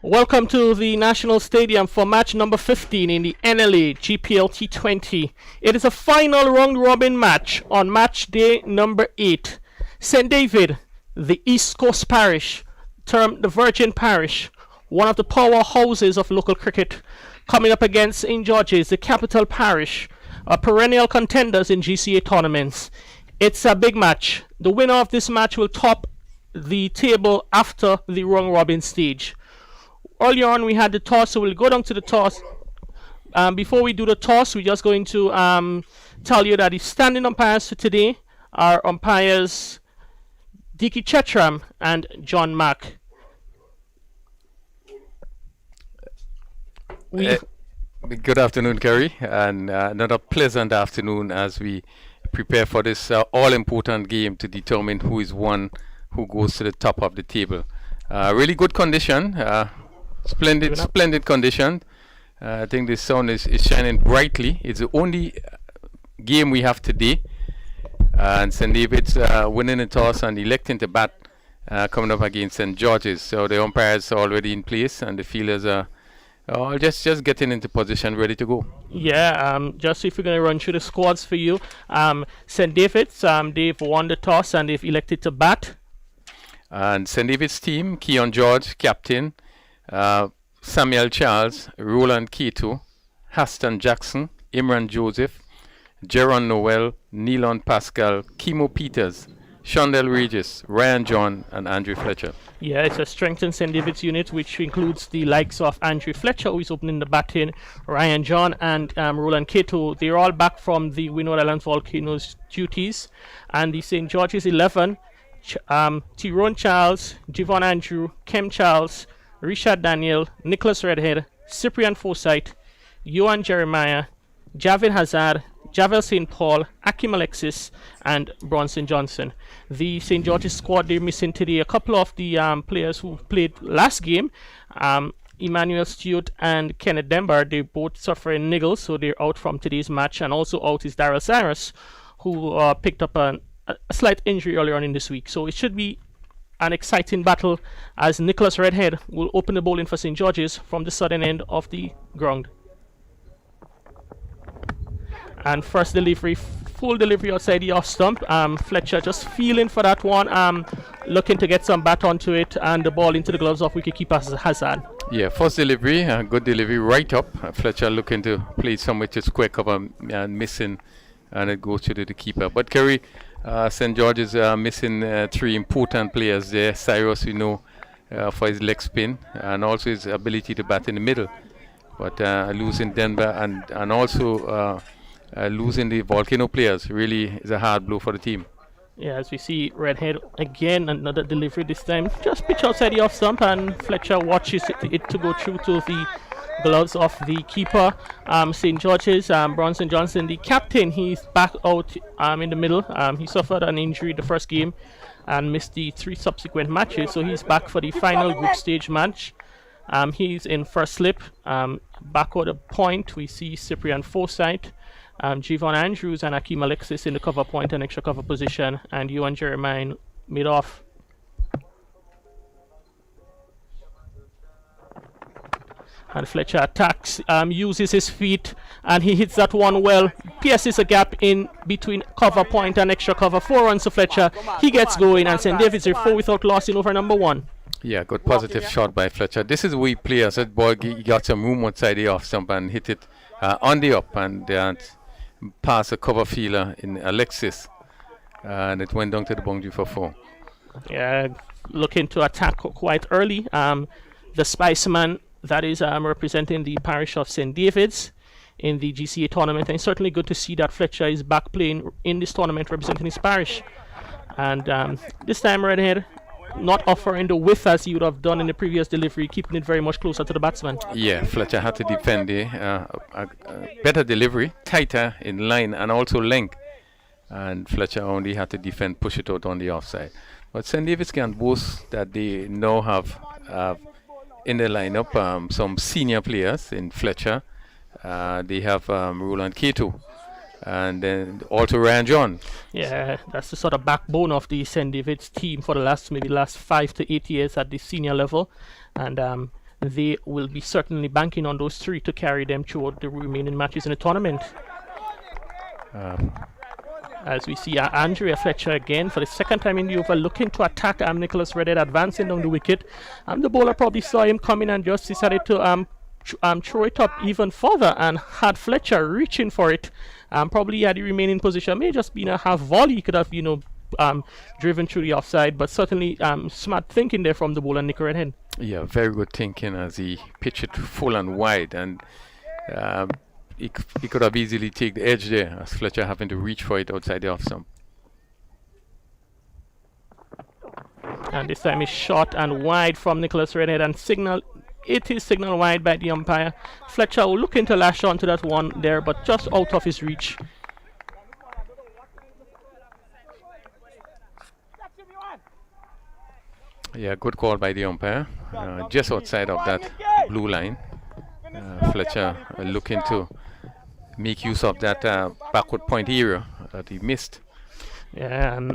Welcome to the National Stadium for match number 15 in the NLA GPL T20. It is a final round-robin match on match day number 8. St. David, the East Coast parish, termed the Virgin Parish, one of the powerhouses of local cricket, coming up against St. George's, the capital parish, perennial contenders in GCA tournaments. It's a big match. The winner of this match will top the table after the round-robin stage. Earlier on, we had the toss, so we'll go down to the toss. Before we do the toss, we're just going to tell you that the standing umpires for today are umpires Diki Chetram and John Mack. Good afternoon, Kerry, and another pleasant afternoon as we prepare for this all-important game to determine who is one who goes to the top of the table. Really good condition. Splendid condition. I think the sun is shining brightly. It's the only game we have today. And St. David's winning the toss and electing to bat coming up against St. George's. So the umpires are already in place and the fielders are just getting into position, ready to go. Yeah, just if we're going to run through the squads for you. St. David's, they've won the toss and they've elected to bat. And St. David's team, Keon George, captain. Samuel Charles, Roland Keto, Haston Jackson, Imran Joseph, Jaron Noel, Neilon Pascal, Kimo Peters, Shondell Regis, Ryan John, and Andrew Fletcher. Yeah, it's a strengthened St. David's unit, which includes the likes of Andrew Fletcher, who is opening the batting, Ryan John, and Roland Keto. They're all back from the Windward Islands Volcanoes duties. And the St. George's 11, Tyrone Charles, Javon Andrew, Kem Charles, Richard Daniel, Nicholas Redhead, Cyprian Forsyth, Johan Jeremiah, Javid Hazard, Javel St. Paul, Akim Alexis, and Bronson Johnson. The St. George's squad, they're missing today a couple of the players who played last game. Emmanuel Stewart and Kenneth Denver, they both suffering niggles, so they're out from today's match. And also out is Daryl Cyrus, who picked up a slight injury earlier on in this week. So it should be an exciting battle as Nicholas Redhead will open the bowling for St. George's from the southern end of the ground. And first delivery, full delivery outside the off stump. Fletcher just feeling for that one, looking to get some bat onto it, and the ball into the gloves of wicketkeeper Hazard. Yeah, first delivery, good delivery right up. Fletcher looking to play some with his square cover and missing, and it goes to the keeper. But Kerry, St. George is missing 3 important players there. Cyrus, we know, for his leg spin and also his ability to bat in the middle. But losing Denver and also losing the Volcano players really is a hard blow for the team. Yeah, as we see Redhead again, another delivery this time. Just pitch outside the off stump, and Fletcher watches it to go through to the gloves of the keeper. St. George's, Bronson Johnson, the captain, he's back out in the middle. He suffered an injury the first game and missed the 3 subsequent matches, so he's back for the final group stage match. He's in first slip. Backward a point, we see Cyprian Forsyth, Javon Andrews and Akim Alexis in the cover point and extra cover position, and Johan Jeremiah mid off. And Fletcher attacks, uses his feet, and he hits that one well. Pierces a gap in between cover point and extra cover. 4 runs to Fletcher. He gets going, and St. David's are 4 without loss in over number 1. Yeah, good positive shot by Fletcher. This is where he plays. That ball he got some room outside the off stump and hit it on the up and pass a cover fielder in Alexis. And it went down to the boundary for 4. Yeah, looking to attack quite early. The Spiceman, that is representing the parish of St. David's in the GCA tournament. And it's certainly good to see that Fletcher is back playing in this tournament representing his parish. And this time Redhead not offering the width as he would have done in the previous delivery, keeping it very much closer to the batsman. Yeah, Fletcher had to defend a better delivery, tighter in line and also length. And Fletcher only had to defend, push it out on the offside. But St. David's can boast that they now have in the lineup some senior players in Fletcher. They have Roland Keto and then also Ryan John. Yeah, that's the sort of backbone of the St. David's team for the last 5 to 8 years at the senior level. And they will be certainly banking on those 3 to carry them throughout the remaining matches in the tournament. As we see Andrea Fletcher again for the second time in the over looking to attack Nicholas Redhead, advancing down the wicket. The bowler probably saw him coming and just decided to throw it up even further, and had Fletcher reaching for it. Probably had the remaining position, may just been a half volley, could have driven through the offside, but certainly smart thinking there from the bowler Nick Redhead. Yeah, very good thinking as he pitched it full and wide, and he could have easily taken the edge there, as Fletcher having to reach for it outside the off stump. And this time is short and wide from Nicholas Redhead, and it is signal wide by the umpire. Fletcher will looking to lash onto that one there, but just out of his reach. Yeah, good call by the umpire. Just outside of that blue line. Fletcher looking to make use of that backward point area that he missed. Yeah,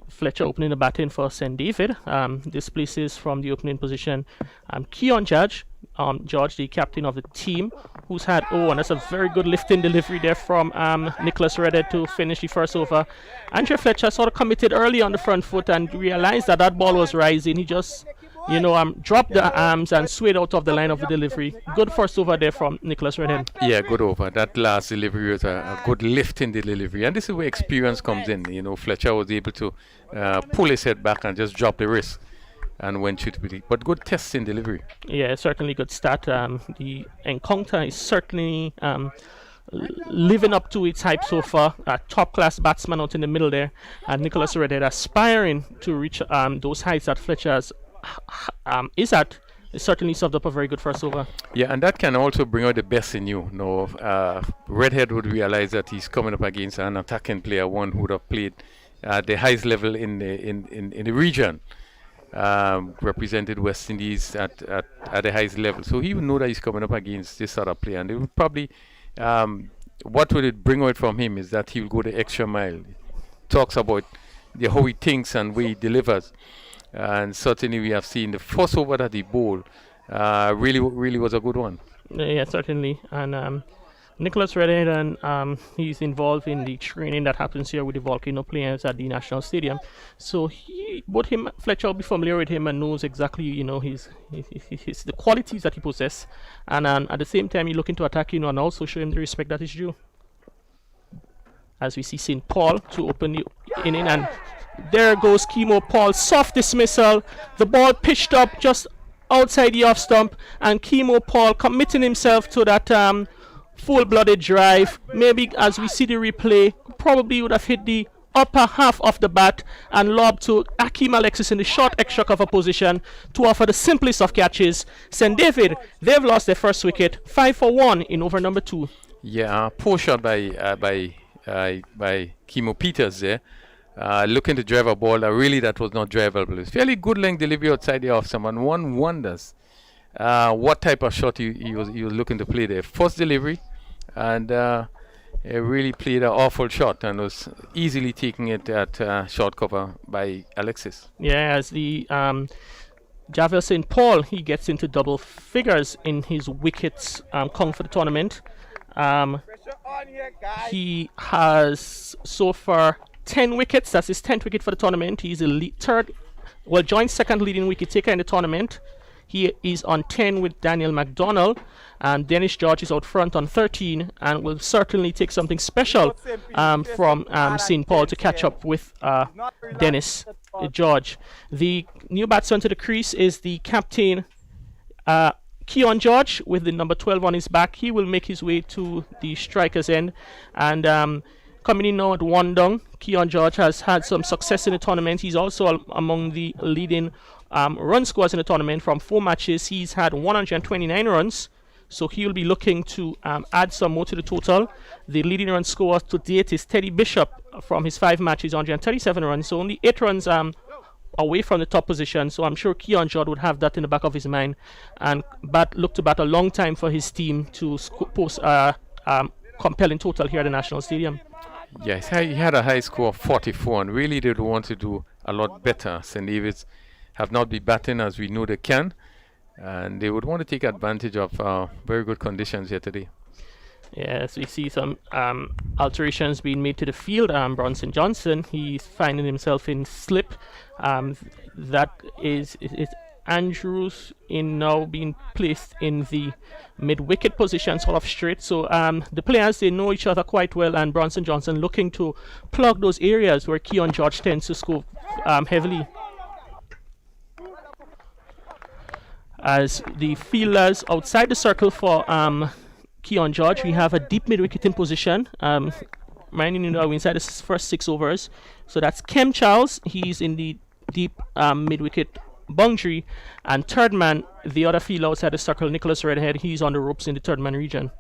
Fletcher opening the batting for St. David. Displaces from the opening position Keon George, the captain of the team, who's had, and that's a very good lifting delivery there from Nicholas Redhead to finish the first over. Andrea Fletcher sort of committed early on the front foot and realized that that ball was rising. He just dropped the arms and swayed out of the line of the delivery. Good first over there from Nicholas Redhead. Yeah, good over. That last delivery was a good lift in the delivery, and this is where experience comes in. Fletcher was able to pull his head back and just drop the wrist and went through to but good test in delivery. Yeah, certainly good start. The encounter is certainly living up to its hype so far. A top-class batsman out in the middle there, and Nicholas Redhead aspiring to reach those heights that Fletcher's is at. It certainly served up a very good first over. Yeah, and that can also bring out the best in you. Redhead would realize that he's coming up against an attacking player, one who would have played at the highest level in the region, represented West Indies at the highest level. So he would know that he's coming up against this sort of player, and it would probably what would it bring out from him is that he will go the extra mile. He talks about how he thinks and way he delivers. And certainly we have seen the first over that he bowled really was a good one. Yeah, certainly. And Nicholas Redhead, and he's involved in the training that happens here with the Volcano players at the National Stadium. So Fletcher will be familiar with him and knows exactly, his the qualities that he possesses. And at the same time, he's looking to attack, and also show him the respect that is due. As we see St. Paul to open the inning, and there goes Kemo Paul, soft dismissal. The ball pitched up just outside the off stump, and Kemo Paul committing himself to that full-blooded drive. Maybe as we see the replay, probably would have hit the upper half of the bat and lobbed to Akeem Alexis in the short extra cover position to offer the simplest of catches. St. David, they've lost their first wicket, 5 for 1 in over number 2. Yeah, poor shot by Kemo Peters there. Looking to drive a ball that was not drivable. It's fairly good length delivery outside the off stump, and one wonders what type of shot he was looking to play there. First delivery, and he really played an awful shot and was easily taking it at short cover by Alexis. Yeah, as the Javier St. Paul, he gets into double figures in his wickets count for the tournament. He has so far 10 wickets. That's his 10th wicket for the tournament. He's the joint second leading wicket taker in the tournament. He is on 10 with Daniel McDonald, and Dennis George is out front on 13, and will certainly take something special from St. Paul to catch up with Dennis George. The new batsman to the crease is the captain, Keon George, with the number 12 on his back. He will make his way to the striker's end, and coming in now at 1 down, Keon George has had some success in the tournament. He's also among the leading run scorers in the tournament. From 4 matches, he's had 129 runs, so he'll be looking to add some more to the total. The leading run scorer to date is Teddy Bishop from his 5 matches, 137 runs, so only 8 runs away from the top position. So I'm sure Keon George would have that in the back of his mind and look to bat a long time for his team to post a compelling total here at the National Stadium. Yes, he had a high score of 44 and really did want to do a lot better. St. David's have not been batting as we know they can. and they would want to take advantage of very good conditions here today. Yes, we see some alterations being made to the field. Bronson Johnson, he's finding himself in slip. That is Andrews in now being placed in the mid-wicket position, sort of straight. So the players, they know each other quite well, and Bronson Johnson looking to plug those areas where Keon George tends to score heavily. As the fielders outside the circle for Keon George, we have a deep mid-wicket in position. Minding you know, inside the first 6 overs. So that's Kem Charles. He's in the deep mid-wicket boundary. And third man, the other fielder outside the circle, Nicholas Redhead, he's on the ropes in the third man region.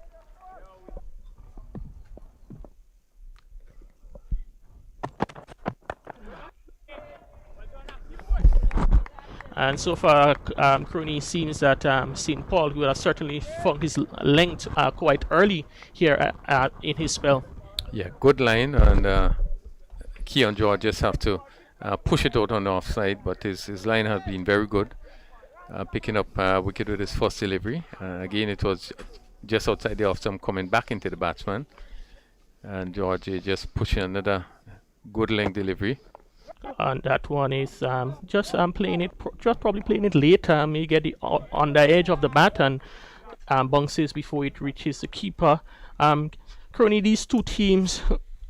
And so far, Crony seems that St. Paul will have certainly found his length quite early here in his spell. Yeah, good line, and Keon George just have to push it out on the offside, but his line has been very good, picking up wicket with his first delivery. Again, it was just outside the off stump, coming back into the batsman, and George just pushing another good length delivery. And that one is just playing it, just probably playing it late. You get it on the edge of the bat and bounces before it reaches the keeper. Currently, these two teams,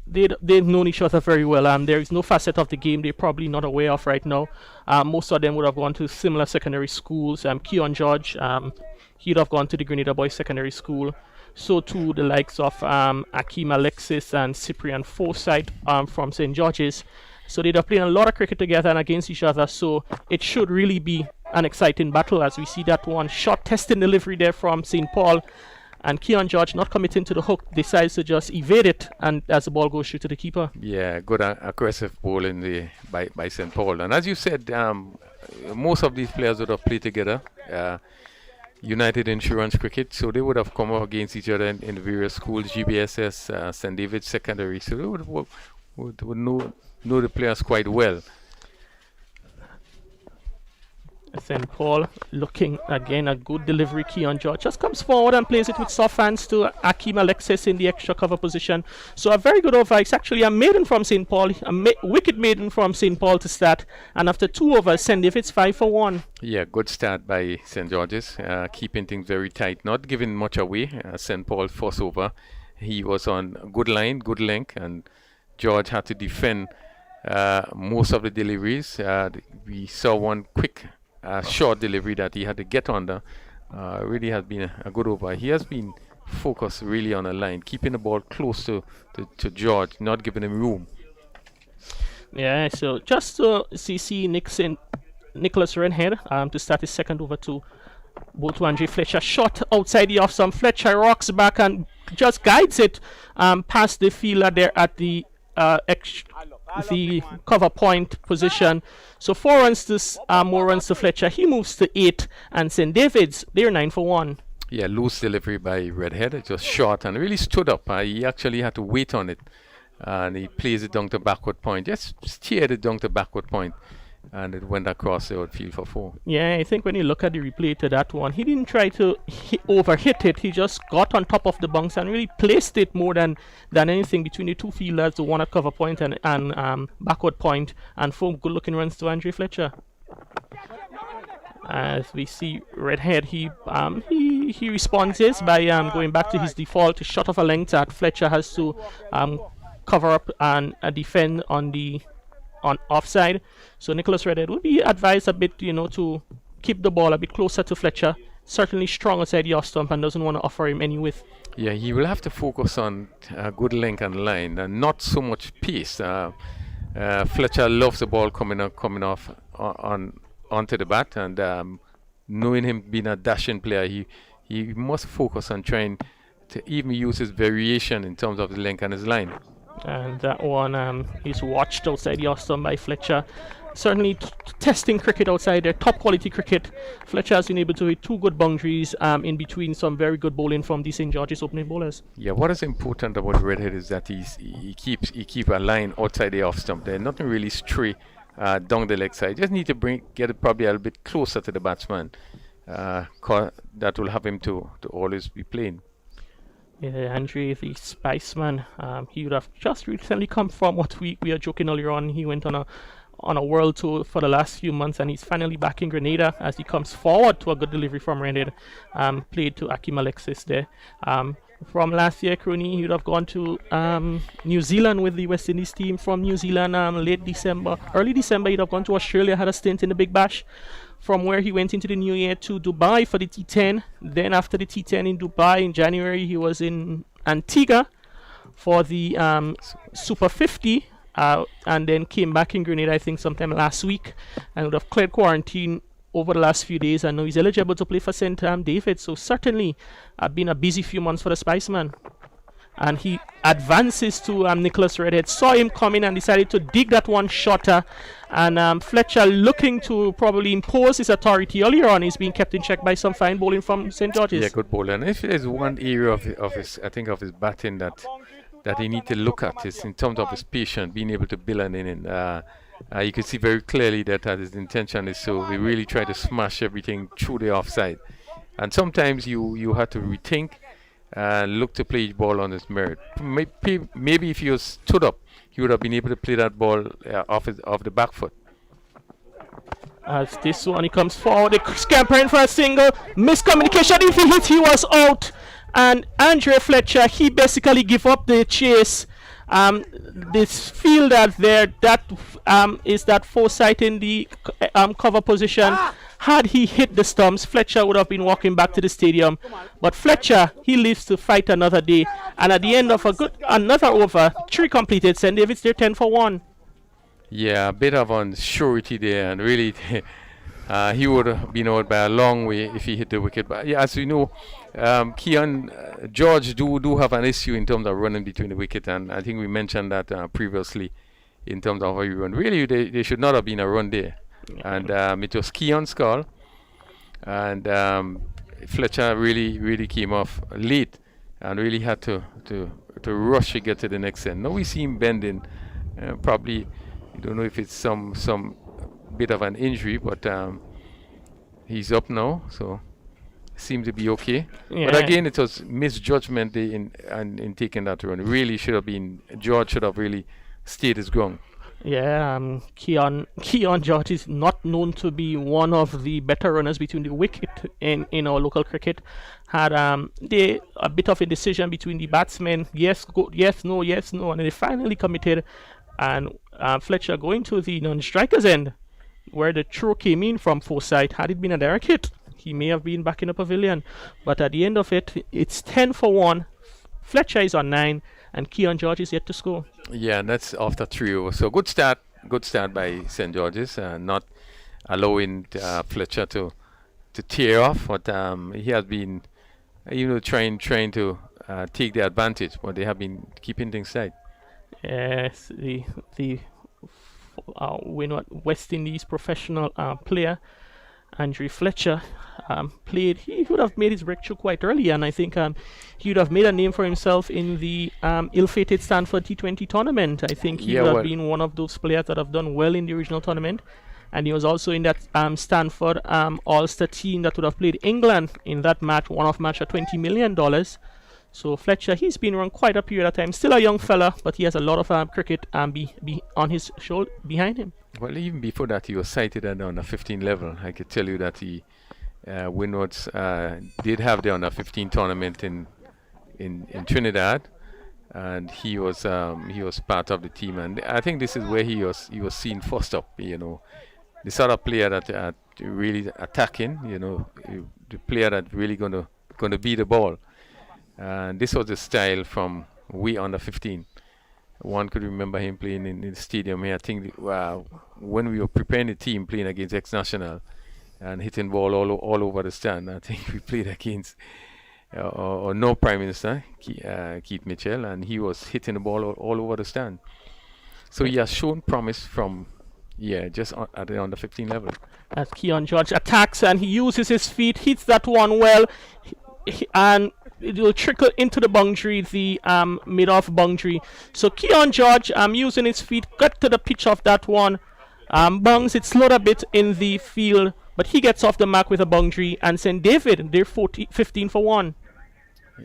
they've known each other very well. There is no facet of the game they're probably not aware of right now. Most of them would have gone to similar secondary schools. Keon George, he'd have gone to the Grenada Boys Secondary School. So too the likes of Akeem Alexis and Cyprian Forsyth from St. George's. So they'd have played a lot of cricket together and against each other. So it should really be an exciting battle, as we see that one shot testing delivery there from St. Paul. And Keon George, not committing to the hook, decides to just evade it, and as the ball goes through to the keeper. Yeah, good aggressive ball in by St. Paul. And as you said, most of these players would have played together. United Insurance Cricket, so they would have come up against each other in various schools, GBSS, St. David's Secondary, so they would know the players quite well. St. Paul looking again, a good delivery. Keon George just comes forward and plays it with soft hands to Akeem Alexis in the extra cover position. So a very good over. It's actually a maiden from St. Paul, a wicket maiden from St. Paul to start. And after 2 overs, St. David's 5 for 1. Yeah, good start by St. George's, keeping things very tight, not giving much away. St. Paul first over, he was on a good line, good length, and George had to defend most of the deliveries. We saw one quick short delivery that he had to get under. Really has been a good over. He has been focused really on a line, keeping the ball close to George, not giving him room. Yeah, so just to see Nicholas Redhead to start his second over to Andre Fletcher. Shot outside the off stump. Fletcher rocks back and just guides it past the fielder there at the cover point position. So 4 runs to more runs to Fletcher. He moves to 8, and St. David's, they're 9 for 1. Yeah, loose delivery by Redhead. It was short and really stood up. He actually had to wait on it, and he plays it down to backward point. Just steered it down to backward point, and it went across the outfield for 4. Yeah, I think when you look at the replay to that one, he didn't try to overhit it. He just got on top of the bunks and really placed it more than anything between the two fielders, the one at cover point and backward point, and 4 good-looking runs to Andre Fletcher. As we see Redhead, he responds by going back to his default shot of a length that Fletcher has to cover up and defend on offside. So Nicholas Redhead will be advised a bit, to keep the ball a bit closer to Fletcher. Certainly strong outside the off stump and doesn't want to offer him any width. Yeah, he will have to focus on good length and line and not so much pace. Fletcher loves the ball coming off onto the bat, and knowing him being a dashing player, he must focus on trying to even use his variation in terms of the length and his line. And that one is watched outside the off stump by Fletcher. Certainly testing cricket outside there, top quality cricket. Fletcher has been able to hit 2 good boundaries in between some very good bowling from the St. George's opening bowlers. Yeah, what is important about Redhead is that he keeps a line outside the off stump there, nothing really stray down the leg side. Just need to get it probably a little bit closer to the batsman, that will have him to always be playing. Yeah, Andre, the Spiceman, he would have just recently come from what we are joking earlier on. He went on a world tour for the last few months, and he's finally back in Grenada as he comes forward to a good delivery from Rented. Played to Akim Alexis there. From last year, Crony, he would have gone to New Zealand with the West Indies team. From New Zealand, early December, he'd have gone to Australia, had a stint in the Big Bash, from where he went into the new year to Dubai for the T10. Then after the T10 in Dubai in January, he was in Antigua for the Super 50, and then came back in Grenada, I think, sometime last week, and would have cleared quarantine over the last few days, and now he's eligible to play for St. David. So certainly been a busy few months for the Spiceman. And he advances to Nicholas Redhead, saw him coming and decided to dig that one shotter. And Fletcher, looking to probably impose his authority earlier on, is being kept in check by some fine bowling from St. George's. Yeah, good bowler. And if there's one area of his batting that he need to look at is in terms of his patience, being able to build an inning. You can see very clearly that his intention is to really try to smash everything through the offside. And sometimes you have to rethink and look to play each ball on its merit. Maybe if he was stood up, he would have been able to play that ball off the back foot. As this one, he comes forward, scampering for a single, miscommunication. If he hit, he was out. And Andre Fletcher, he basically give up the chase. This fielder there, that is that Forsyth in the cover position. Had he hit the stumps, Fletcher would have been walking back to the stadium. But Fletcher, he lives to fight another day. And at the end of another over, 3 completed, St. David's there 10 for 1. Yeah, a bit of unsurety there, and really he would have been out by a long way if he hit the wicket. But yeah, as we know, Keon George do have an issue in terms of running between the wicket, and I think we mentioned that previously in terms of how you run. Really, they should not have been a run there. And it was Keon's call, and Fletcher really came off late and really had to rush to get to the next end. Now we see him bending, probably, I don't know if it's some bit of an injury, but he's up now, so seems to be okay. Yeah. But again, it was misjudgment in taking that run. Really should have been, George should have really stayed his ground. Yeah, Keon George is not known to be one of the better runners between the wicket in our local cricket. Had a bit of a decision between the batsmen, yes, no, and they finally committed. And Fletcher going to the non-strikers end, where the throw came in from Forsyth. Had it been a direct hit, he may have been back in the pavilion. But at the end of it, it's 10 for 1. Fletcher is on 9. And Keon George is yet to score. Yeah, that's after 3 overs. So good start by St. George's, not allowing Fletcher to tear off. But he has been, trying to take the advantage, but they have been keeping things tight. Yes, the West Indies professional player, Andre Fletcher, played. He would have made his breakthrough quite early, and I think he would have made a name for himself in the ill-fated Stanford T20 tournament. I think he would have been one of those players that have done well in the original tournament, and he was also in that Stanford All-Star team that would have played England in that one-off match at $20 million. So Fletcher, he's been around quite a period of time. Still a young fella, but he has a lot of cricket be on his shoulder behind him. Well, even before that, he was cited at the under 15 level. I could tell you that he Winwoods did have the under 15 tournament in Trinidad, and he was part of the team. And I think this is where he was seen first up. The sort of player that really attacking. The player that really gonna beat the ball. And this was the style from way under 15. One could remember him playing in the stadium here. I think when we were preparing the team, playing against ex-national and hitting ball all over the stand. I think we played against no Prime Minister, Keith Mitchell, and he was hitting the ball all over the stand. So he has shown promise from just at the under 15 level. As Keon George attacks and he uses his feet, hits that one well, and it will trickle into the boundary, the mid-off boundary. So Keon George using his feet, got to the pitch of that one. Bungs, it slowed a bit in the field, but he gets off the mark with a boundary, and St. David, they're 15 for 1.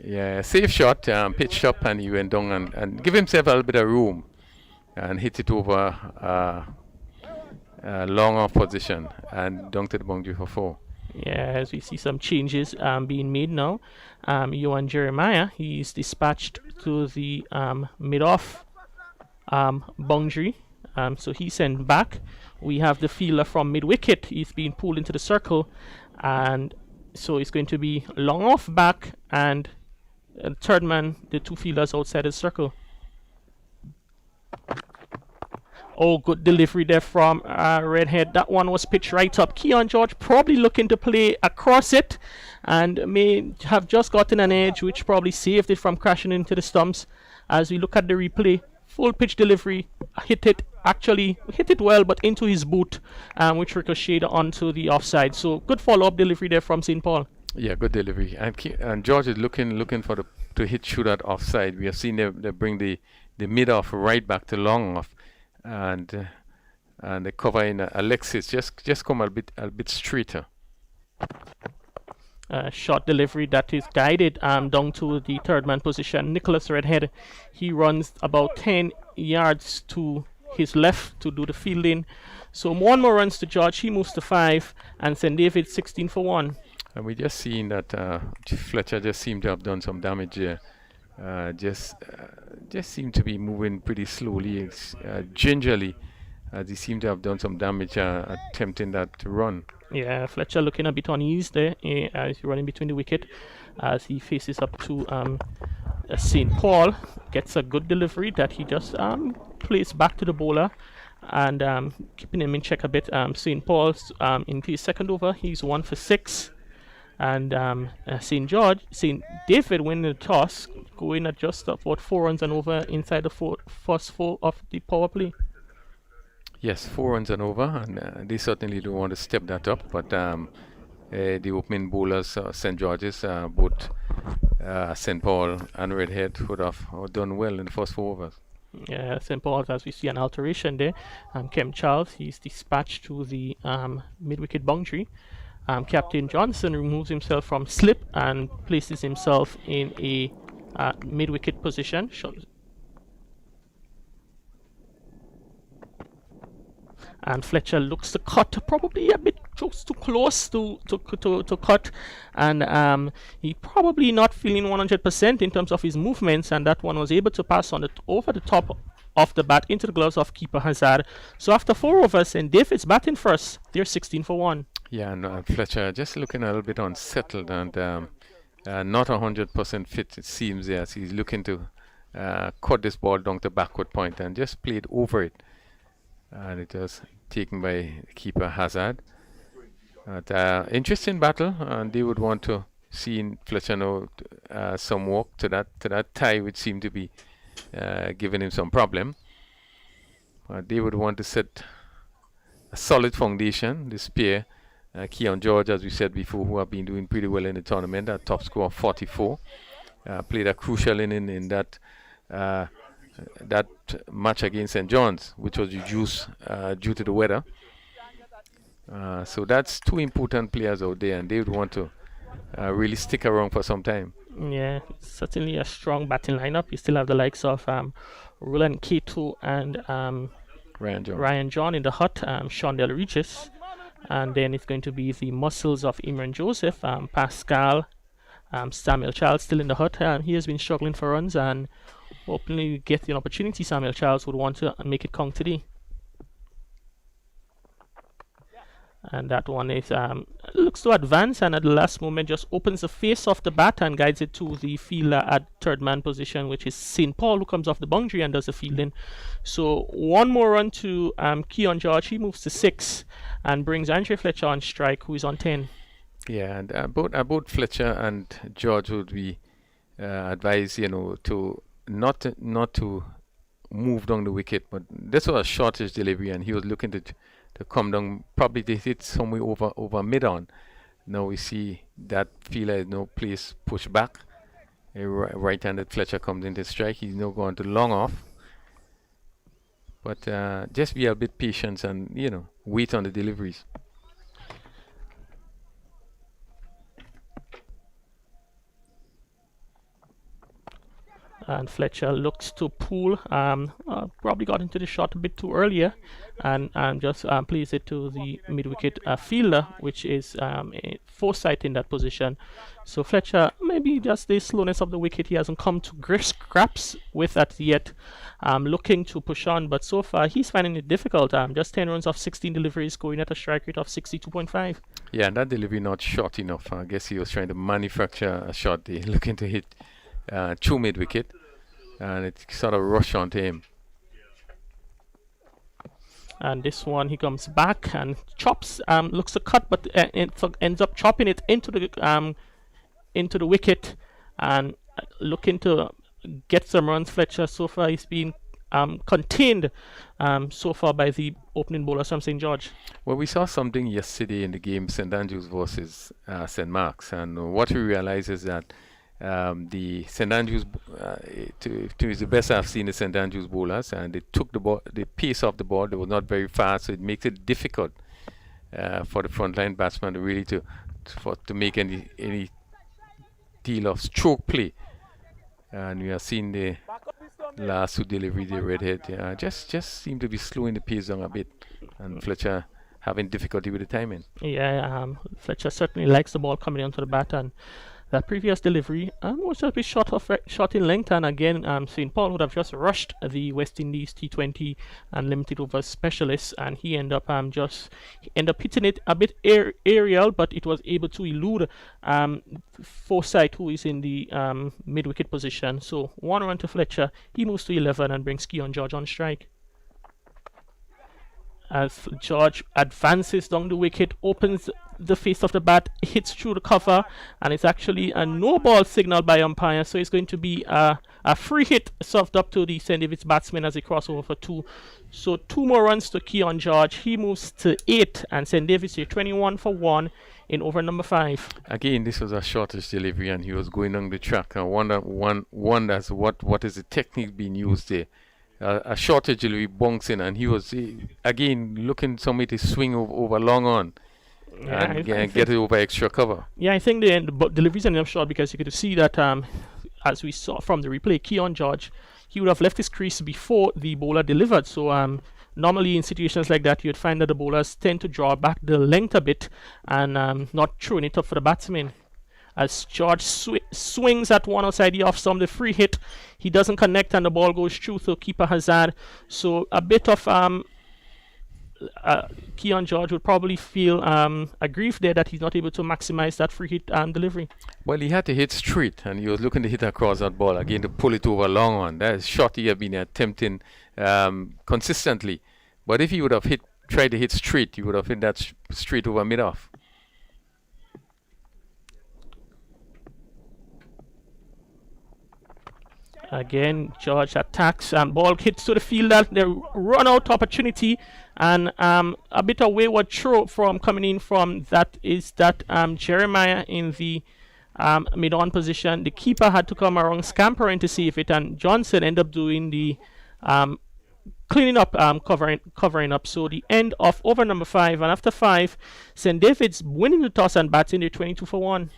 Yeah, safe shot, pitched up, and he went down and give himself a little bit of room and hit it over long off position and down to the boundary for 4. Yeah, as we see some changes being made now. Johan Jeremiah, he's dispatched to the mid-off boundary. So he's sent back. We have the fielder from mid-wicket. He's being pulled into the circle. And so it's going to be long off back and third man, the 2 fielders outside the circle. Oh, good delivery there from Redhead. That one was pitched right up. Keon George probably looking to play across it and may have just gotten an edge, which probably saved it from crashing into the stumps. As we look at the replay, full pitch delivery, hit it well, but into his boot, which ricocheted onto the offside. So good follow-up delivery there from St. Paul. Yeah, good delivery. And George is looking for to shoot that offside. We have seen they bring the mid-off right back to long off. And the cover in Alexis just come a bit straighter. Short delivery that is guided down to the third man position. Nicholas Redhead, he runs about 10 yards to his left to do the fielding. So 1 more runs to George. He moves to 5, and St. David 16 for 1. And we just seen that Fletcher just seemed to have done some damage here. Just seemed to be moving pretty slowly, gingerly, as he seemed to have done some damage attempting that run. Yeah, Fletcher looking a bit uneasy there as he's running between the wicket as he faces up to St. Paul. Gets a good delivery that he just plays back to the bowler and keeping him in check a bit. St. Paul's into his second over, he's 1 for 6. And St. David winning the toss, going at just about 4 runs and over inside the first 4 of the power play. Yes, 4 runs and over, and they certainly don't want to step that up. But the opening bowlers, St. George's, both St. Paul and Redhead would have done well in the first 4 overs. Yeah, St. Paul's, as we see an alteration there. Kem Charles, he's dispatched to the mid-wicket boundary. Captain Johnson removes himself from slip and places himself in a mid-wicket position. And Fletcher looks to cut, probably a bit too close to cut, and he probably not feeling 100% in terms of his movements, and that one was able to pass on over the top of the bat into the gloves of keeper Hazard. So after 4 overs, and David's batting first, they're 16 for 1. Yeah, and Fletcher just looking a little bit unsettled and not 100% fit, it seems. Yes, he's looking to cut this ball down to backward point and just played over it. And it was taken by keeper Hazard. Interesting battle, and they would want to see in Fletcher now some work to that tie, which seemed to be giving him some problem. They would want to set a solid foundation, this pair. Keon George, as we said before, who have been doing pretty well in the tournament, a top score of 44, played a crucial inning in that match against St. John's, which was reduced due to the weather. So that's 2 important players out there, and they would want to really stick around for some time. Yeah, certainly a strong batting lineup. You still have the likes of Roland Cato and Ryan John in the hut, Shondell Regis. And then it's going to be the muscles of Imran Joseph, Pascal, Samuel Charles still in the hut. He has been struggling for runs, and hopefully get the opportunity. Samuel Charles would want to make it count today. And that one is looks to advance, and at the last moment just opens the face of the bat and guides it to the fielder at third man position, which is St. Paul, who comes off the boundary and does the fielding. So 1 more run to Keon George. He moves to 6 and brings Andre Fletcher on strike, who is on 10. Yeah, and both Fletcher and George would be advised, to not to move down the wicket, but this was a shortish delivery, and he was looking to come down. Probably they hit somewhere over mid-on. Now we see that fielder is no place push back. A right-handed Fletcher comes into strike. He's now going to long off. But just be a bit patient and wait on the deliveries. And Fletcher looks to pull. Probably got into the shot a bit too earlier, and just plays it to the mid-wicket fielder, which is Forsyth in that position. So Fletcher, maybe just the slowness of the wicket, he hasn't come to scraps with that yet. Looking to push on, but so far he's finding it difficult. Just 10 runs off 16 deliveries, going at a strike rate of 62.5. Yeah, and that delivery not short enough. I guess he was trying to manufacture a shot. They looking to hit through mid-wicket, and it sort of rushed onto him. And this one, he comes back and chops, looks to cut, but ends up chopping it into the wicket, and looking to get some runs. Fletcher, so far he's been contained so far by the opening bowler from St. George. Well, we saw something yesterday in the game, St. Andrews versus St. Mark's, and what we realized is that the St. Andrews, to the best I've seen the St. Andrews bowlers, and they took the ball, the pace of the ball. They were not very fast, so it makes it difficult for the frontline batsman to really to make any deal of stroke play. And we have seen the last two deliveries they redhead just seem to be slowing the pace down a bit, and Fletcher having difficulty with the timing. Yeah, Fletcher certainly likes the ball coming onto the bat, and that previous delivery was just a bit short in length, and again St. Paul would have just rushed the West Indies T20 and limited over specialists, and he ended up hitting it a bit aerial, but it was able to elude Forsyth, who is in the mid-wicket position. So 1 run to Fletcher, he moves to 11 and brings Keon George on strike. As George advances down the wicket, opens the face of the bat, hits through the cover, and it's actually a no ball signal by umpire, so it's going to be a free hit served up to the St. David's batsman as they cross over for 2. So 2 more runs to Keon George. He moves to 8, and St. David's here 21 for 1 in over number 5. Again, this was a shortish delivery, and he was going on the track. I wonders what is the technique being used there. A shortage delivery bonks in, and he was again looking somebody to swing over long on and get it over extra cover. Yeah, I think the deliveries ended up short because you could see that as we saw from the replay, Keon George, he would have left his crease before the bowler delivered. So normally in situations like that, you'd find that the bowlers tend to draw back the length a bit and not throwing it up for the batsman. As George swings at one outside the off stump, the free hit, he doesn't connect and the ball goes through to keeper Hazard. So a bit of Keon George would probably feel aggrieved there that he's not able to maximize that free hit delivery. Well, he had to hit straight, and he was looking to hit across that ball again to pull it over long on. That shot he had been attempting consistently. But if he would have tried to hit straight, he would have hit that straight over mid-off. Again, George attacks and ball hits to the fielder. They run out opportunity, and a bit of wayward throw from coming in from that is that Jeremiah in the mid-on position. The keeper had to come around scampering to save it, and Johnson ended up doing the cleaning up, covering up. So the end of over number 5, and after 5, St. David's winning the toss and batting. They're 22 for 1.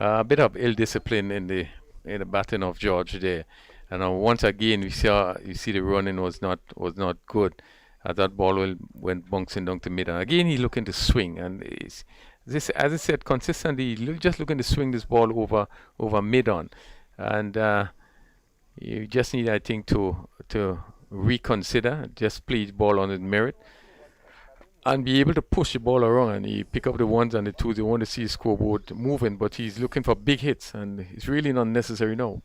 A bit of ill discipline in the batting of George there, and once again you see the running was not good. That ball went bouncing down to mid, and again he's looking to swing, and as I said, consistently just looking to swing this ball over mid on, and you just need, I think, to reconsider, just play the ball on its merit and be able to push the ball around, and he pick up the 1s and the 2s. They want to see his scoreboard moving, but he's looking for big hits, and it's really not necessary now.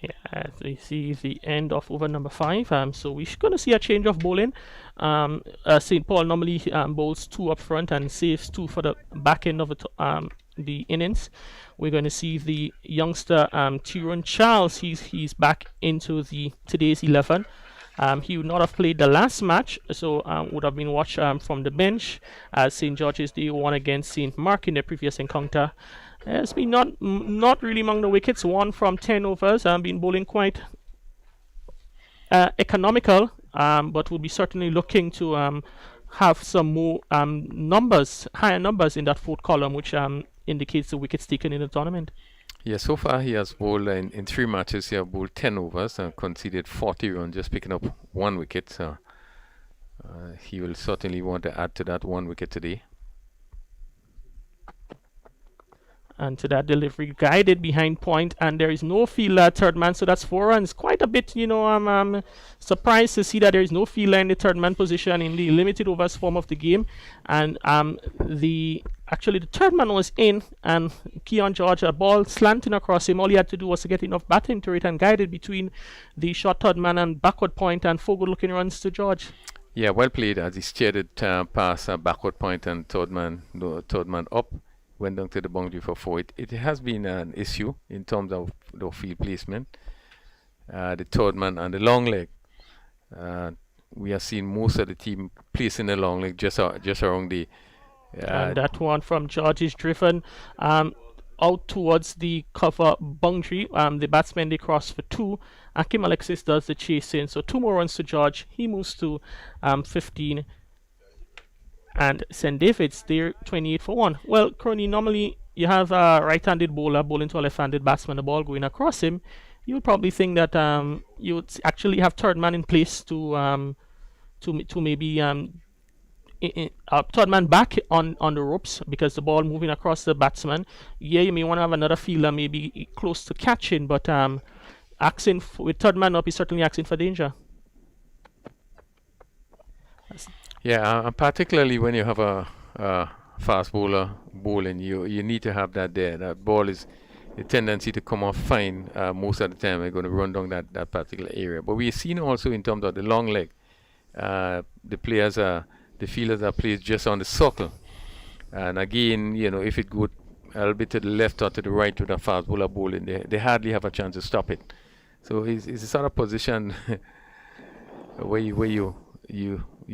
Yeah, as we see the end of over number 5. So we're going to see a change of bowling. St. Paul normally bowls 2 up front and saves 2 for the back end of the innings. We're going to see the youngster Tyrone Charles. He's back into today's 11. He would not have played the last match, so would have been watched from the bench, as St. George's they won against St. Mark in their previous encounter. It's been not really among the wickets, 1 from 10 overs, been bowling quite economical, but will be certainly looking to have some more higher numbers in that 4th column, which indicates the wickets taken in the tournament. Yeah, so far he has bowled in 3 matches. He has bowled 10 overs and conceded 40 runs, just picking up 1 wicket. So he will certainly want to add to that 1 wicket today. And to that delivery, guided behind point, and there is no fielder at third man, so that's 4 runs. Quite a bit, I'm surprised to see that there is no fielder in the third man position in the limited overs form of the game. And the third man was in, and Keon George, a ball slanting across him. All he had to do was to get enough batting to it and guided between the short third man and backward point, and 4 good-looking runs to George. Yeah, well played as he steered it past a backward point and third man up. Went down to the boundary for 4. It has been an issue in terms of the field placement. The third man and the long leg. We have seen most of the team placing the long leg just around the. And that one from George is driven out towards the cover boundary. The batsman they cross for 2. Akim Alexis does the chasing. So 2 more runs to George. He moves to 15. And St. David's, they're 28 for 1. Well, Crony, normally you have a right-handed bowler bowling to a left-handed batsman, the ball going across him. You would probably think that you would actually have third man in place to maybe third man back on the ropes because the ball moving across the batsman. Yeah, you may want to have another fielder maybe close to catching, but with third man up, he's certainly asking for danger. Yeah, particularly when you have a fast bowler bowling, you need to have that there. That ball is a tendency to come off fine most of the time. They're going to run down that particular area. But we've seen also in terms of the long leg, the fielders are placed just on the circle. And again, if it goes a little bit to the left or to the right with a fast bowler bowling, they hardly have a chance to stop it. So it's a sort of position where you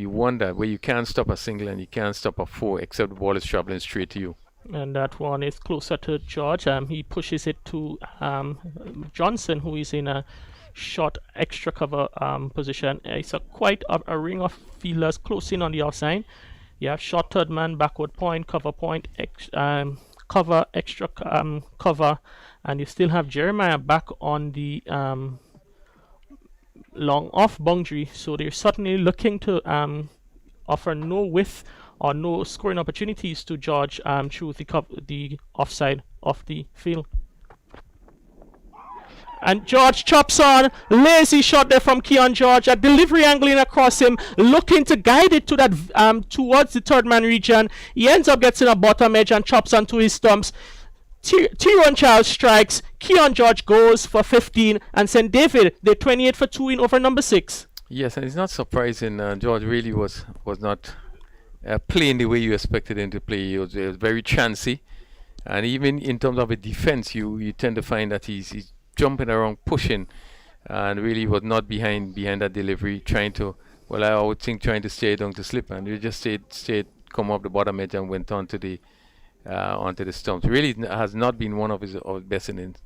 wonder where you can't stop a single and you can't stop a 4 except the ball is traveling straight to you. And that one is closer to George. He pushes it to Johnson, who is in a short extra cover position. It's quite a ring of fielders close in on the outside. You have short third man, backward point, cover point, cover, extra cover, and you still have Jeremiah back on the long off boundary, so they're certainly looking to offer no width or no scoring opportunities to George through the offside of the field. And George chops on, lazy shot there from Keon George, a delivery angling across him, looking to guide it to that towards the third man region. He ends up getting a bottom edge and chops onto his stumps. Tyrone Charles strikes, Keon George goes for 15, and St. David, they're 28 for 2 in over number 6. Yes, and it's not surprising. George really was not playing the way you expected him to play. He was very chancy, and even in terms of a defense, you tend to find that he's jumping around, pushing, and really was not behind that delivery, I would think trying to stay down to slip, and he just stayed, come up the bottom edge and went onto the stumps. Really has not been one of his best innings.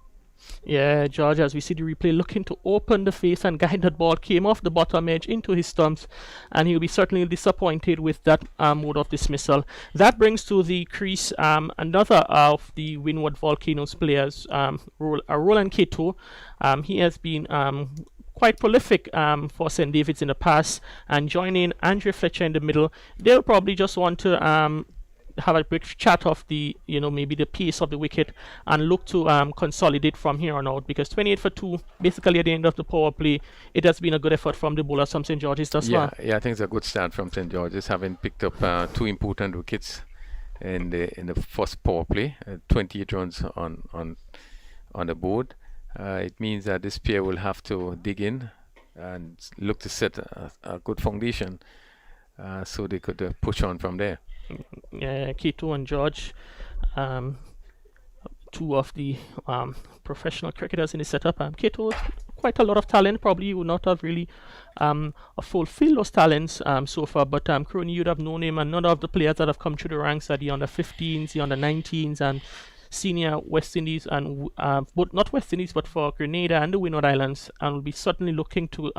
Yeah, George, as we see the replay, looking to open the face and guide that ball, came off the bottom edge into his stumps, and he'll be certainly disappointed with that mode of dismissal. That brings to the crease another of the Windward Volcanoes players, Roland Keto. He has been quite prolific for St. David's in the past, and joining Andre Fletcher in the middle, they'll probably just want to have a quick chat of the maybe the pace of the wicket and look to consolidate from here on out, because 28 for 2 basically at the end of the power play, it has been a good effort from the bowlers from St. George's thus far. Yeah, I think it's a good start from St. George's, having picked up 2 important wickets in the first power play, 28 runs on the board. It means that this pair will have to dig in and look to set a good foundation so they could push on from there. Keto and George, 2 of the professional cricketers in the setup. Keto, quite a lot of talent. Probably would not have really fulfilled those talents so far, but Crony, you'd have known him, and none of the players that have come through the ranks are the under 15s, the under 19s, and senior West Indies, and but not West Indies, but for Grenada and the Windward Islands, and will be certainly looking to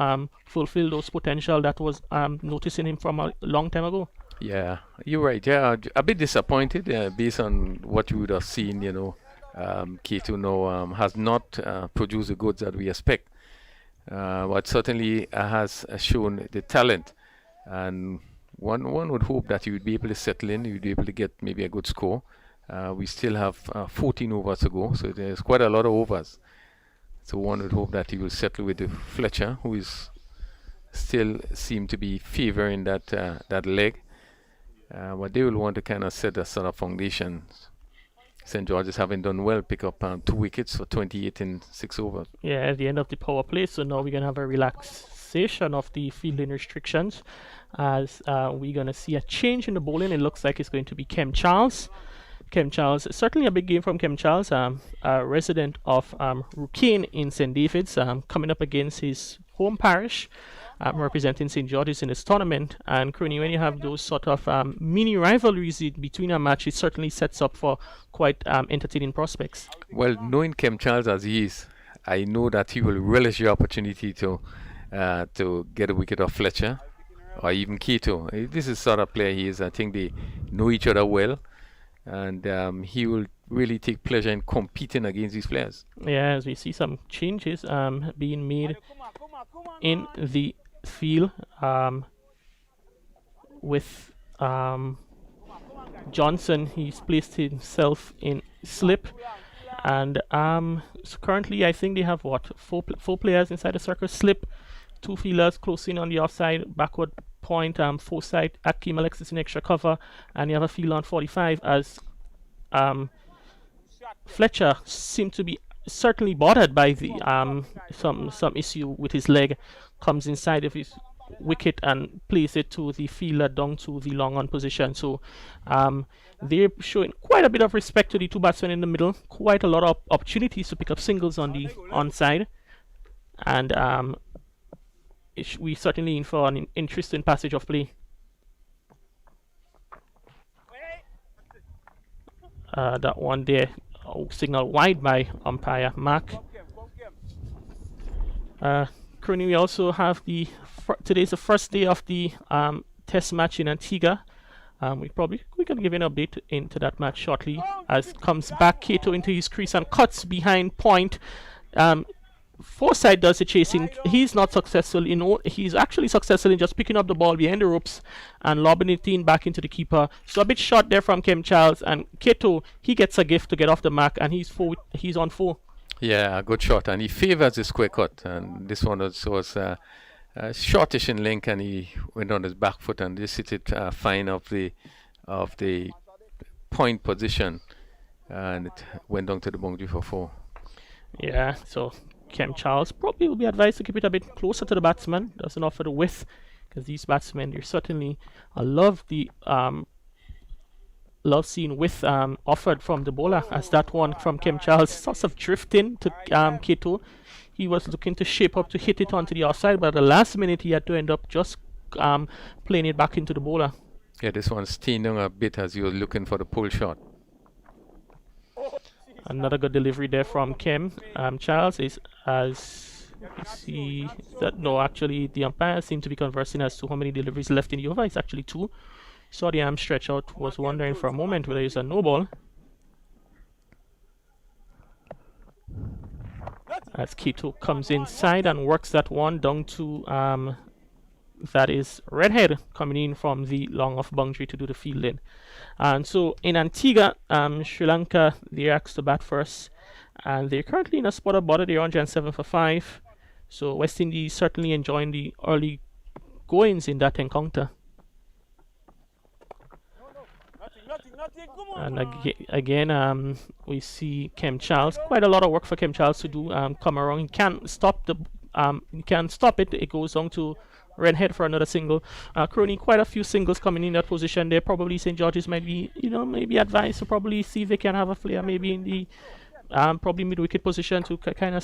fulfill those potential that was noticing him from a long time ago. Yeah, you're right. Yeah, a bit disappointed based on what you would have seen, K2 now has not produced the goods that we expect, but certainly has shown the talent. And one would hope that he would be able to settle in, he would be able to get maybe a good score. We still have 14 overs to go, so there's quite a lot of overs. So one would hope that he will settle with the Fletcher, who is still seem to be favoring that leg. But they will want to kind of set a sort of foundation. St. George's, having done well, pick up 2 wickets for 28 in 6 overs. Yeah, at the end of the power play, so now we're going to have a relaxation of the fielding restrictions as we're going to see a change in the bowling. It looks like it's going to be Kem Charles. Kem Charles, certainly a big game from Kem Charles, a resident of Rukane in St. David's, coming up against his home parish, representing St. George's in this tournament. And Crony, when you have those sort of mini rivalries between a match, it certainly sets up for quite entertaining prospects. Well, knowing Kem Charles as he is, I know that he will relish the opportunity to get a wicket off Fletcher or even Keto. This is the sort of player he is. I think they know each other well, and he will really take pleasure in competing against these players. Yeah, as we see some changes being made in the field with Johnson. He's placed himself in slip, and so currently I think they have four players inside the circle. Slip, 2 fielders close in on the offside, backward point, 4 side. Akeem Alexis in extra cover, and you have a field on 45 as Fletcher seemed to be certainly bothered by the some issue with his leg, comes inside of his wicket and plays it to the fielder down to the long on position. So they're showing quite a bit of respect to the 2 batsmen in the middle, quite a lot of opportunities to pick up singles on the onside, and we certainly in for an interesting passage of play. That one there, signal wide by umpire Mark. Currently, we also have today's the first day of the test match in Antigua. We can give an update into that match shortly. As comes back Kato into his crease and cuts behind point. Forsyth does the chasing. He's not successful he's actually successful in just picking up the ball behind the ropes and lobbing it in back into the keeper. So a bit short there from Kem Charles, and Kato, he gets a gift to get off the mark, and he's on 4. Yeah, a good shot, and he favors the square cut, and this one was shortish in length, and he went on his back foot and just hit it fine of the point position, and it went down to the boundary for 4. Yeah, so Kem Charles probably will be advised to keep it a bit closer to the batsman, doesn't offer the width, because these batsmen, they certainly love seeing width offered from the bowler, as that one from Kem Charles sort of drifting to Kato. He was looking to shape up to hit it onto the offside, but at the last minute he had to end up just playing it back into the bowler. Yeah, this one's staying down a bit as he was looking for the pull shot. Another good delivery there from Kem Charles is as you see that actually the umpire seemed to be conversing as to how many deliveries left in the over. It's actually 2. Saw the arm stretch out, was wondering for a moment whether it's a no ball. As Kito comes inside and works that one down to that is Redhead coming in from the long off boundary to do the fielding. And so in Antigua, Sri Lanka, they're asked to bat first, and they're currently in a spot of bother. They're 107 for 5. So West Indies certainly enjoying the early goings in that encounter. And again, we see Kem Charles. Quite a lot of work for Kem Charles to do. Come around, he can't stop it. It goes on to Redhead for another single. Crony, quite a few singles coming in that position there. Probably St. George's might be, maybe advised to probably see if they can have a player maybe in the probably mid-wicket position to kind of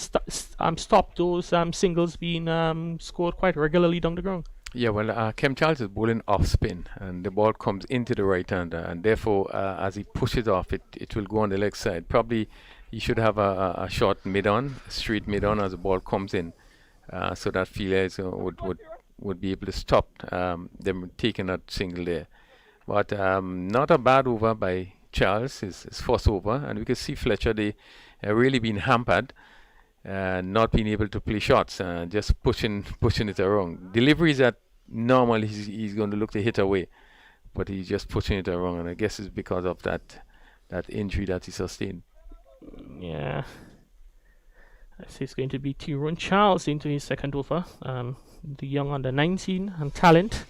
stop those singles being scored quite regularly down the ground. Yeah, well, Kem Charles is bowling off spin, and the ball comes into the right hander, and therefore, as he pushes off, it will go on the leg side. Probably he should have a short mid-on, straight mid-on as the ball comes in, so that fielders would be able to stop them taking that single there. But not a bad over by Charles, his first over, and we could see Fletcher, they really been hampered, not being able to play shots, just pushing it around. Deliveries that normally he's going to look to hit away, but he's just pushing it around, and I guess it's because of that injury that he sustained. Yeah. It's going to be Tyrone Charles into his second over. The young under 19 and talent,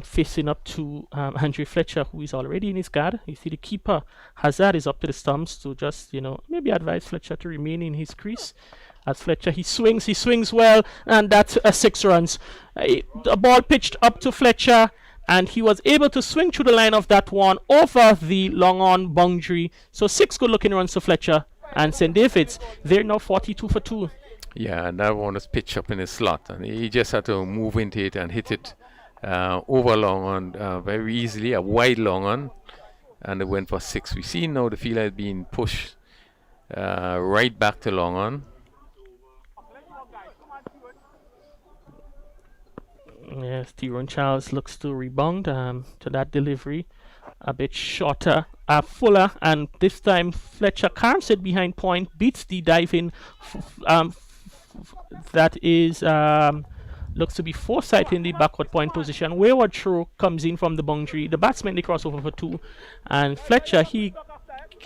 facing up to Andrew Fletcher, who is already in his guard. You see the keeper Hazard is up to the stumps to just maybe advise Fletcher to remain in his crease. As Fletcher, he swings well, and that's 6 runs. The ball pitched up to Fletcher, and he was able to swing through the line of that one over the long on boundary. So 6 good looking runs to Fletcher. And St. David's, they're now 42 for 2. Yeah, and that one was pitched up in his slot, and he just had to move into it and hit it over long on very easily, a wide long on, and it went for 6. We see now the fielder is being pushed right back to long on. Yes, Tyrone Charles looks to rebound to that delivery. A bit shorter, fuller, and this time Fletcher carves it behind point, beats the diving. That is looks to be foresight in the backward point position. Wayward throw comes in from the boundary. The batsman they cross over for 2, and Fletcher he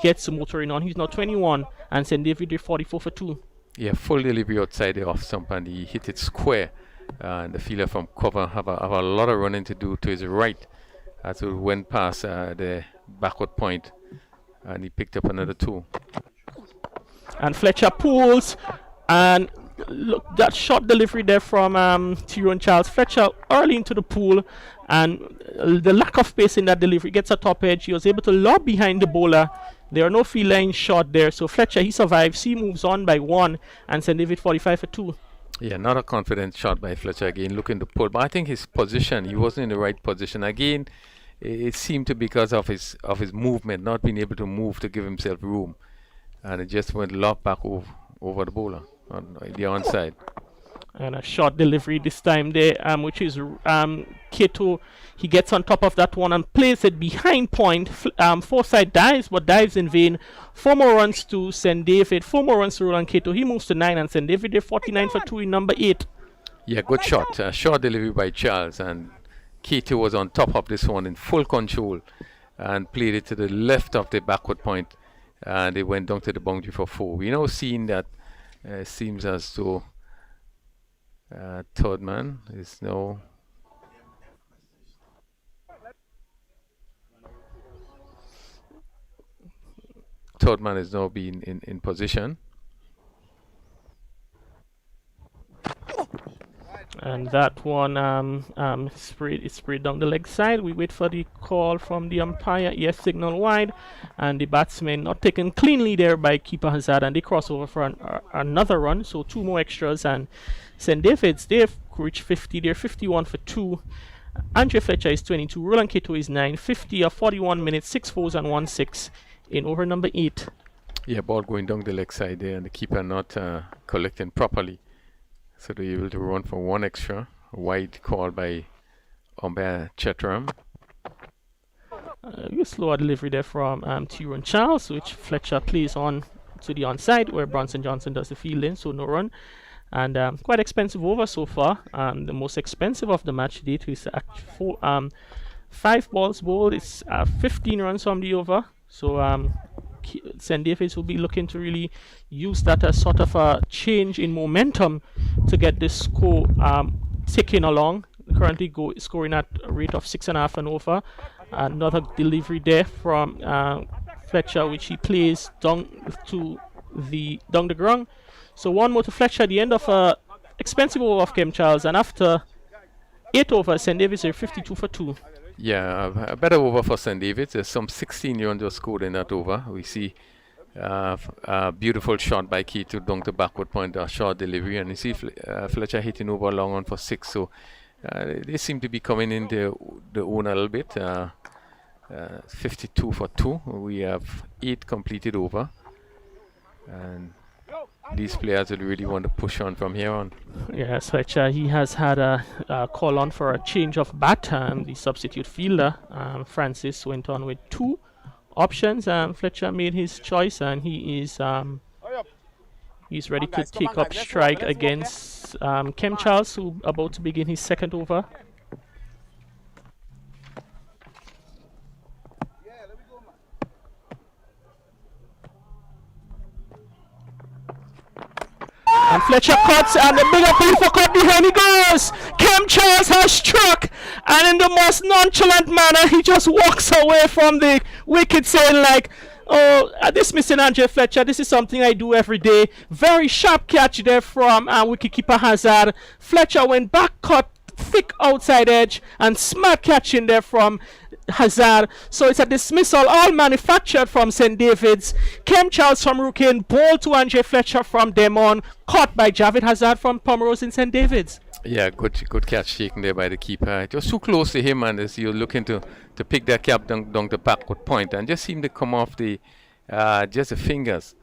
gets motoring on. He's now 21, and St. David they're 44 for 2. Yeah, full delivery outside the off stump, and he hit it square. And the fielder from cover have a lot of running to do to his right. So it went past the backward point, and he picked up another 2. And Fletcher pulls, and look, that short delivery there from Tyrone Charles. Fletcher early into the pool, and the lack of pace in that delivery gets a top edge. He was able to lob behind the bowler. There are no field line shot there, so Fletcher he survives. He moves on by 1, and St. David 45 for 2. Yeah, not a confident shot by Fletcher again, looking to pull, but I think his position, he wasn't in the right position again. It seemed to be because of his movement, not being able to move to give himself room, and it just went lob back over the bowler on the onside. And a short delivery this time there, which is Keto. He gets on top of that one and plays it behind point. Foresight dives, but dives in vain. 4 more runs to St. David, 4 more runs to Roland Keto. He moves to 9, and St. David they're 49 for 2 in number 8. Yeah, good shot. Short delivery by Charles, and Keto was on top of this one in full control and played it to the left of the backward point, and they went down to the boundary for 4. We now seeing that seems as though third man is now being in position. And that one sprayed down the leg side. We wait for the call from the umpire. Yes, signal wide, and the batsman not taken cleanly there by keeper Hazard, and they cross over for another run. So 2 more extras, and St. David's they've reached 50. They're 51 for 2. Andre Fletcher is 22. Roland Keto is 9. 50 of 41 minutes, 6 fours and 1 6 in over number 8. Yeah, ball going down the leg side there, and the keeper not collecting properly. So they're able to run for 1 extra. Wide call by umpire Chetram. A slower delivery there from Tyrone Charles, which Fletcher plays on to the onside, where Bronson Johnson does the fielding, so no run. And quite expensive over so far. The most expensive of the match date is 5 balls bowled. It's 15 runs from the over. So St. David's will be looking to really use that as sort of a change in momentum to get this score ticking along. Currently scoring at a rate of 6.5 and over. Another delivery there from Fletcher, which he plays down the ground. So 1 more to Fletcher at the end of a expensive over of Kem Charles, and after 8 overs, St. David's are 52 for 2. Yeah, a better over for St. David's. There's some 16 runs were scored in that over. We see a beautiful shot by Keto down the backward point, a short delivery, and you see Fletcher hitting over long on for 6. So they seem to be coming in the own a little bit. 52 for 2. We have 8 completed over, and these players will really want to push on from here on. Yes, Fletcher, he has had a call on for a change of bat. The substitute fielder, Francis, went on with 2 options. Fletcher made his choice, and he's ready to take up strike against Kem Charles, who about to begin his second over. And Fletcher cuts, and the big appeal for cut behind he goes. Kem Charles has struck, and in the most nonchalant manner, he just walks away from the wicket, saying like, "Oh, dismissing Andre Fletcher. This is something I do every day." Very sharp catch there from wicketkeeper Hazard. Fletcher went back, cut thick outside edge, and smart catch in there from Hazard. So it's a dismissal, all manufactured from St. David's. Kem Charles from Rookin, ball to Andre Fletcher from Demon, caught by Javid Hazard from Pomeroy in St. David's. Yeah, good catch taken there by the keeper. It was too close to him, and as you're looking to pick that cap down the backward point, and just seemed to come off the just the fingers,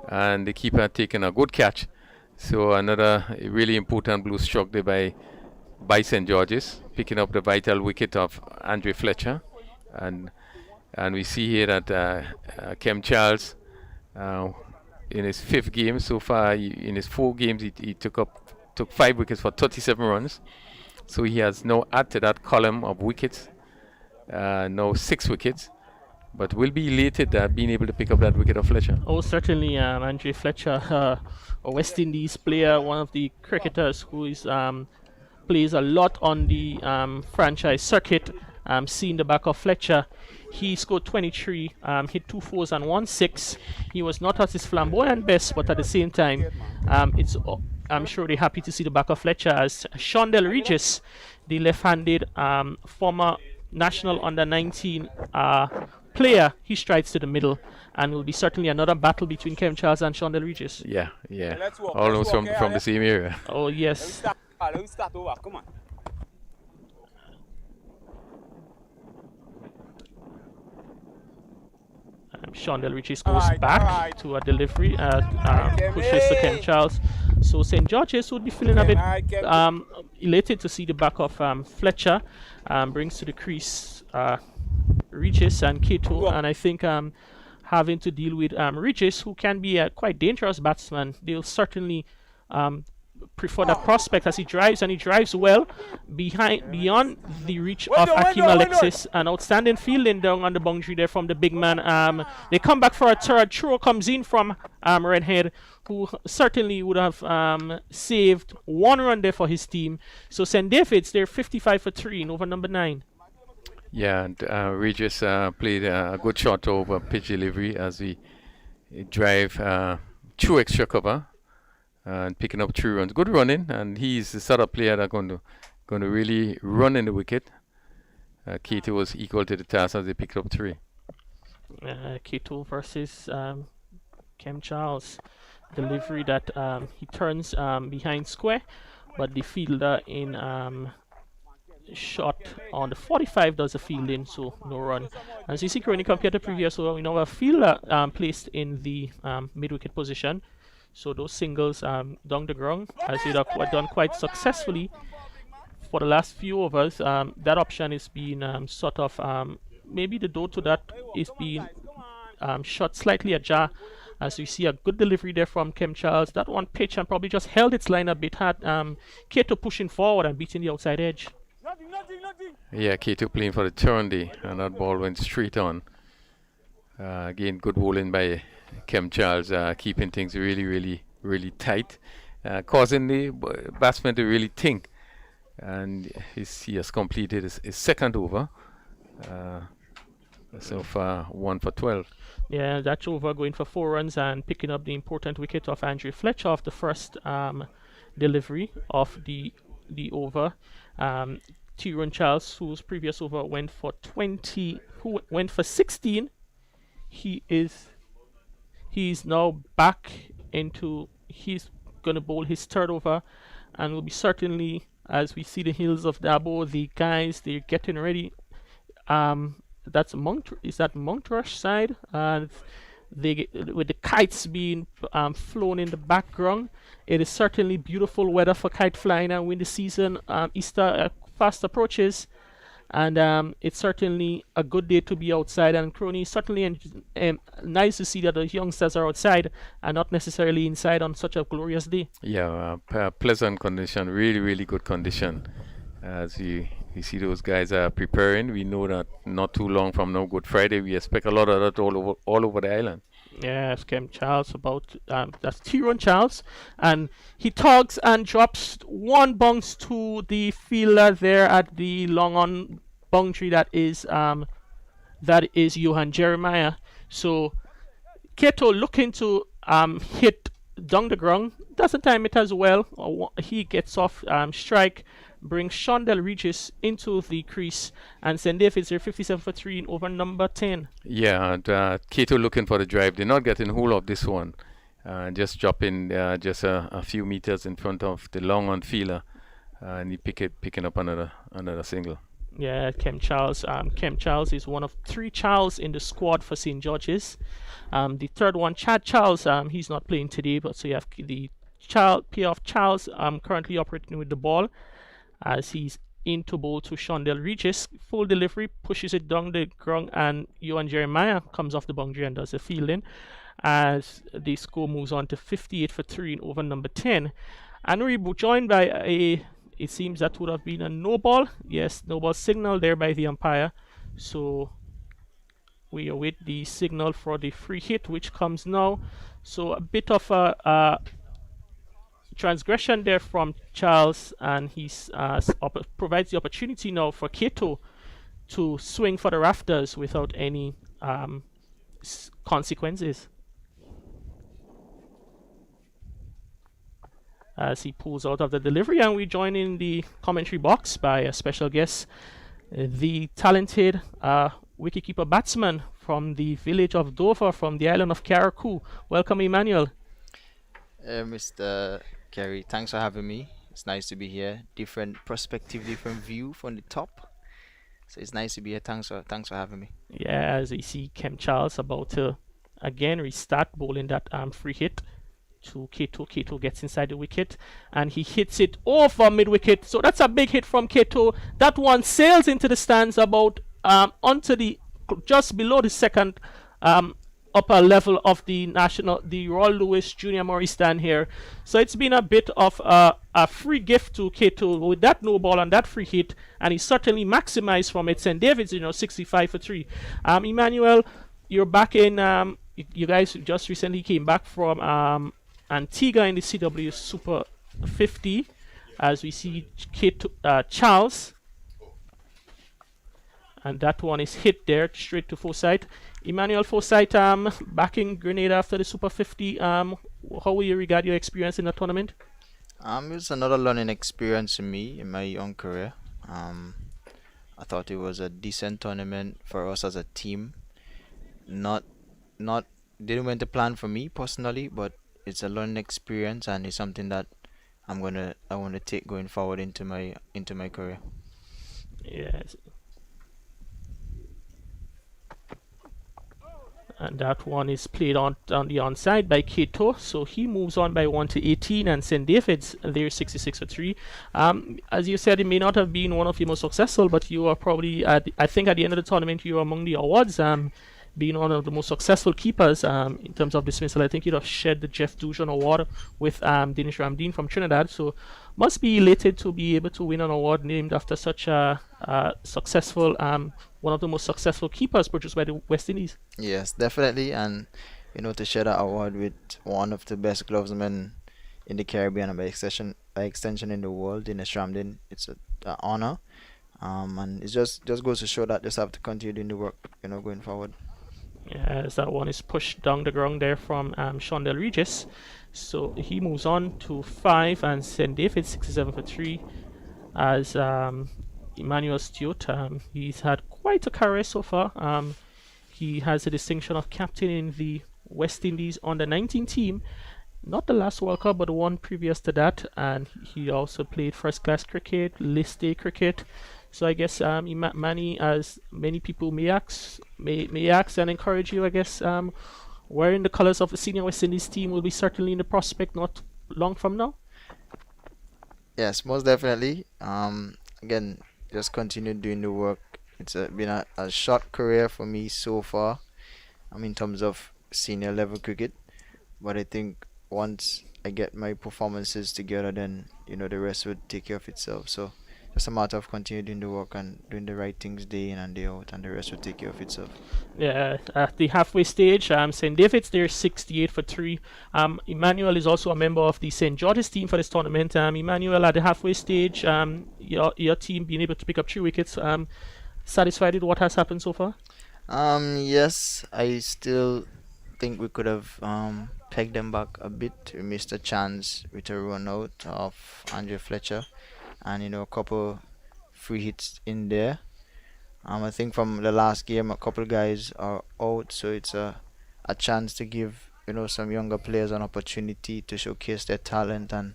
and the keeper taking a good catch. So another really important blue stroke there by St. George's, picking up the vital wicket of Andre Fletcher. And we see here that Kem Charles, in his 5th game so far, in his 4 games, he took 5 wickets for 37 runs. So he has now added to that column of wickets, now 6 wickets. But will be elated being able to pick up that wicket of Fletcher. Oh, certainly, Andre Fletcher, a West Indies player, one of the cricketers who is plays a lot on the franchise circuit. Seeing the back of Fletcher, he scored 23, hit 2 4s and 1 6. He was not at his flamboyant best, but at the same time, I'm sure they're happy to see the back of Fletcher as Shondell Regis, the left-handed former national under-19 player, he strides to the middle, and will be certainly another battle between Kem Charles and Shondell Regis. Yeah, almost from the same area. Oh yes. Let me start over. Come on. Shondell Regis goes back to a delivery, pushes to Kem Charles. So St. George's would be feeling a bit elated to see the back of Fletcher. Brings to the crease Regis and Keto, and I think having to deal with Regis, who can be a quite dangerous batsman, they'll certainly prefer that prospect as he drives well beyond the reach of Akeem Alexis. An outstanding fielding down on the boundary there from the big man. They come back for a third. Throw comes in from Redhead, who certainly would have saved 1 run there for his team. So St. David's, they're 55 for 3 in over number 9. Yeah, and Regis played a good shot over pitch delivery as we drive through extra cover and picking up 3 runs. Good running, and he's the sort of player that's going to really run in the wicket. Keto was equal to the task as they picked up 3. Keto versus Kem Charles. Delivery that he turns behind square, but the fielder in shot on the 45 does a fielding, so no run. As you see, when you compare the previous over, we now have a fielder placed in the mid-wicket position. So those singles down the ground, as they have done quite successfully for the last few overs. That option is being sort of maybe the door to that is being shot slightly ajar. As you see, a good delivery there from Kem Charles. That one pitch and probably just held its line a bit. Had Keto pushing forward and beating the outside edge. Yeah, Keto playing for the turn day, and that ball went straight on. Again, good bowling by Kem Charles, keeping things really tight, causing the batsman to really think. And he has completed his second over. So far, 1 for 12. Yeah, that over going for 4 runs and picking up the important wicket of Andre Fletcher off the first delivery of the over. Tyrone Charles, whose previous over went for 20, who went for 16. He's now back into, he's going to bowl his third over, and will be certainly, as we see the hills of Dabo, the guys, they're getting ready. That's is that Monkrush side, and with the kites being flown in the background. It is certainly beautiful weather for kite flying, and when the season Easter fast approaches, and it's certainly a good day to be outside. And Crony, certainly nice to see that the youngsters are outside and not necessarily inside on such a glorious day. Yeah, pleasant condition, really, really good condition. As you see those guys are preparing, we know that not too long from now, Good Friday, we expect a lot of that all over the island. Yes, Kem Charles that's Tyrone Charles, and he tugs and drops one bounce to the fielder there at the long on boundary. That is Johan Jeremiah. So Keto looking to hit down the ground, doesn't time it as well. He gets off strike, brings Shondell Regis into the crease, and St. David's are 57 for 3 in over number 10. Yeah, and Kato looking for the drive. They're not getting hold of this one. Just dropping just a few meters in front of the long on fielder, and he picking up another single. Yeah, Kem Charles. Kem Charles is one of 3 Charles in the squad for St. George's. The third one, Chad Charles, he's not playing today, but so you have the pair of Charles currently operating with the ball as he's into bowl to Shondell Regis. Full delivery, pushes it down the ground, and Johan Jeremiah comes off the boundary and does the fielding as the score moves on to 58 for 3 in over number 10. And we're joined by it seems that would have been a no ball. Yes, no ball signal there by the umpire. So we await the signal for the free hit, which comes now. So a bit of a transgression there from Charles, and he provides the opportunity now for Kato to swing for the rafters without any consequences. As he pulls out of the delivery, and we join in the commentary box by a special guest, the talented wicketkeeper batsman from the village of Dover, from the island of Carriacou. Welcome, Emmanuel. Mr. Kerry, thanks for having me. It's nice to be here. Different perspective, different view from the top. So it's nice to be here. Thanks for having me. Yeah, as we see Kem Charles about to again restart bowling that free hit to Kato. Kato gets inside the wicket and he hits it over mid wicket. So that's a big hit from Kato. That one sails into the stands about onto the just below the second upper level of the Royal Lewis Junior Murray stand here. So it's been a bit of a free gift to Kato with that no ball and that free hit, and he certainly maximized from it. St. David's 65 for 3. Emmanuel, you're back in you guys just recently came back from Antigua in the CW Super 50, as we see Charles, and that one is hit there straight to Forsyth. Emmanuel, Forsyth back in Grenada after the Super 50. How will you regard your experience in the tournament? It's another learning experience for me in my young career. I thought it was a decent tournament for us as a team. Not didn't went to plan for me personally, but it's a learning experience and it's something that I want to take going forward into my career. Yes. And that one is played on the onside by Kato, so he moves on by 1 to 18, and St. David's there 66 for 3. As you said, it may not have been one of your most successful, but you are probably I think at the end of the tournament you are among the awards. Being one of the most successful keepers in terms of dismissal. I think you'd have shared the Jeff Dujon Award with Danish Ramdeen from Trinidad, so must be elated to be able to win an award named after such a successful, one of the most successful keepers produced by the West Indies. Yes, definitely, and to share that award with one of the best glovesmen in the Caribbean and by extension in the world, Danish Ramdeen, it's an honor, and it just goes to show that just have to continue doing the work, going forward. Yes, that one is pushed down the ground there from Shondell Regis. So he moves on to 5, and St. David's 67 for 3 as Emmanuel Stewart. He's had quite a career so far. He has the distinction of captain in the West Indies under-19 team. Not the last World Cup, but the one previous to that. And he also played first-class cricket, list A cricket. So I guess Manny, as many people may ask and encourage you, I guess wearing the colours of the senior West Indies team will be certainly in the prospect not long from now. Yes, most definitely. Again, just continue doing the work. It's been a short career for me so far. In terms of senior level cricket, but I think once I get my performances together, then the rest would take care of itself. So just a matter of continuing doing the work and doing the right things day in and day out, and the rest will take care of itself. Yeah, at the halfway stage, St. David's there 68 for 3. Emmanuel is also a member of the St. George's team for this tournament. Emmanuel, at the halfway stage, your team being able to pick up 3 wickets. Satisfied with what has happened so far? Yes, I still think we could have pegged them back a bit. We missed a chance with a run out of Fletcher, and a couple free hits in there. I think from the last game, a couple guys are out, so it's a chance to give some younger players an opportunity to showcase their talent and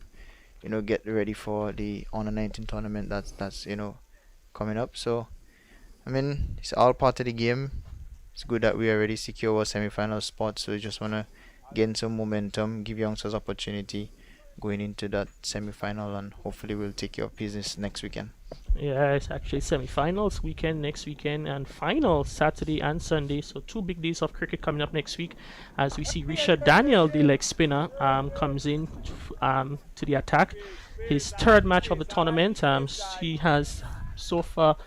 get ready for the under 19 tournament that's coming up. So it's all part of the game. It's good that we already secure our semi-final spot, so we just want to gain some momentum, give youngsters opportunity going into that semi-final, and hopefully we'll take care of business next weekend. Yeah, it's actually semi-finals weekend next weekend and finals Saturday and Sunday. So 2 big days of cricket coming up next week as we see Richard Daniel, the leg spinner, comes in to the attack. His 3rd match of the tournament. He has so far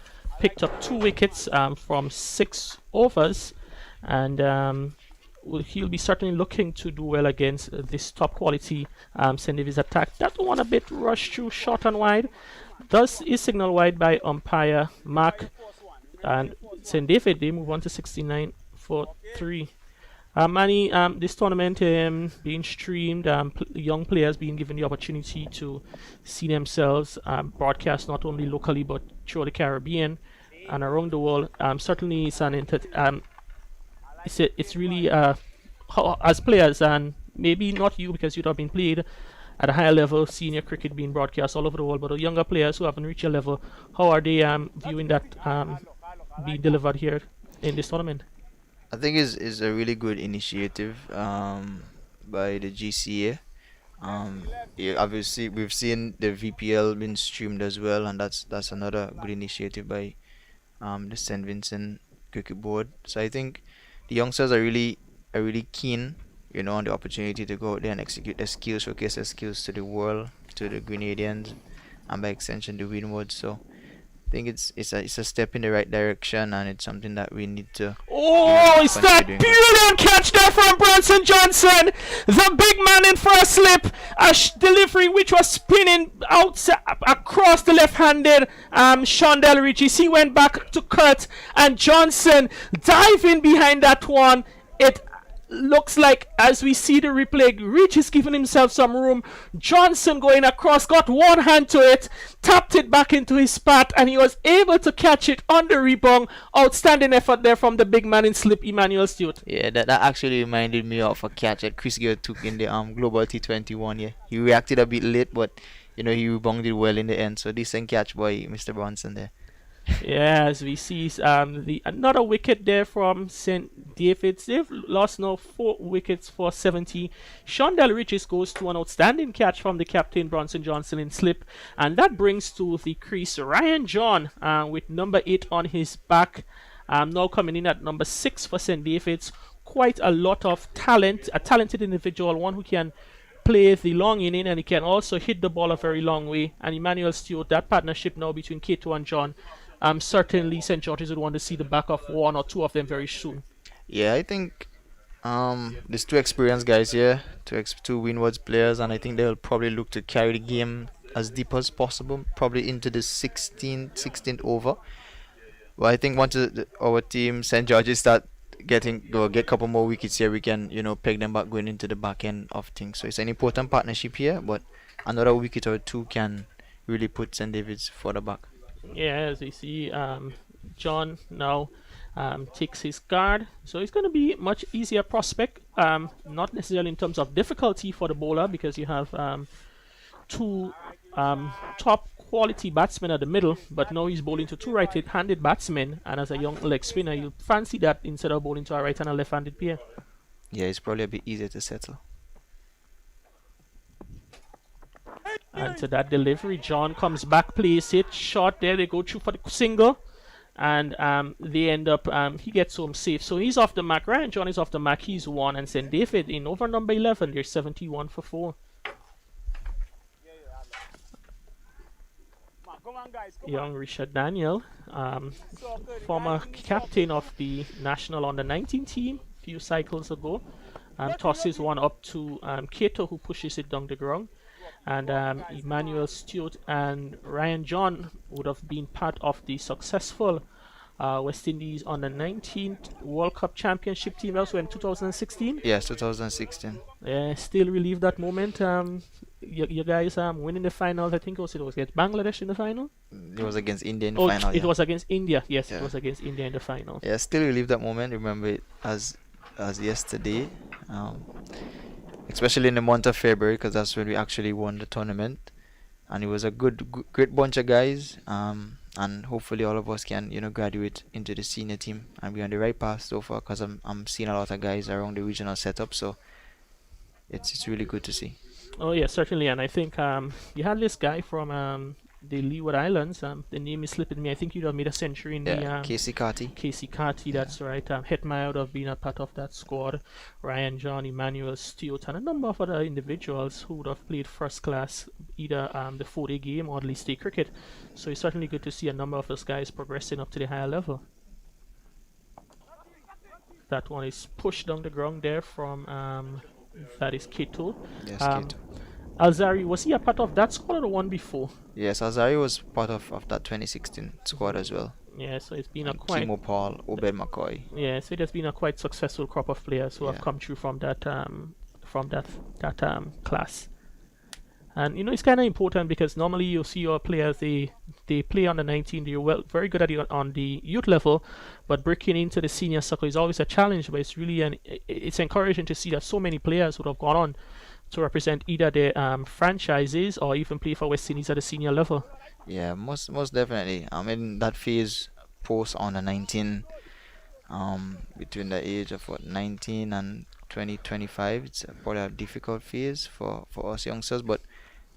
picked up 2 wickets from 6 overs, and he'll be certainly looking to do well against this top quality St. David's attack. That one a bit rushed through short and wide. Thus is signal wide by umpire Mark, and St. David they move on to 69 for 3. Manny, this tournament being streamed, young players being given the opportunity to see themselves broadcast not only locally but throughout the Caribbean and around the world. Certainly, it's really as players, and maybe not you because you'd have been played at a higher level, senior cricket being broadcast all over the world, but the younger players who haven't reached your level, how are they viewing that being delivered here in this tournament? I think is a really good initiative by the GCA. Yeah, obviously we've seen the VPL being streamed as well, and that's another good initiative by the St. Vincent Cricket Board. So I think the youngsters are really keen, on the opportunity to go out there and execute their skills, showcase their skills to the world, to the Grenadians, and by extension the Windward. So I think it's a step in the right direction, and it's something that we need to. Oh, it's that brilliant catch there from Bronson Johnson, the big man in for a slip, delivery which was spinning out across the left-handed Shondell Regis. He went back to Kurt, and Johnson diving behind that one. It looks like, as we see the replay, Rich is giving himself some room. Johnson going across, got one hand to it, tapped it back into his path, and he was able to catch it on the rebound. Outstanding effort there from the big man in slip, Emmanuel Stewart. Yeah, that actually reminded me of a catch that Chris Gale took in the Global T20 one. Yeah, he reacted a bit late, but he rebounded well in the end. So decent catch by Mr. Bronson there. Yeah, as we see another wicket there from St. David's. They've lost now 4 wickets for 70. Shondell Regis goes to an outstanding catch from the captain Bronson Johnson in slip, and that brings to the crease Ryan John with number 8 on his back. Now coming in at number 6 for St. David's. Quite a lot of talent, a talented individual, one who can play the long inning and he can also hit the ball a very long way. And Emmanuel Stewart, that partnership now between Kato and John. Certainly St. George's would want to see the back of 1 or 2 of them very soon. Yeah, I think there's 2 experienced guys here, 2 Windwards players, and I think they'll probably look to carry the game as deep as possible, probably into the 16th over. But I think once our team, St. George's, start get a couple more wickets here, we can peg them back going into the back end of things. So it's an important partnership here, but another wicket or 2 can really put St. David's further back. Yeah, as we see, John now takes his guard, so it's going to be much easier prospect. Not necessarily in terms of difficulty for the bowler, because you have 2 top quality batsmen at the middle, but now he's bowling to 2 right-handed batsmen, and as a young leg spinner, you fancy that instead of bowling to a right and a left-handed pair. Yeah, it's probably a bit easier to settle. And to that delivery, John comes back, plays it, shot there. They go through for the single, and they end up. He gets home safe, so he's off the mark. Ryan John is off the mark. He's 1, and St. David in over number 11. They're 71 for 4. Young Richard Daniel, former captain of the national under 19 team a few cycles ago, tosses one up to Kato, who pushes it down the ground. And Emmanuel Stewart and Ryan John would have been part of the successful West Indies under 19 World Cup Championship team also in 2016. Yes, 2016. Still relieve that moment. You guys winning the final. I think it was against Bangladesh in the final. It was against India in the final. It yeah. was against India. Yes, Yeah. it was against India in the final. Yeah, still relive that moment. Remember it as yesterday, especially in the month of February, because that's when we actually won the tournament, and it was a great bunch of guys. And hopefully all of us can graduate into the senior team and be on the right path so far. Because I'm seeing a lot of guys around the regional setup, so it's really good to see. Oh yeah, certainly. And I think you had this guy from the Leeward Islands. The name is slipping me. I think you'd have made a century in Yeah, the Casey Carty. Casey Carty, that's right. Hetmire would have been a part of that squad. Ryan John, Emmanuel Stewart, and a number of other individuals who would have played first class, either the 4-day game or at least day cricket. So it's certainly good to see a number of those guys progressing up to the higher level. That one is pushed down the ground there from that is Kato. Yes, Kato. Alzari, was he a part of that squad or the one before? Yes, Azari was part of that 2016 squad as well. Yeah, so it's been And a quite Kimo Paul, Obed McCoy. yeah, so it has been a quite successful crop of players who have Yeah. come through from that class. And it's kind of important because normally you see your players they play on the 19. They're very good at it on the youth level, but breaking into the senior circle is always a challenge. But it's really it's encouraging to see that so many players would have gone on to represent either their franchises or even play for West Indies at the senior level. Yeah, most definitely. I mean that phase post on the 19, between the age of 19 and 25, it's probably a difficult phase for us youngsters. But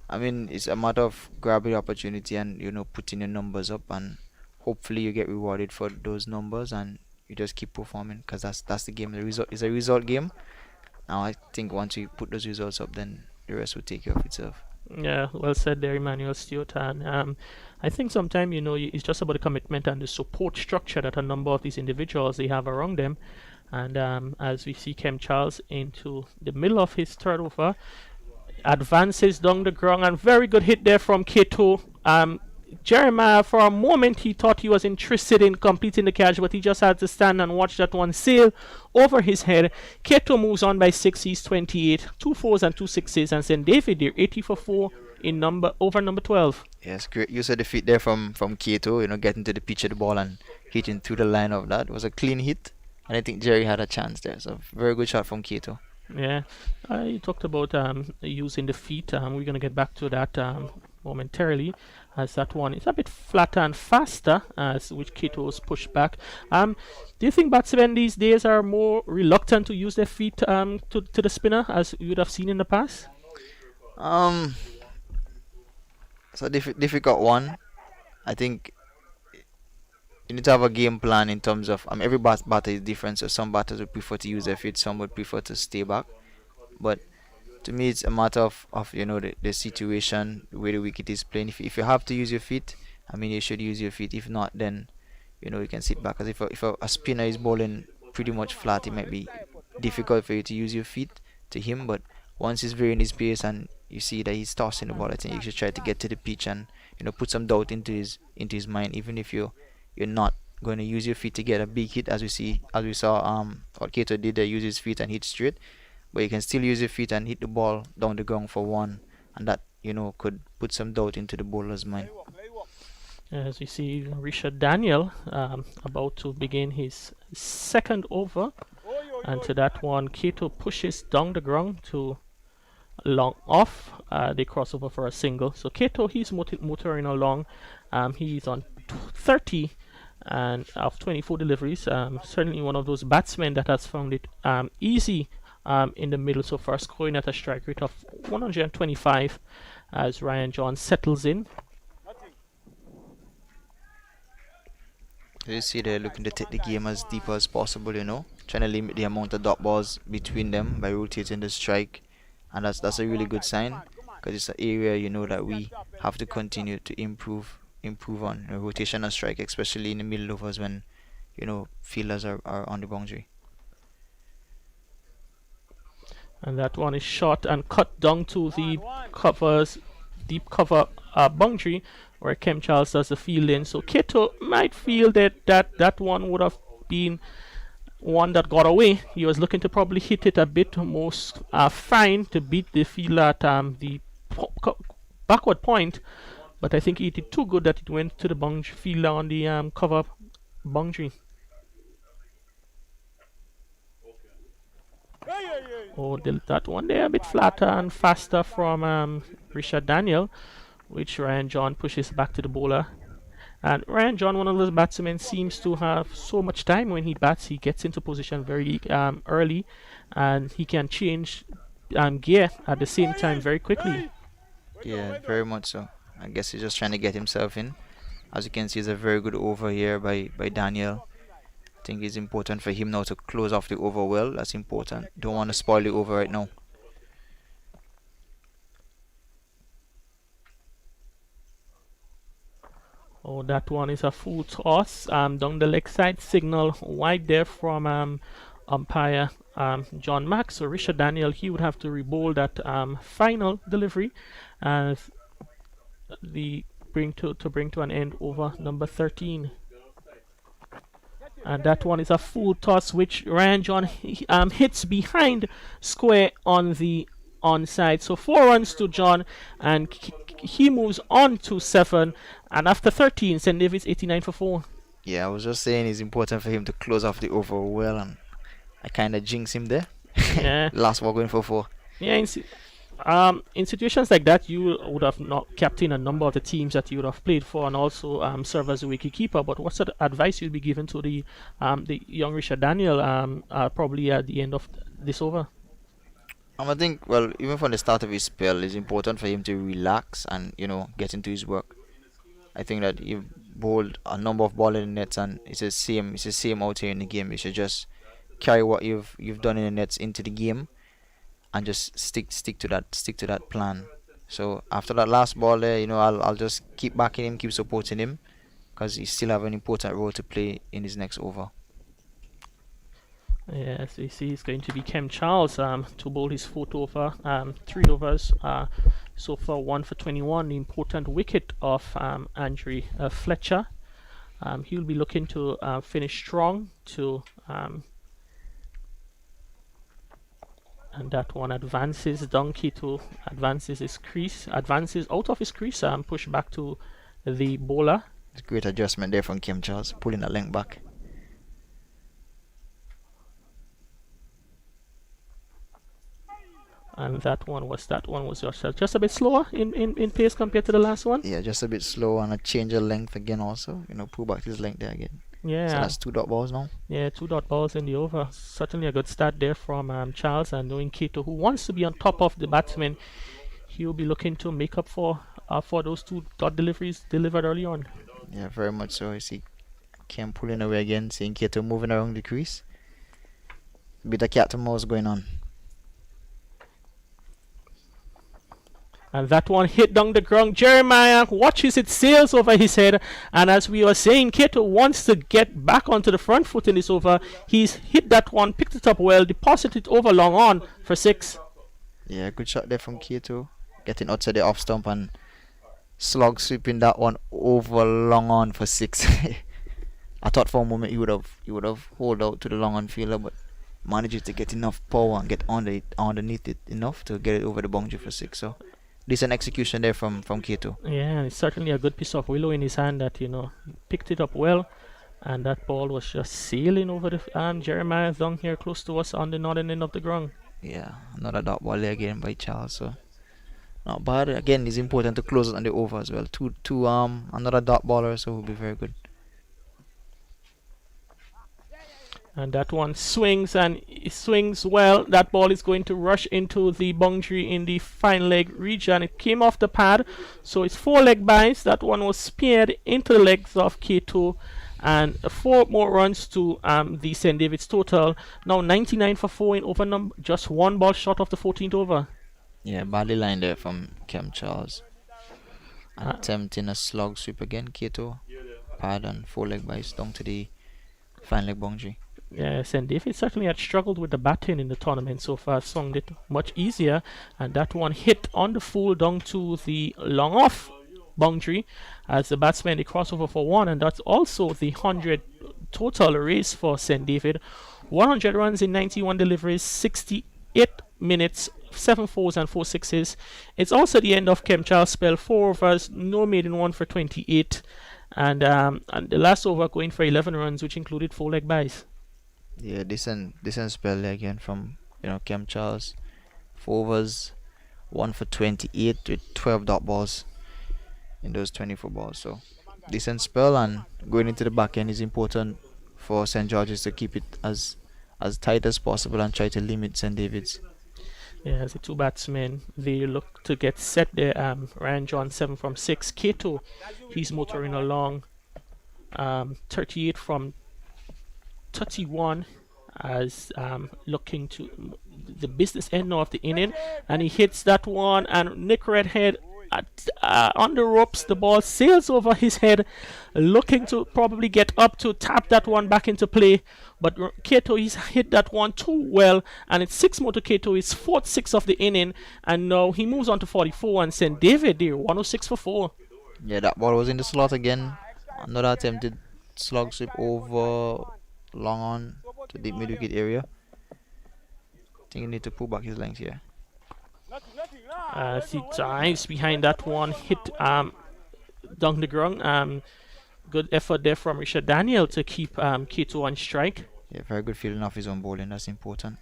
I mean, it's a matter of grabbing the opportunity and putting your numbers up, and hopefully you get rewarded for those numbers, and you just keep performing, because that's the game. The result is a result game. Now I think once you put those results up, then the rest will take care of itself. Yeah, well said there, Emmanuel Stewart. And I think sometimes, it's just about the commitment and the support structure that a number of these individuals they have around them. And as we see Kem Charles into the middle of his third over, advances down the ground, and very good hit there from Kato. Jeremiah, for a moment, he thought he was interested in completing the catch, but he just had to stand and watch that one sail over his head. Kato moves on by 6. He's 28, 2 4s and 2 6s, and St. David, they're 80 for 4 in over number 12. Yes, great use of the feet there from Kato. Getting to the pitch of the ball and hitting through the line of that. It was a clean hit, and I think Jerry had a chance there. So very good shot from Kato. Yeah, you talked about using the feet. We're going to get back to that momentarily, as that one is a bit flatter and faster, as which Kato's pushed back. Do you think batsmen these days are more reluctant to use their feet to the spinner, as you would have seen in the past? It's a difficult one. I think you need to have a game plan in terms of every batter is different, so some batters would prefer to use their feet, some would prefer to stay back. But to me, it's a matter of the situation, the way the wicket is playing. If you have to use your feet, you should use your feet. If not, then you can sit back. Because if a spinner is bowling pretty much flat, it might be difficult for you to use your feet to him. But once he's varying his pace and you see that he's tossing the ball, I think you should try to get to the pitch and put some doubt into his mind, even if you're not going to use your feet to get a big hit, as we saw what Kato did there, use his feet and hit straight. But you can still use your feet and hit the ball down the ground for one, and that could put some doubt into the bowler's mind. As we see Richard Daniel about to begin his second over, and to that one Kato pushes down the ground to long off. They cross over for a single. So Kato, he's motoring along. He's on 30 and of 24 deliveries. Certainly one of those batsmen that has found it easy in the middle so far, scoring at a strike rate of 125. as Ryan John settles in. You see they're looking to take the game as deep as possible, trying to limit the amount of dot balls between them by rotating the strike, and that's a really good sign because it's an area that we have to continue to improve on rotation and strike, especially in the middle overs when fielders are on the boundary. And that one is shot and cut down to the deep cover boundary where Kem Charles does the fielding. So Keto might feel that one would have been one that got away. He was looking to probably hit it a bit more fine to beat the fielder at the backward point, but I think he did too good that it went to the boundary fielder on the cover boundary. Oh, that one there a bit flatter and faster from Richard Daniel, which Ryan John pushes back to the bowler. And Ryan John, one of those batsmen, seems to have so much time when he bats. He gets into position very early, and he can change gear at the same time very quickly. Yeah, very much so. I guess he's just trying to get himself in. As you can see, it's a very good over here by Daniel. I think it's important for him now to close off the over well. That's important. Don't want to spoil the over right now. Oh, that one is a full toss down the leg side, signal wide there from umpire John Mack. So Richard Daniel, he would have to re-bowl that final delivery as the bring to an end over number 13. And that one is a full toss, which Ryan John hits behind square on the onside. So 4 runs to John, and he moves on to 7. And after 13, St. David's 89 for 4. Yeah, I was just saying it's important for him to close off the over well, and I kind of jinx him there. Yeah. Last ball going for 4. Yeah, in situations like that, you would have not captained a number of the teams that you would have played for, and also serve as a wicketkeeper. But what's the advice you'd be given to the young Richard Daniel probably at the end of this over? I think, well, even from the start of his spell, it's important for him to relax and get into his work. I think that you've bowled a number of balls in the nets, and it's the same out here in the game. You should just carry what you've done in the nets into the game, and just stick to that plan. So after that last ball there, I'll just keep backing him, keep supporting him, because he still have an important role to play in his next over. Yes, we see it's going to be Kem Charles to bowl his 4th over, 3 overs. So far 1 for 21, the important wicket of Andrew Fletcher. He'll be looking to finish strong to and that one advances. Donkey to advances out of his crease, push back to the bowler. It's a great adjustment there from Kem Charles, pulling the length back. And that one was just a bit slower in pace compared to the last one. Yeah, just a bit slow, and a change of length again also. Pull back his length there again. Yeah. So that's 2 dot balls now. Yeah, 2 dot balls in the over. Certainly a good start there from Charles, and knowing Kato, who wants to be on top of the batsman, he'll be looking to make up for those 2 dot deliveries delivered early on. Yeah, very much so. I see Kem pulling away again, seeing Kato moving around the crease. Bit of cat and mouse going on. And that one hit down the ground. Jeremiah watches it, sails over his head. And as we were saying, Kato wants to get back onto the front foot in this over. He's hit that one, picked it up well, deposited it over long on for 6. Yeah, good shot there from Kato. Getting outside the off stump and slog sweeping that one over long on for 6. I thought for a moment he would have hold out to the long on fielder, but managed to get enough power and get underneath it enough to get it over the boundary for 6. So decent execution there from Kato. Yeah, it's certainly a good piece of willow in his hand that picked it up well, and that ball was just sailing over the Jeremiah down here close to us on the northern end of the ground. Yeah, another dot ball there again by Charles. So not bad. Again, it's important to close it on the over as well. Another dot baller, so will be very good. And that one swings, and it swings well. That ball is going to rush into the boundary in the fine leg region. It came off the pad, so it's 4 leg byes. That one was speared into the legs of Kato, and 4 more runs to the St. David's total. Now 99 for 4 in over number, just 1 ball short of the 14th over. Yeah, badly lined there from Kem Charles. Attempting a slog sweep again, Kato. Pad and 4 leg byes down to the fine leg boundary. Yeah, St. David certainly had struggled with the batting in the tournament so far. Found it much easier, and that one hit on the full down to the long off boundary as the batsman, the crossover for 1, and that's also the 100 total race for St. David. 100 runs in 91 deliveries, 68 minutes, 7 fours and 4 sixes. It's also the end of Kem Charles' spell. 4 overs, no maiden one for 28, and the last over going for 11 runs, which included 4 leg byes. Yeah, decent spell there again from Kem Charles. 4 overs, 1 for 28 with 12 dot balls in those 24 balls. So decent spell, and going into the back end is important for St. George's to keep it as tight as possible and try to limit St. David's. Yeah, as the 2 batsmen, they look to get set there. Ryan John 7 from 6. Kato, he's motoring along. 38 from 31 as looking to the business end now of the inning, and he hits that one, and Nick Redhead on the ropes. The ball sails over his head, looking to probably get up to tap that one back into play, but Kato, he's hit that one too well, and it's 6 more to Kato, his 4th 6 of the inning, and now he moves on to 44, and St. David there 106 for 4. Yeah, that ball was in the slot again. Another attempted slug sweep over long on to deep mid wicket area. I think you need to pull back his length here. He dives behind that one, hit down the ground. Good effort there from Richard Daniel to keep Kato on strike. Yeah, very good feeling off his own bowling. That's important.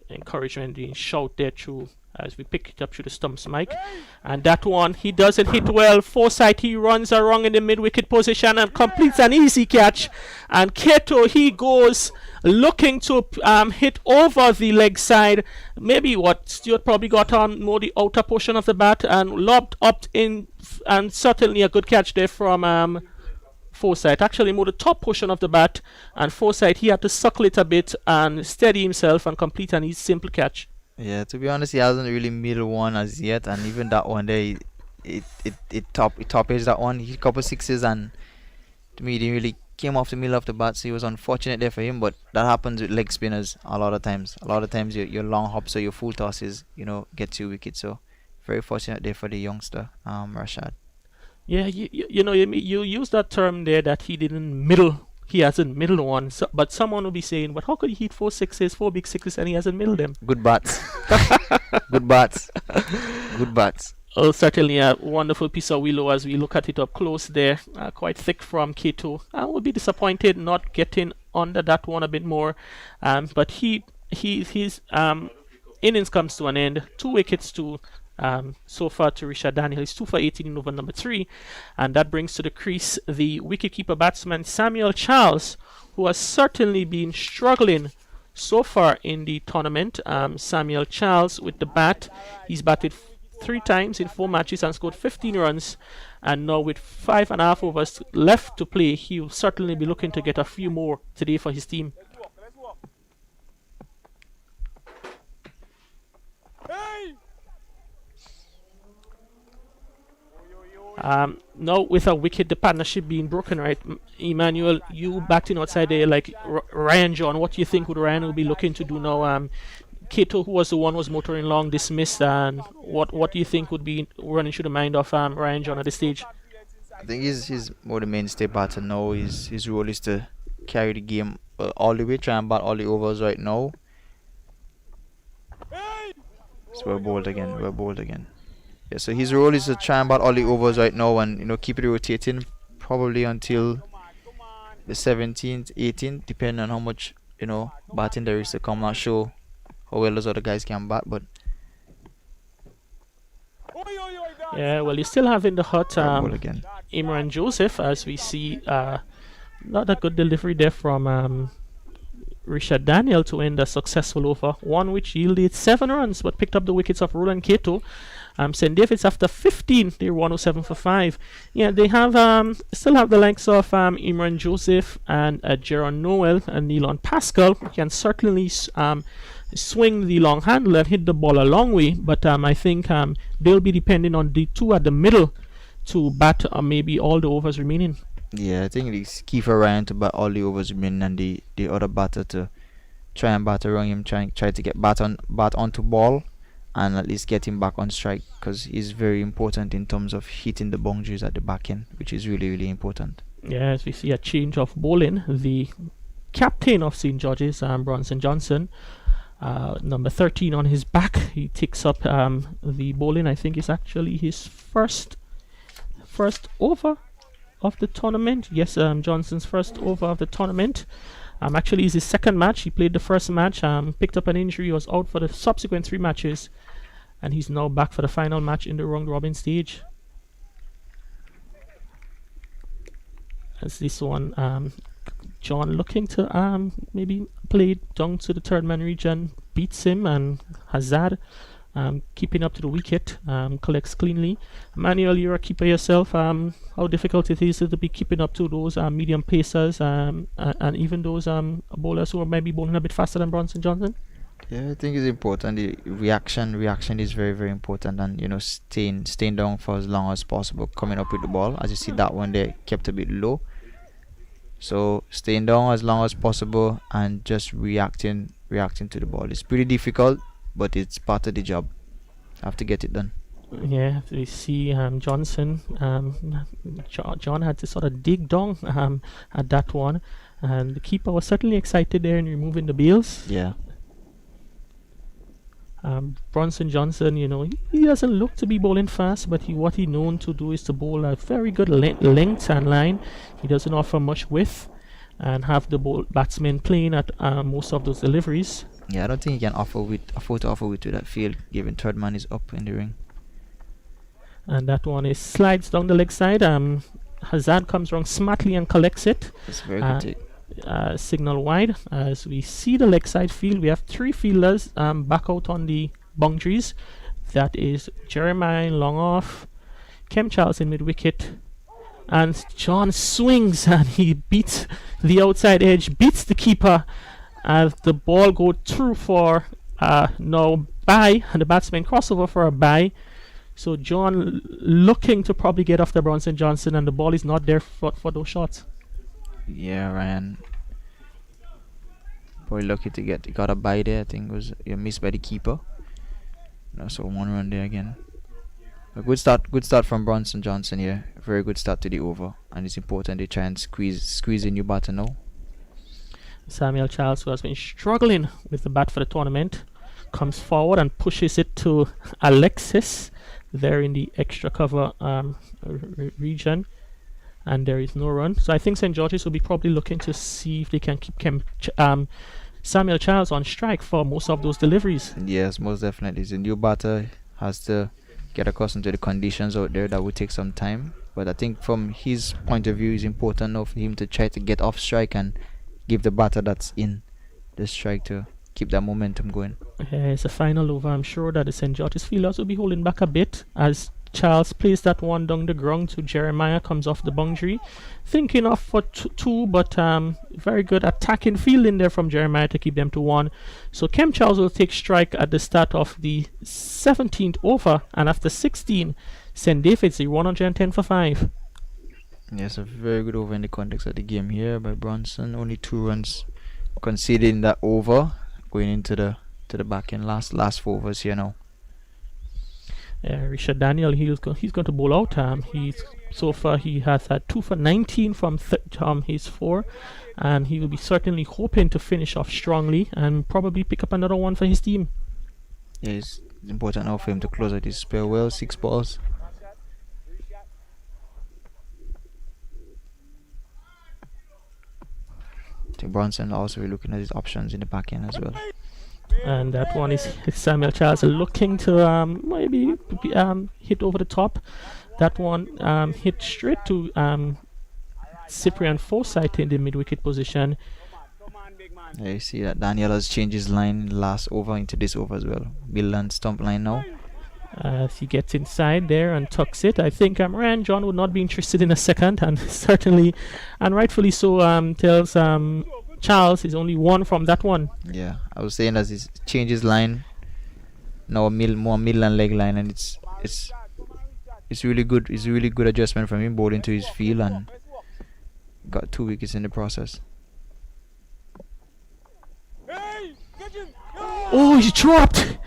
Encouragement being shout there through as we pick it up through the stumps mic, and that one he doesn't hit well. Forsyth, he runs around in the mid wicket position and completes an easy catch, and Kato, he goes looking to hit over the leg side. Maybe what Stuart probably got on more the outer portion of the bat and lobbed up in, and certainly a good catch there from Forsyth, actually more the top portion of the bat, and Forsyth, he had to suckle it a bit and steady himself and complete an easy simple catch. Yeah, to be honest, he hasn't really made one as yet, and even that one there, it top edged that one. He hit a couple sixes, and to me, he didn't really came off the middle of the bat, so it was unfortunate there for him. But that happens with leg spinners a lot of times. A lot of times your long hops or your full tosses, get you wicket. So very fortunate there for the youngster, Rashad. Yeah, you use that term there that he didn't middle. He hasn't middled one, but someone will be saying, "But how could he hit 4 sixes, 4 big sixes, and he hasn't middled them?" Good bats, good bats, good bats. Oh, certainly a wonderful piece of willow as we look at it up close there. Quite thick from Kato. I would be disappointed not getting under that one a bit more. But his innings comes to an end. 2 wickets to so far to Richard Daniel. He's 2 for 18 in over number 3, and that brings to the crease the wicketkeeper batsman Samuel Charles, who has certainly been struggling so far in the tournament. Samuel Charles with the bat, he's batted 3 times in 4 matches and scored 15 runs, and now with 5.5 overs left to play, he will certainly be looking to get a few more today for his team. Now with a wicket, the partnership being broken, right? Emmanuel, you batting outside there like Ryan John. What do you think would Ryan will be looking to do now? Kato, who was the one was motoring long, dismissed, and what do you think would be running through the mind of Ryan John at this stage? I think he's more the mainstay batter now. His role is to carry the game all the way, try and bat all the overs right now. So we're bowled again. Yeah, so his role is to try and bat all the overs right now, and keep it rotating probably until the 17th, 18th, depending on how much batting there is to come. Not sure how well those other guys can bat, but yeah, well, you still have in the hut Imran Joseph, as we see not a good delivery there from Richard Daniel to end a successful over, one which yielded 7 runs but picked up the wickets of Roland Cato. St. David's after 15, they're 107 for 5. Yeah, they have still have the likes of Imran Joseph and Jaron Noel and Neilon Pascal, who can certainly swing the long handle and hit the ball a long way, but I think they'll be depending on the two at the middle to bat maybe all the overs remaining. Yeah, I think it's key for Ryan to bat all the overs remaining and the other batter to try and bat around him, try to get bat onto ball and at least get him back on strike, because he's very important in terms of hitting the boundaries at the back end, which is really, really important. Yeah, as we see a change of bowling, the captain of St. George's, Bronson Johnson, number 13 on his back, he takes up the bowling. I think it's actually his first over of the tournament. Yes, Johnson's first over of the tournament. Actually, it's his second match. He played the first match, picked up an injury, was out for the subsequent 3 matches, and he's now back for the final match in the round robin stage. As this one, John looking to maybe play down to the third man region, beats him, and Hazard keeping up to the wicket, collects cleanly. Manuel, you're a keeper yourself. How difficult it is to be keeping up to those medium pacers and even those bowlers who are maybe bowling a bit faster than Bronson Johnson? Yeah, I think it's important. The reaction is very, very important, and staying down for as long as possible, coming up with the ball. As you see, that one they kept a bit low, so staying down as long as possible and just reacting to the ball. It's pretty difficult, but it's part of the job. Have to get it done. Yeah, we see Johnson. John had to sort of dig down at that one, and the keeper was certainly excited there in removing the bails. Yeah. Bronson Johnson, he doesn't look to be bowling fast, but what he's known to do is to bowl a very good length and line. He doesn't offer much width, and have the batsmen playing at most of those deliveries. Yeah, I don't think he can afford to offer width to that field, given third man is up in the ring. And that one is slides down the leg side. Hazard comes wrong smartly and collects it. It's a very good take. Signal wide. As we see the leg side field, we have 3 fielders back out on the boundaries. That is Jeremiah long off, Kem Charles in mid wicket, and John swings and he beats the outside edge, beats the keeper as the ball goes through for no bye, and the batsman crossover for a bye. So John looking to probably get off the Bronson Johnson, and the ball is not there for those shots. Yeah, Ryan probably lucky to got a bye there. I think it was missed by the keeper. So 1 run there again. A good start from Bronson Johnson here. A very good start to the over, and it's important they try and squeeze a new batter now. Samuel Charles, who has been struggling with the bat for the tournament, comes forward and pushes it to Alexis there in the extra cover region, and there is no run. So I think St. George's will be probably looking to see if they can keep Samuel Charles on strike for most of those deliveries. Yes, most definitely. The new batter has to get accustomed to the conditions out there. That would take some time, but I think from his point of view, it's important now for him to try to get off strike and give the batter that's in the strike to keep that momentum going. It's a final over. I'm sure that the St. George's fielders will be holding back a bit as Charles plays that one down the ground to Jeremiah, comes off the boundary, thinking of for 2, but very good attacking fielding there from Jeremiah to keep them to 1. So Kem Charles will take strike at the start of the 17th over, and after 16, St. David's 110 for 5. Yes, a very good over in the context of the game here by Bronson. Only 2 runs conceded in that over, going into the back end. Last 4 overs here now. Richard Daniel, he's going to bowl out. So far he has had 2 for 19 from his 4, and he will be certainly hoping to finish off strongly and probably pick up another one for his team. Yeah, it's important now for him to close out his spell well. 6 balls. I think Bronson also be looking at his options in the back end as well. And that one is Samuel Charles looking to maybe hit over the top. That one hit straight to Cyprian Forsyth in the mid-wicket position. Yeah, you see that Daniel has changed his line last over into this over as well. Build and stump line now. As he gets inside there and tucks it, I think Ryan John would not be interested in a second, and certainly, and rightfully so, tells Charles is only one from that one. Yeah, I was saying as he changes line, now more middle and leg line, and it's really good. It's really good adjustment from him, bowled into his field, and got 2 wickets in the process. Oh, he's dropped!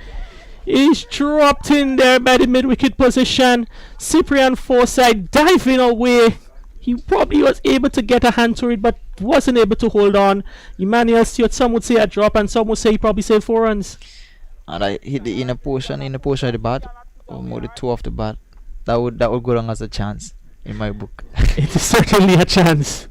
He's dropped in there by the mid-wicket position. Cyprian Forsyth diving away. He probably was able to get a hand to it, but wasn't able to hold on. Emmanuel Stewart, some would say a drop, and some would say he probably saved 4 runs. And I hit the inner portion of the bat, or more the toe of the bat. That would go down as a chance in my book. It is certainly a chance.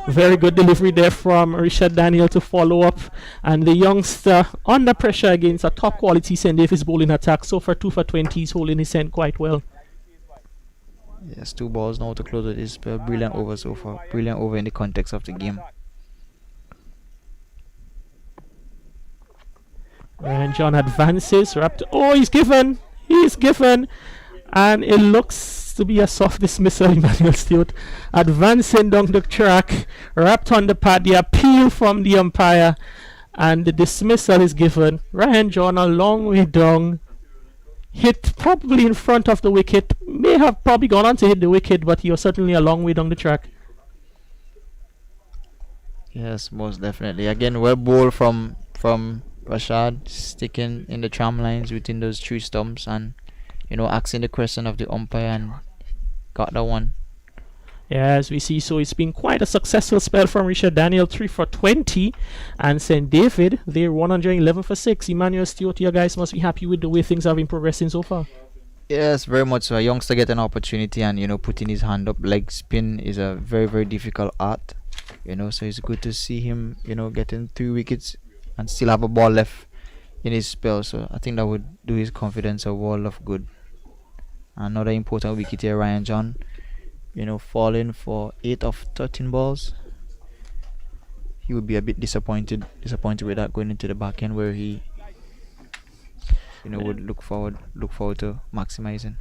Very good delivery there from Richard Daniel to follow up, and the youngster under pressure against a top quality St. David's bowling attack. So for 2 for 20, he's holding his end quite well. Yes, 2 balls now to close with this spell. Brilliant over so far. Brilliant over in the context of the game. And John advances. Oh, he's given. He's given. And it looks to be a soft dismissal. Emmanuel Stewart advancing down the track, wrapped on the pad. The appeal from the umpire, and the dismissal is given. Ryan John a long way down, hit probably in front of the wicket. May have probably gone on to hit the wicket, but he was certainly a long way down the track. Yes, most definitely. Again, well bowled from Rashad, sticking in the tram lines within those 3 stumps, and asking the question of the umpire, and got that one. Yeah, as we see, so it's been quite a successful spell from Richard Daniel, 3 for 20, and St. David, they're 111 for 6. Emmanuel Stewart, you guys must be happy with the way things have been progressing so far. Yes, very much so. A youngster get an opportunity, and putting his hand up, leg spin is a very, very difficult art. So it's good to see him, getting 3 wickets and still have a ball left in his spell. So I think that would do his confidence a world of good. Another important wicket here, Ryan John, falling for 8 of 13 balls. He would be a bit disappointed with that going into the back end, where he would look forward to maximizing.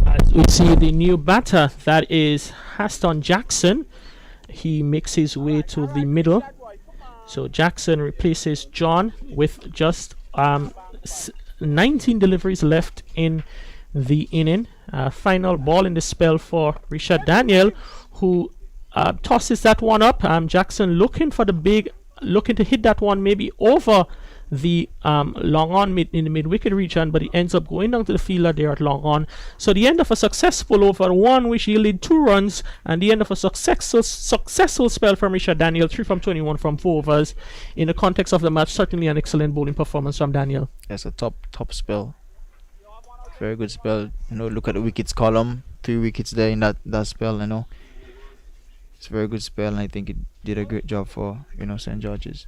As we see the new batter, that is Haston Jackson. He makes his way to the middle. So Jackson replaces John with just 19 deliveries left in the inning. Final ball in the spell for Richard Daniel, who tosses that one up. Jackson looking to hit that one maybe over the long on in the mid-wicket region, but he ends up going down to the fielder there at long on. So the end of a successful over, one which yielded 2 runs, and the end of a successful spell from Richard Daniel, 3 from 21 from 4 overs. In the context of the match, certainly an excellent bowling performance from Daniel. Yes, a top spell. Very good spell. Look at the wickets column. 3 wickets there in that spell. It's a very good spell, and I think it did a great job for St. George's.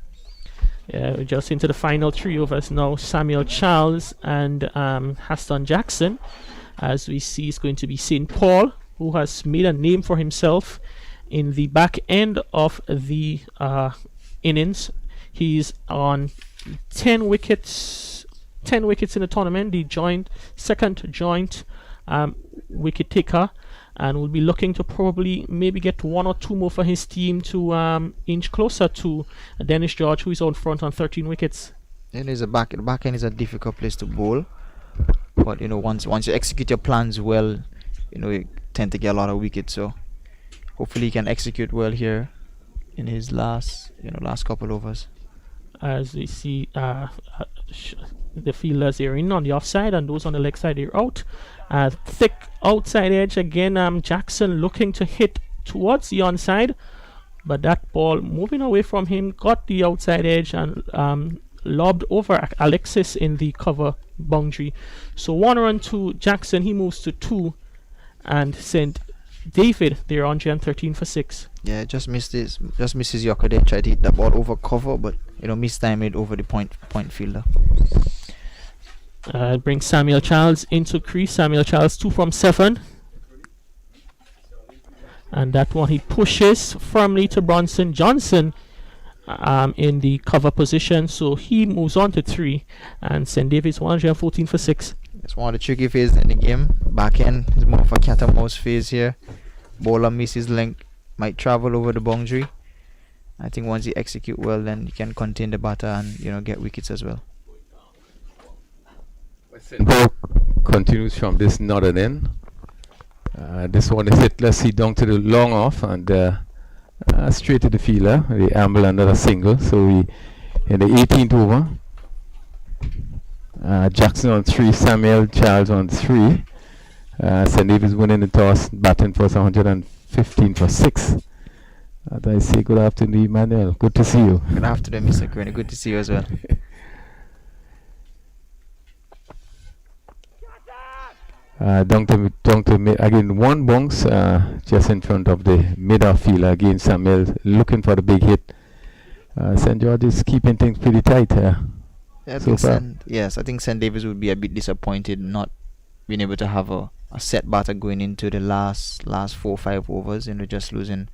Yeah, we're just into the final 3 overs now. Samuel Charles and Haston Jackson. As we see, it's going to be St. Paul, who has made a name for himself in the back end of the innings. He's on 10 wickets in the tournament, the second joint wicket taker, and will be looking to probably maybe get 1 or 2 more for his team to inch closer to Dennis George, who is on front on 13 wickets. The back end is a difficult place to bowl, but once you execute your plans well, you tend to get a lot of wickets. So hopefully he can execute well here in his last couple overs. As we see, the fielders are in on the offside, and those on the leg side are out. Thick outside edge again. Jackson looking to hit towards the onside, but that ball moving away from him, got the outside edge and lobbed over Alexis in the cover boundary. So 1 run to Jackson, he moves to 2, and St. David, they're on 13 for 6. Yeah, just misses Yorker there. Tried to hit that ball over cover, but mistimed it over the point fielder. Brings Samuel Charles into crease. Samuel Charles 2 from 7. And that one he pushes firmly to Bronson Johnson in the cover position. So he moves on to 3. And St. David's 114 for 6. It's one of the tricky phases in the game. Back end is more of a cat and mouse phase here. Bowler misses length, might travel over the boundary. I think once he execute well, then he can contain the batter and get wickets as well. Ball continues from this northern end. This one is hit. Let's see, down to the long off and straight to the fielder. The amble another single. So we in the 18th over. Jackson on 3, Samuel Charles on 3. St. David's winning the toss, batting for 115 for 6. As I say, good afternoon, Emmanuel. Good to see you. Good afternoon, Mr. Granny. Good to see you as well. Down to again, one bounce just in front of the middle fielder. Again, Samuel looking for the big hit. St. George is keeping things pretty tight here. I think St. David's would be a bit disappointed not being able to have a set batter going into the last 4-5 overs, just losing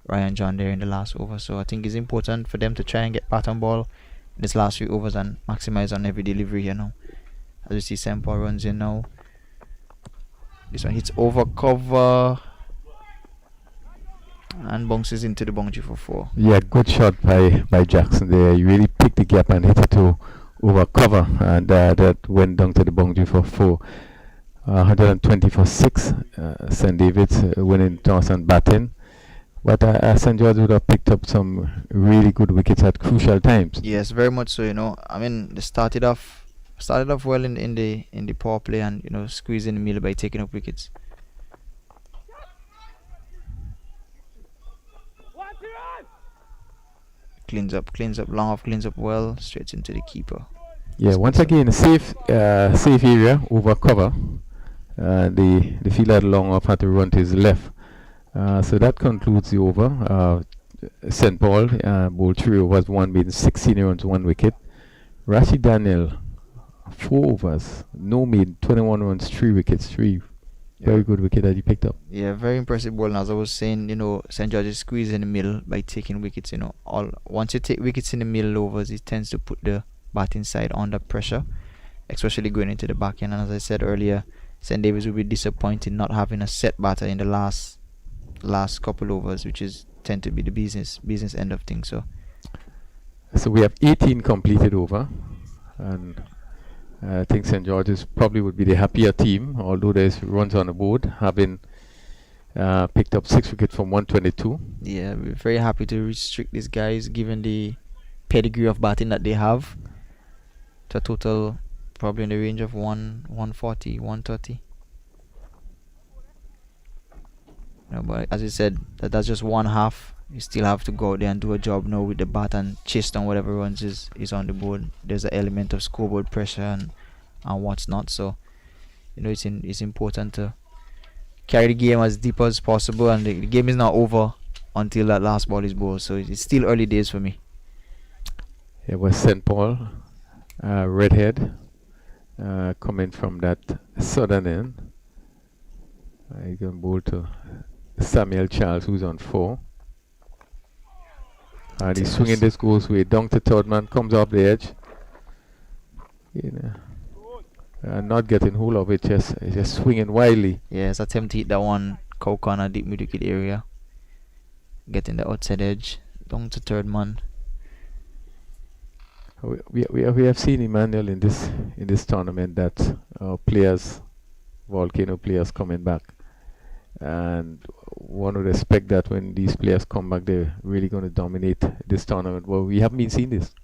Ryan John there in the last over. So I think it's important for them to try and get bat on ball in this last few overs and maximize on every delivery here now. As you see, St. Paul runs in now. This one hits over cover and bounces into the boundary for 4. Yeah, good shot by Jackson there. He really picked the gap and hit it to over cover, and that went down to the boundary for 4. 120 for 6. St. David's winning toss and batting. But St. George would have picked up some really good wickets at crucial times. Yes, very much so. I mean, they started off well in the power play and squeezing the middle by taking up wickets. Cleans up, long off, cleans up well, straight into the keeper. Yeah, once again, a safe area over cover. The fielder long off had to run to his left. So that concludes the over. St. Paul bowled 3 overs, 1 being 16 runs, 1 wicket. Rashid Daniel, 4 overs, no made, 21 runs, 3 wickets, 3 very good wicket that he picked up. Yeah, very impressive ball. And as I was saying, St. George is squeezing in the middle by taking wickets. Once you take wickets in the middle overs, it tends to put the batting side under pressure, especially going into the back end. And as I said earlier, St. David's will be disappointed not having a set batter in the last couple overs, which tend to be the business end of things. So we have 18 completed over, and I think St. George's probably would be the happier team, although there's runs on the board, having picked up 6 wickets from 122. Yeah, we're very happy to restrict these guys, given the pedigree of batting that they have, to a total probably in the range of 140, 130. But as you said, that's just one half. You still have to go out there and do a job now with the bat and chase down whatever runs is on the board. There's an element of scoreboard pressure and what's not. So it's important to carry the game as deep as possible, and the game is not over until that last ball is bowled. So it's still early days for me. It was St. Paul, redhead, coming from that southern end. I can bowl to Samuel Charles, who's on 4. And he's swinging, this goes way down to third man, comes off the edge. Not getting hold of it, just swinging wildly. Yes, attempt to hit that one cow corner deep mid wicket area. Getting the outside edge, down to third man. We have seen, Emmanuel, in this tournament that players, Volcano players, coming back, and one would expect that when these players come back, they're really going to dominate this tournament. Well, we haven't been seeing this.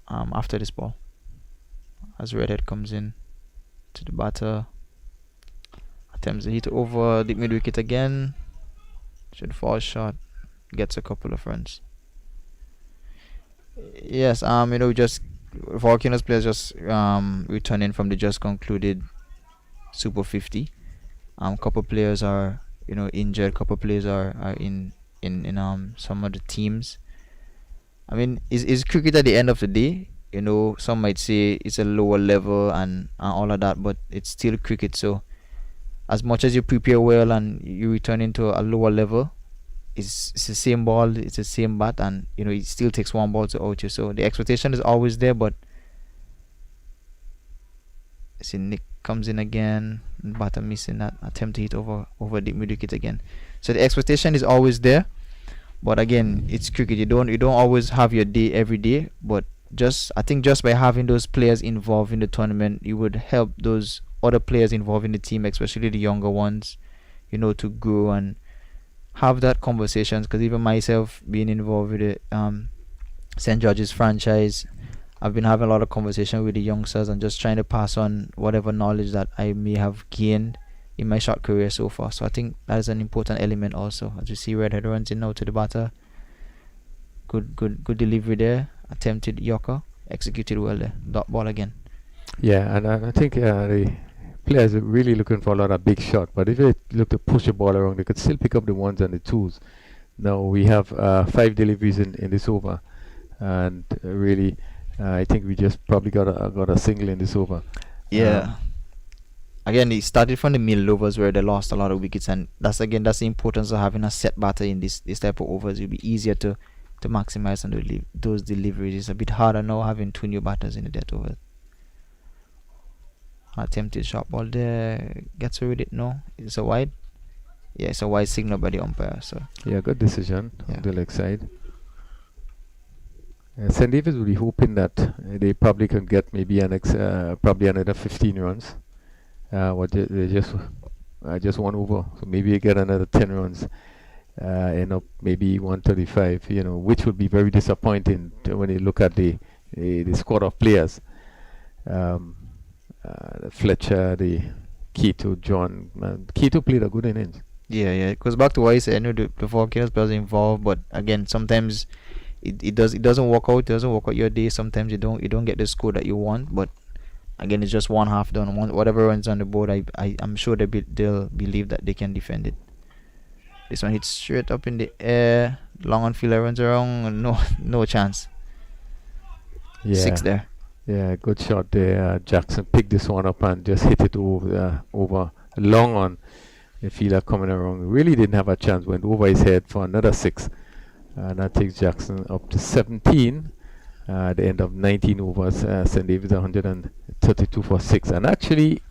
After this ball, as Redhead comes in to the batter, attempts to hit over the mid wicket again, should fall short, gets a couple of runs. Yes, just Volcano's players just returning from the just concluded Super 50. Couple players are injured. Couple players are in some of the teams. I mean, is cricket at the end of the day? Some might say it's a lower level and all of that, but it's still cricket. So as much as you prepare well and you return into a lower level, it's the same ball, it's the same bat, and it still takes one ball to out you. So the expectation is always there, but see Nick comes in again, batter missing that attempt to hit over the mid wicket again. So the expectation is always there, but again, it's cricket. You don't always have your day every day, but I think just by having those players involved in the tournament, you would help those other players involved in the team, especially the younger ones, to grow and have that conversations. Because even myself being involved with the St. George's franchise, I've been having a lot of conversation with the youngsters and just trying to pass on whatever knowledge that I may have gained in my short career so far. So I think that is an important element also. As you see, Redhead runs in now to the batter. Good delivery there. Attempted Yorker, executed well there. Dot ball again. Yeah, and I think the players are really looking for a lot of big shot. But if they look to push the ball around, they could still pick up the ones and the twos. Now we have 5 deliveries in this over, and really, I think we just probably got a single in this over. Yeah. Again, it started from the middle overs where they lost a lot of wickets, and that's the importance of having a set batter in this type of overs. It'll be easier to maximize on those deliveries. It's a bit harder now having 2 new batters in the death over. Attempted short ball there, gets away with it. No, it's a wide. Yeah, it's a wide signal by the umpire. So yeah, good decision on the leg side. St. David's will be hoping that they probably can get maybe probably another 15 runs. They just one over, so maybe they get another 10 runs. End up maybe 135, which would be very disappointing when you look at the squad of players. Fletcher, the Keto, John. Keto played a good innings. Yeah, it goes back to what I said. The 4 players involved, but again, sometimes it doesn't work out. It doesn't work out your day. Sometimes you don't get the score that you want, but again, it's just one half done. Whatever runs on the board, I'm sure they'll believe that they can defend it. This one hits straight up in the air. Long on fielder runs around. No chance. Yeah. 6 there. Yeah, good shot there. Jackson picked this one up and just hit it over long on. The fielder coming around really didn't have a chance. Went over his head for another 6. And that takes Jackson up to 17. At the end of 19 overs, St. David's 132 for 6. And actually,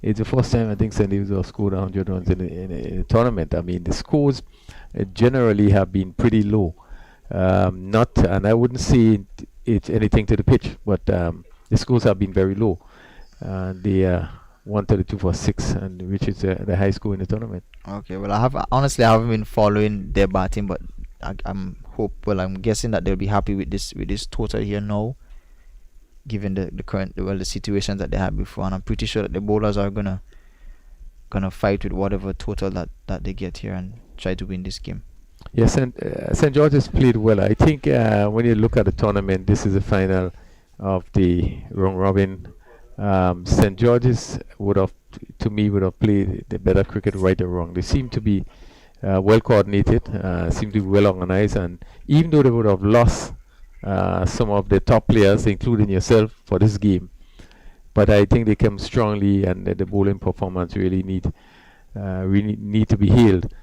it's the first time I think St. David's have scored 100 runs in a tournament. I mean, the scores generally have been pretty low. And I wouldn't say it's anything to the pitch, but the scores have been very low. They 132 for 6, and which is the high score in the tournament. Okay, well, I haven't been following their batting, but I'm guessing that they'll be happy with this total here now, given the current the situations that they had before, and I'm pretty sure that the bowlers are gonna fight with whatever total that they get here and try to win this game. Yes, and St. George's played well. I think when you look at the tournament, this is the final of the round robin. St. George's would have played the better cricket, right or wrong. They seem to be well coordinated, seem to be well organized, and even though they would have lost some of the top players, including yourself, for this game, but I think they came strongly, and the bowling performance really need to be hailed.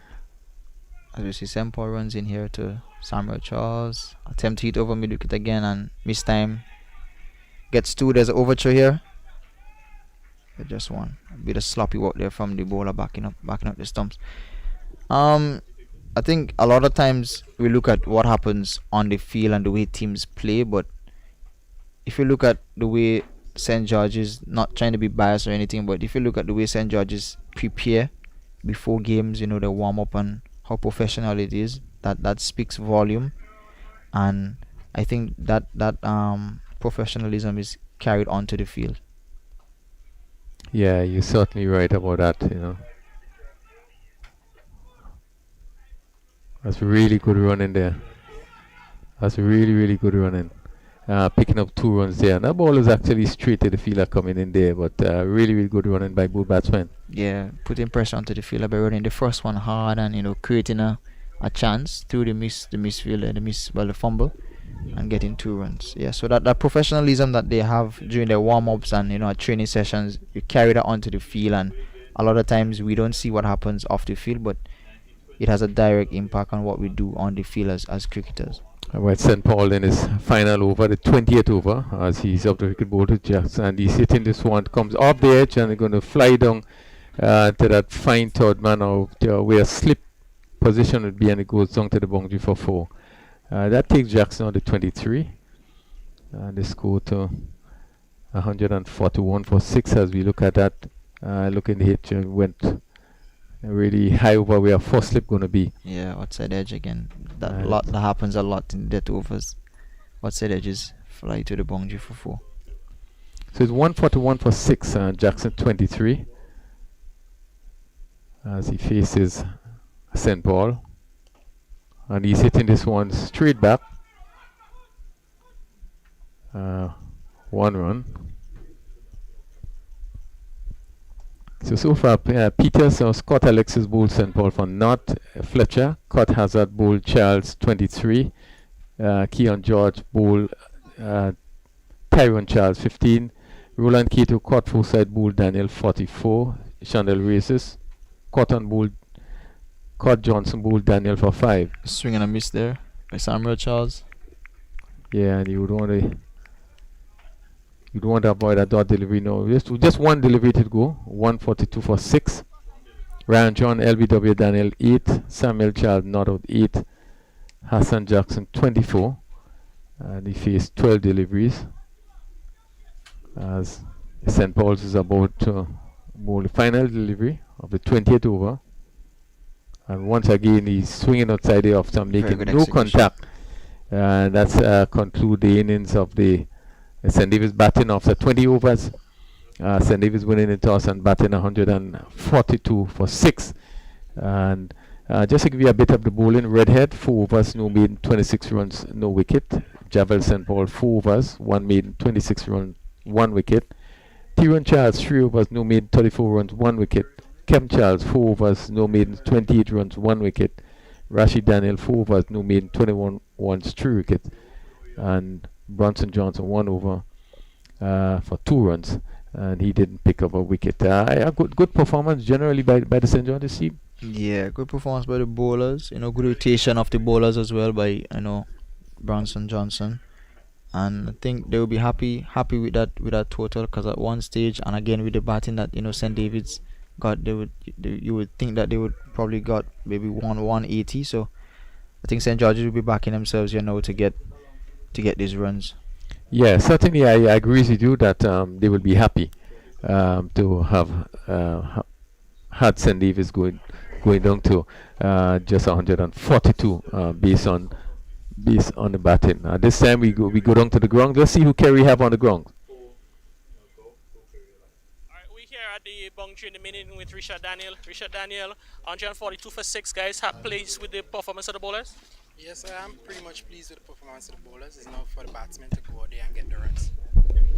As you see, Semple runs in here to Samuel Charles, attempt to hit over mid wicket again and miss time. Gets 2. There's an overture here. But just 1. A bit of sloppy work there from the bowler backing up the stumps. I think a lot of times we look at what happens on the field and the way teams play, but if you look at the way St. George's, not trying to be biased or anything, but if you look at the way St. George's prepare before games, they warm up and how professional it is, that speaks volume, and I think that professionalism is carried onto the field. Yeah, you're certainly right about that. That's really good running there. That's really good running. Picking up 2 runs there. And that ball is actually straight to the fielder coming in there, but really good running by both batsmen. Yeah, putting pressure onto the fielder by running the first one hard and creating a chance through the fumble, and getting 2 runs. Yeah, so that professionalism that they have during their warm-ups and at training sessions, you carry that onto the field, and a lot of times we don't see what happens off the field, but it has a direct impact on what we do on the field as cricketers. Right, St. Paul in his final over, the 20th over, as he's up the wicket ball to Jackson, and he's hitting this one, comes off the edge and going to fly down to that fine third man, or where a slip position would be, and it goes down to the boundary for 4. That takes Jackson on the 23, and they score to 141 for 6. As we look at that, look in the hit, went really high over where first slip going to be. Yeah, outside edge again. That happens a lot in death overs. Outside edges fly to the boundary for 4. So it's 141 for 6. Jackson 23 as he faces St. Paul, and he's hitting this one straight back. 1 run. So far, Peters or Scott Alexis bowled St. Paul for naught. Fletcher, Scott Hazard bowled Charles 23. Keon George bowled Tyrone Charles 15. Roland Keto caught Forsyth bowled Daniel 44. Chandel Races. Caught Johnson bowled Daniel for 5. Swing and a miss there by Samuel Charles. Yeah, and you would want to avoid a dot delivery now. Just one delivery to go. 142 for 6. Ryan John, LBW Daniel 8. Samuel Child not out 8. Hassan Jackson 24. And he faced 12 deliveries. As St. Paul's is about to bowl the final delivery of the 20th over. And once again, he's swinging outside the off stump, making no contact. And that's conclude the innings of the St. Davis batting after 20 overs. St. Davis winning the toss and batting 142 for 6. And just to give you a bit of the bowling, Redhead 4 overs, no maiden, 26 runs, no wicket. Javel St. Paul 4 overs, 1 maiden, 26 runs, 1 wicket. Tyrone Charles 3 overs, no maiden, 34 runs, 1 wicket. Kevin Charles 4 overs, no maiden, 28 runs, 1 wicket. Rashid Daniel 4 overs, no maiden, 21 runs, 3 wickets. And Bronson Johnson 1 over for 2 runs, and he didn't pick up a wicket. A good performance generally by the St. George's team. Yeah, good performance by the bowlers. Good rotation of the bowlers as well by Bronson Johnson, and I think they will be happy with that total, because at one stage, and again with the batting that St. David's got, you would think that they would probably got maybe 180. So I think St. George's will be backing themselves to get these runs. Yeah, certainly I agree with you that they will be happy to have had St. Davis going down to just 142 based on the batting. This time we go down to the ground. Let's see who Kerry have on the ground. We're here at the boundary in the mid-inning with Richard Daniel. Richard Daniel, 142 for 6, guys. Pleased with the performance of the bowlers? Yes, I am pretty much pleased with the performance of the bowlers. It's now for the batsmen to go out there and get the runs.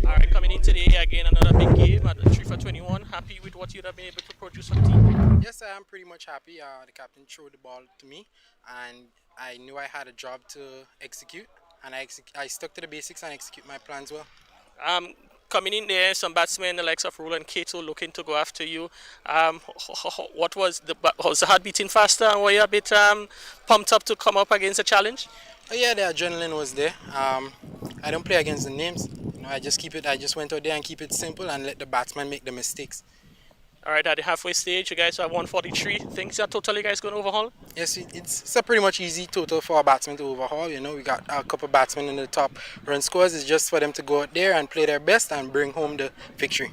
Alright, coming in today again, another big game at 3 for 21. Happy with what you'd have been able to produce for the team? Yes, I am pretty much happy. The captain threw the ball to me, and I knew I had a job to execute, and I stuck to the basics and execute my plans well. Coming in there, some batsmen, the likes of Roland Cato, looking to go after you. Was the heart beating faster, and were you a bit pumped up to come up against a challenge? Yeah, the adrenaline was there. I don't play against the names. I just went out there and keep it simple and let the batsman make the mistakes. Alright, at the halfway stage, you guys have 143. Things are totally guys going to overhaul? Yes, it's a pretty much easy total for a batsman to overhaul. We got a couple batsmen in the top run scores. It's just for them to go out there and play their best and bring home the victory.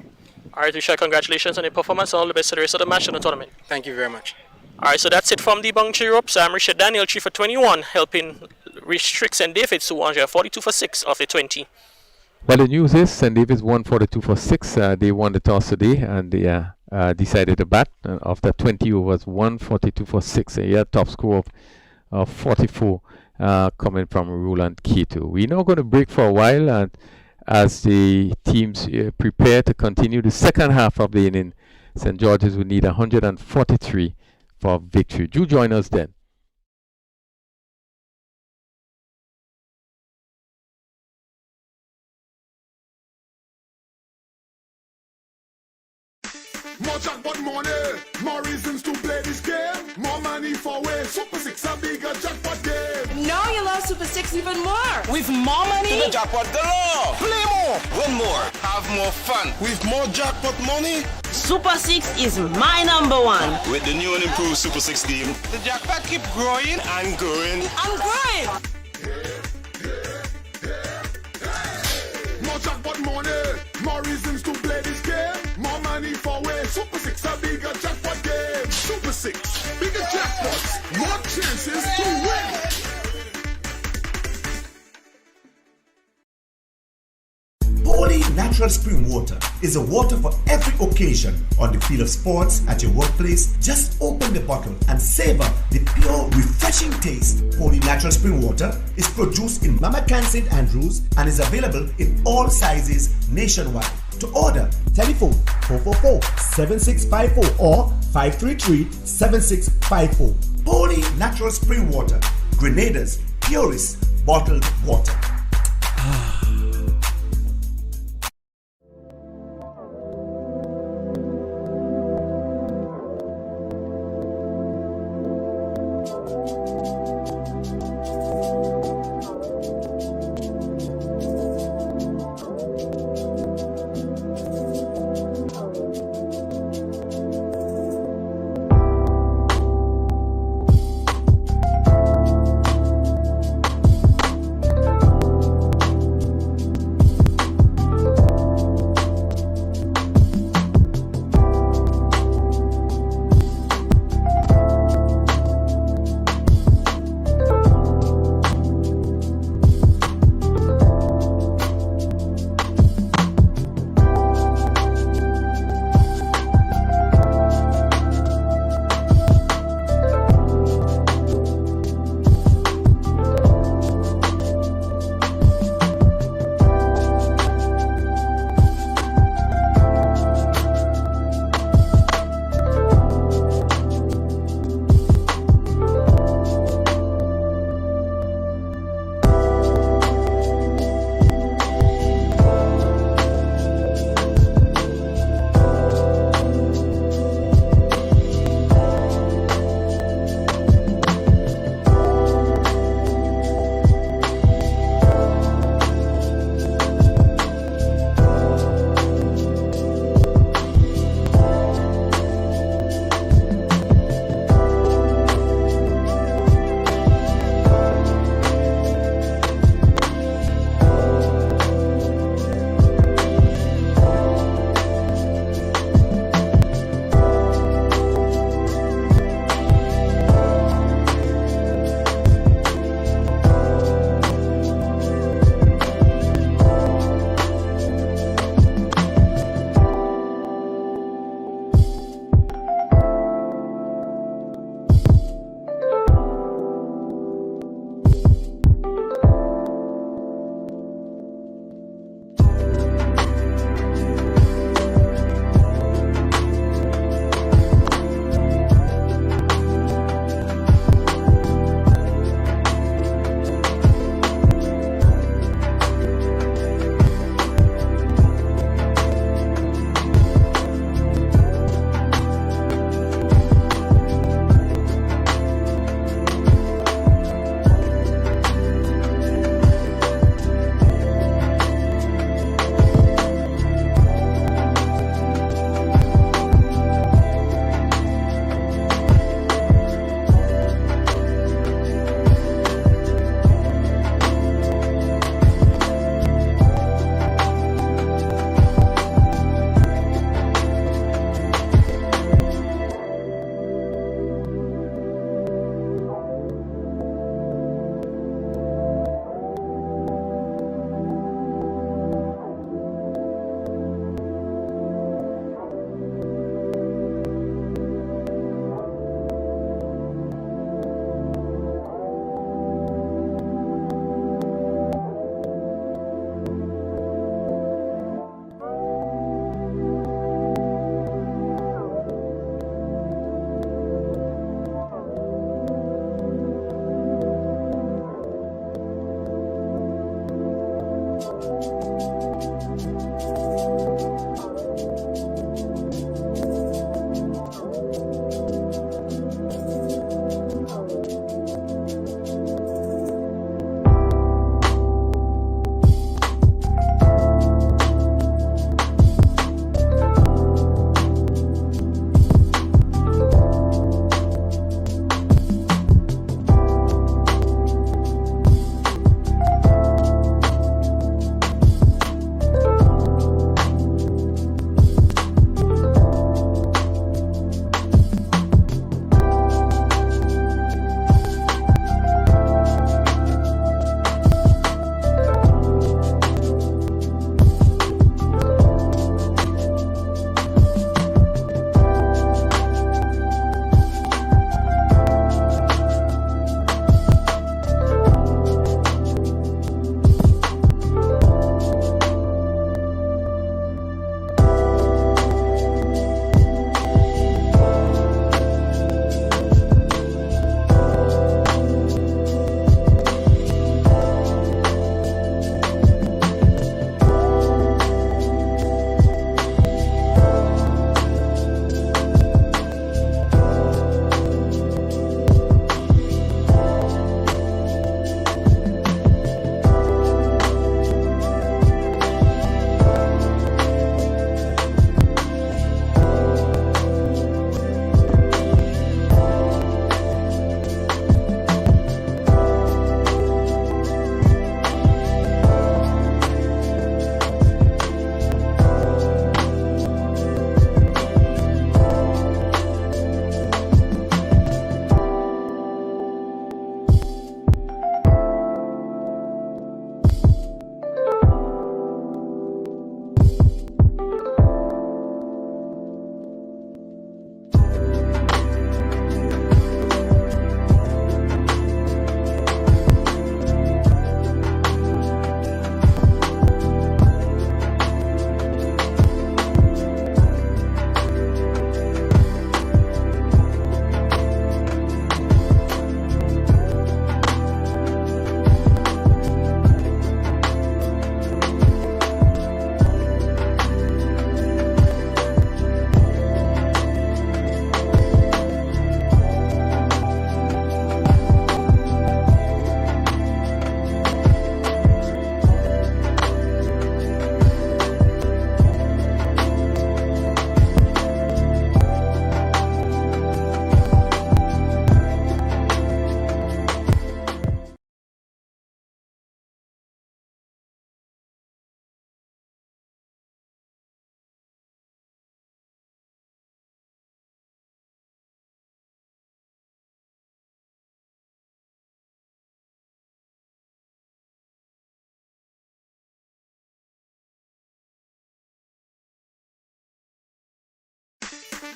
Alright, Richard, congratulations on the performance and all the best for the rest of the match and the tournament. Thank you very much. Alright, so that's it from the boundary ropes. I'm Richard Daniel, 3 for 21, helping restrict St. David's to 142 for 6 of the 20. Well, the news is St. David's 142 for 6. They won the toss today, and they decided to bat after 20 overs, 142 for 6. A top score of 44 coming from Roland Keto. We're now going to break for a while, and as the teams prepare to continue the second half of the inning, St. George's will need 143 for victory. Do join us then. More jackpot money, more reasons to play this game. More money for way. Super 6 a bigger jackpot game. Now you love Super 6 even more. With more money, to the jackpot galore. Play more, win more, have more fun. With more jackpot money, Super 6 is my number one. With the new and improved Super 6 game, the jackpot keep growing and growing. I'm growing. more jackpot money, more reasons to play this game. More money for way. Super 6 a bigger jackpot game. Super 6, bigger jackpots, more chances to win. Holy natural spring water is a water for every occasion. On the field of sports, at your workplace, just open the bottle and savor the pure, refreshing taste. Holy natural spring water is produced in Mama Can St. Andrews and is available in all sizes nationwide. To order, telephone 444-7654 or 533-7654. Holy natural spring water, Grenada's purest bottled water.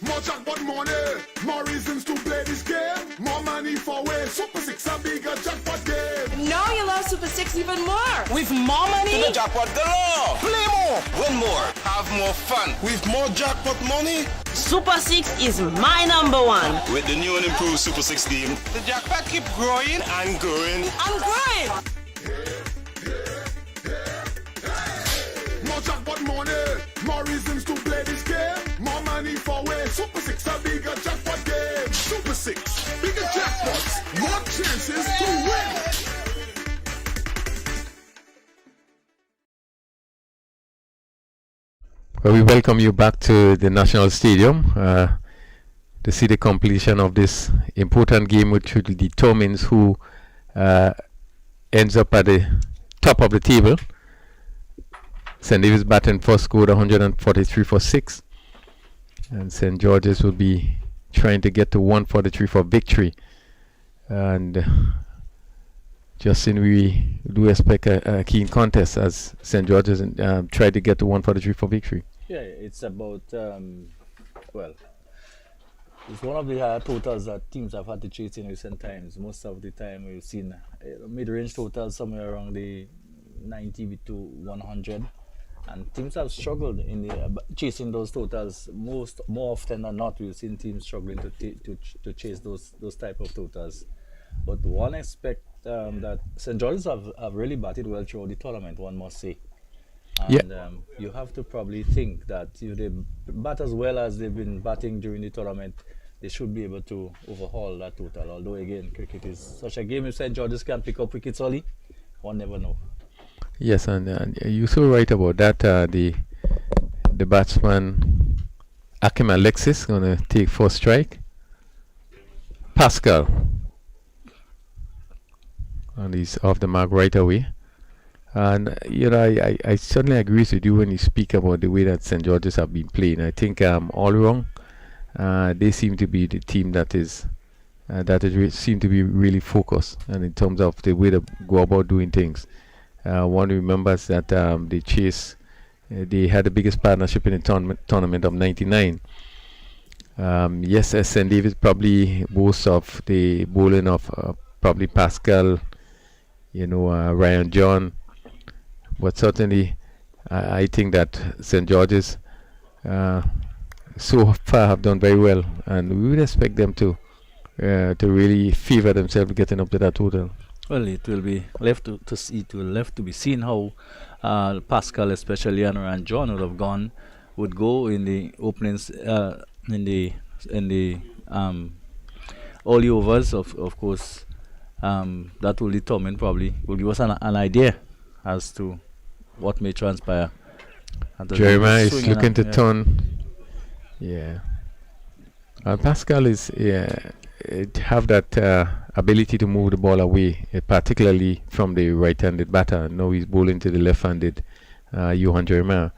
More jackpot money, more reasons to play this game. More money for way. Super 6 a bigger jackpot game. Now you love Super 6 even more. With more To money. the jackpot galore. Play more, win more, have more fun. With more jackpot money. Super 6 is my number one. With the new and improved Super 6 game, the jackpot keep growing and growing. I'm growing. More jackpot money, more reasons to play this game. More money for way. Super 6 a bigger jackpot game. Super 6, bigger jackpots, more chances to win. Well, we welcome you back to the National Stadium to see the completion of this important game, which will determines who ends up at the top of the table. St. David's batting first, scored 143 for 6, and St. George's will be trying to get to 143 for victory. And Justin, we do expect a keen contest as St. George's try to get to 143 for victory. Yeah, it's about, well, it's one of the totals that teams have had to chase in recent times. Most of the time we've seen mid-range totals somewhere around the 90 to 100. And teams have struggled in the, chasing those totals. More often than not, we've seen teams struggling to chase those type of totals. But one aspect that St. George's have really batted well throughout the tournament, one must say. And you have to probably think that if they bat as well as they've been batting during the tournament, they should be able to overhaul that total. Although again, cricket is such a game. If St. George's can pick up wickets early, one never know. Yes, and you're so right about that. The batsman Akim Alexis gonna take first strike. Pascal, and he's off the mark right away. And you know, I certainly agree with you when you speak about the way that St. George's have been playing. I think all wrong. They seem to be the team that seem to be really focused, and in terms of the way to go about doing things. One remembers that they had the biggest partnership in the tournament of '99. Yes, St. David's probably boasts of the bowling of probably Pascal, Ryan John, but certainly I think that St. George's so far have done very well, and we would expect them to really favor themselves getting up to that total. Well, it will be left to be seen how Pascal, especially, and Ryan John would go in the openings in the early overs. Of course, that will determine, probably will give us an idea as to what may transpire. Jeremiah is looking to turn. Yeah. Pascal is have that ability to move the ball away, particularly from the right-handed batter. Now he's bowling to the left-handed Johan Jeremiah,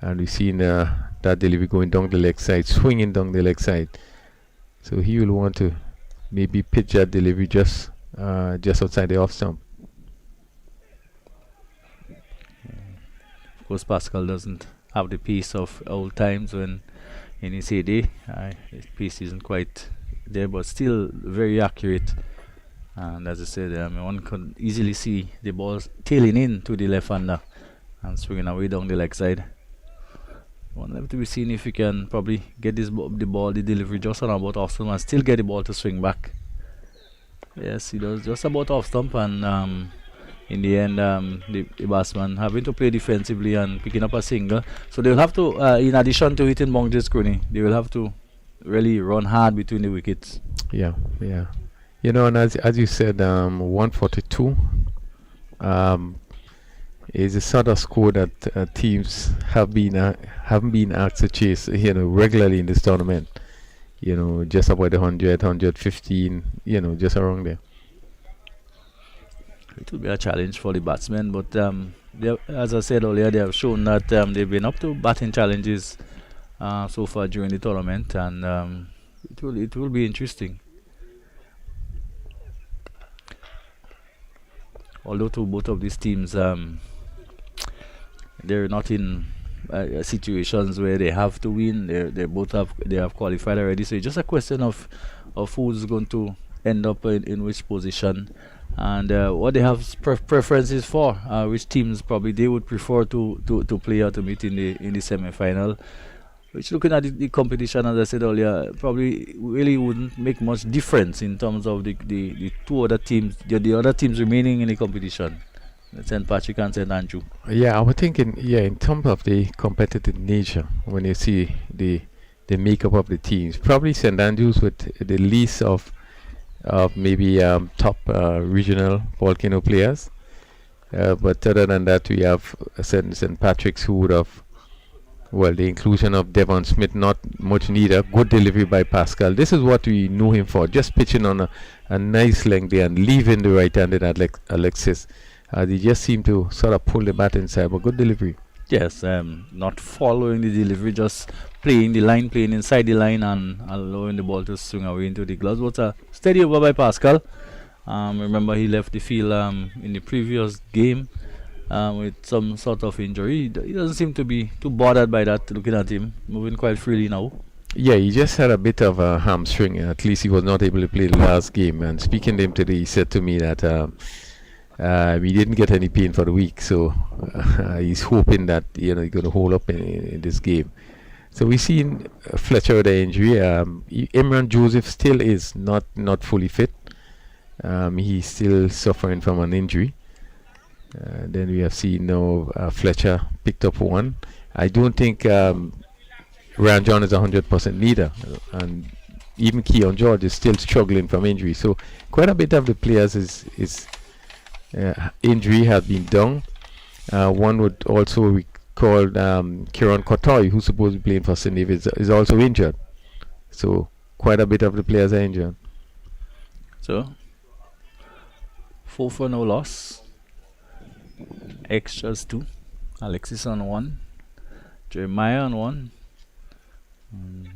and we've seen that delivery going down the leg side, swinging down the leg side. So he will want to maybe pitch that delivery just outside the off stump. Of course, Pascal doesn't have the pace of old times when in his heyday. His pace isn't quite there, but still very accurate. And as I said, one could easily see the ball tailing in to the left-hander and swinging away down the leg side. One left to be seen if he can probably get the delivery just on about off stump and still get the ball to swing back. Yes, he does just about off stump, and in the end, the batsman having to play defensively and picking up a single. So they'll have to, in addition to hitting boundaries, they will have to really run hard between the wickets. Yeah. And as you said, 142 is a sort of score that teams haven't been asked to chase, regularly in this tournament. Just about 100, 115, just around there. It will be a challenge for the batsmen, but as I said earlier, they have shown that they've been up to batting challenges so far during the tournament, and it will be interesting. Although to both of these teams, they're not in situations where they have to win. They have qualified already. So it's just a question of who's going to end up in which position, and what they have preferences for, which teams probably they would prefer to play or to meet in the semi-final. Which, looking at the competition, as I said earlier, probably really wouldn't make much difference in terms of the two other teams, the other teams remaining in the competition, St. Patrick and St. Andrew. Yeah, I was thinking, in terms of the competitive nature, when you see the makeup of the teams, probably St. Andrews with the least of maybe top regional volcano players. But other than that, we have St. Patrick's who would have, the inclusion of Devon Smith, not much neither. Good delivery by Pascal. This is what we know him for, just pitching on a nice length there and leaving the right-handed Alexis. They just seem to sort of pull the bat inside, but good delivery. Yes, not following the delivery, just playing inside the line and allowing the ball to swing away into the gloves. What's a steady over by Pascal. Remember, he left the field in the previous game with some sort of injury. He doesn't seem to be too bothered by that, looking at him, moving quite freely now. Yeah, he just had a bit of a hamstring. At least he was not able to play the last game. And speaking to him today, he said to me that he didn't get any pain for the week. So he's hoping that he's going to hold up in this game. So we've seen Fletcher with the injury. Imran Joseph still is not fully fit. He's still suffering from an injury. Then we have seen now Fletcher picked up one. I don't think Ryan John is 100% neither, and even Keon George is still struggling from injury. So quite a bit of the players is injury have been done. One would also recall Kieran Kotoy, who's supposed to be playing for St. David's, is also injured. So quite a bit of the players are injured. So 4 for no loss. Extras 2. Alexis on 1. Jeremiah on 1.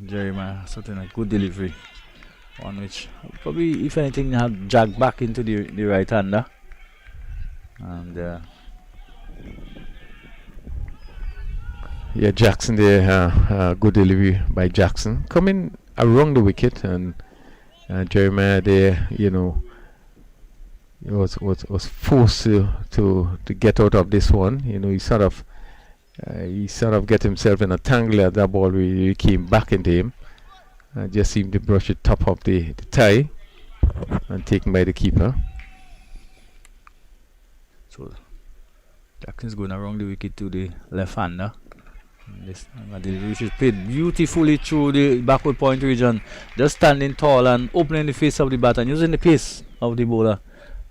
Jeremiah, something a good delivery. One which probably, if anything, had jagged back into the right hander. And Jackson there, good delivery by Jackson. Coming around the wicket, and Jeremiah there, was forced to get out of this one. He sort of get himself in a tangle at that ball. Really came back into him. Just seemed to brush the top of the tie and taken by the keeper. So Jackson's going around the wicket to the left-hander. This which is played beautifully through the backward point region, just standing tall and opening the face of the bat and using the pace of the bowler.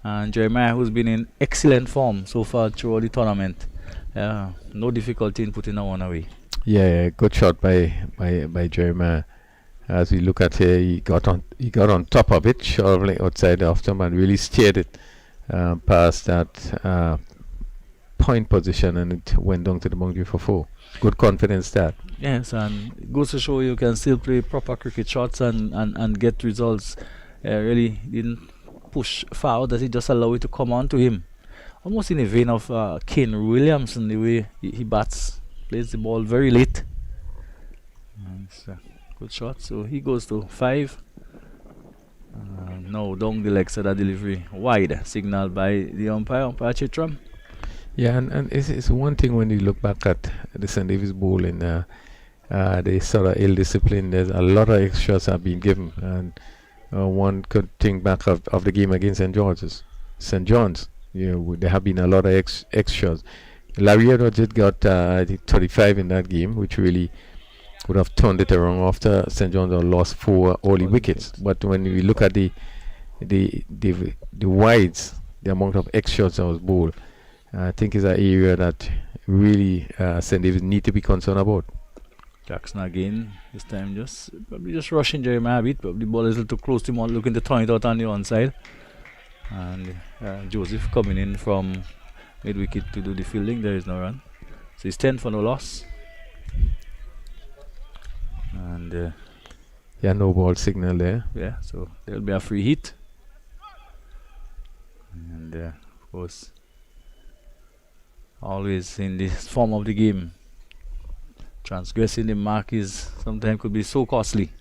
And Jeremiah, who's been in excellent form so far throughout the tournament, no difficulty in putting that one away. Yeah, good shot by Jeremiah. As we look at here, he got on top of it, shoveling outside the off stump and really steered it past that point position, and it went down to the boundary for 4. Good confidence that. Yes, and it goes to show you can still play proper cricket shots and get results. Really didn't push far out, that he just allowed it to come on to him. Almost in the vein of Kane Williamson, the way he bats, plays the ball very late. It's a good shot, so he goes to 5. Now down the legs of that delivery, wide, signaled by the umpire Chitram. Yeah, and it's one thing when you look back at the St. David's bowling, they sort of ill-disciplined. There's a lot of extras have been given, and one could think back of the game against St. John's. There have been a lot of extras. Larry Edwards got I think 35 in that game, which really would have turned it around after St. John's lost 4 early wickets. But when we look at the wides, the amount of extras that was bowled, I think is an area that really St. David's need to be concerned about. Jackson again, this time probably just rushing Jeremiah a bit, but the ball is a little too close to him, looking to turn it out on the onside. And Joseph coming in from mid-wicket to do the fielding. There is no run. So it's 10 for no loss. And no ball signal there. Yeah, so there'll be a free hit. And of course, always in this form of the game, transgressing the mark is sometimes could be so costly.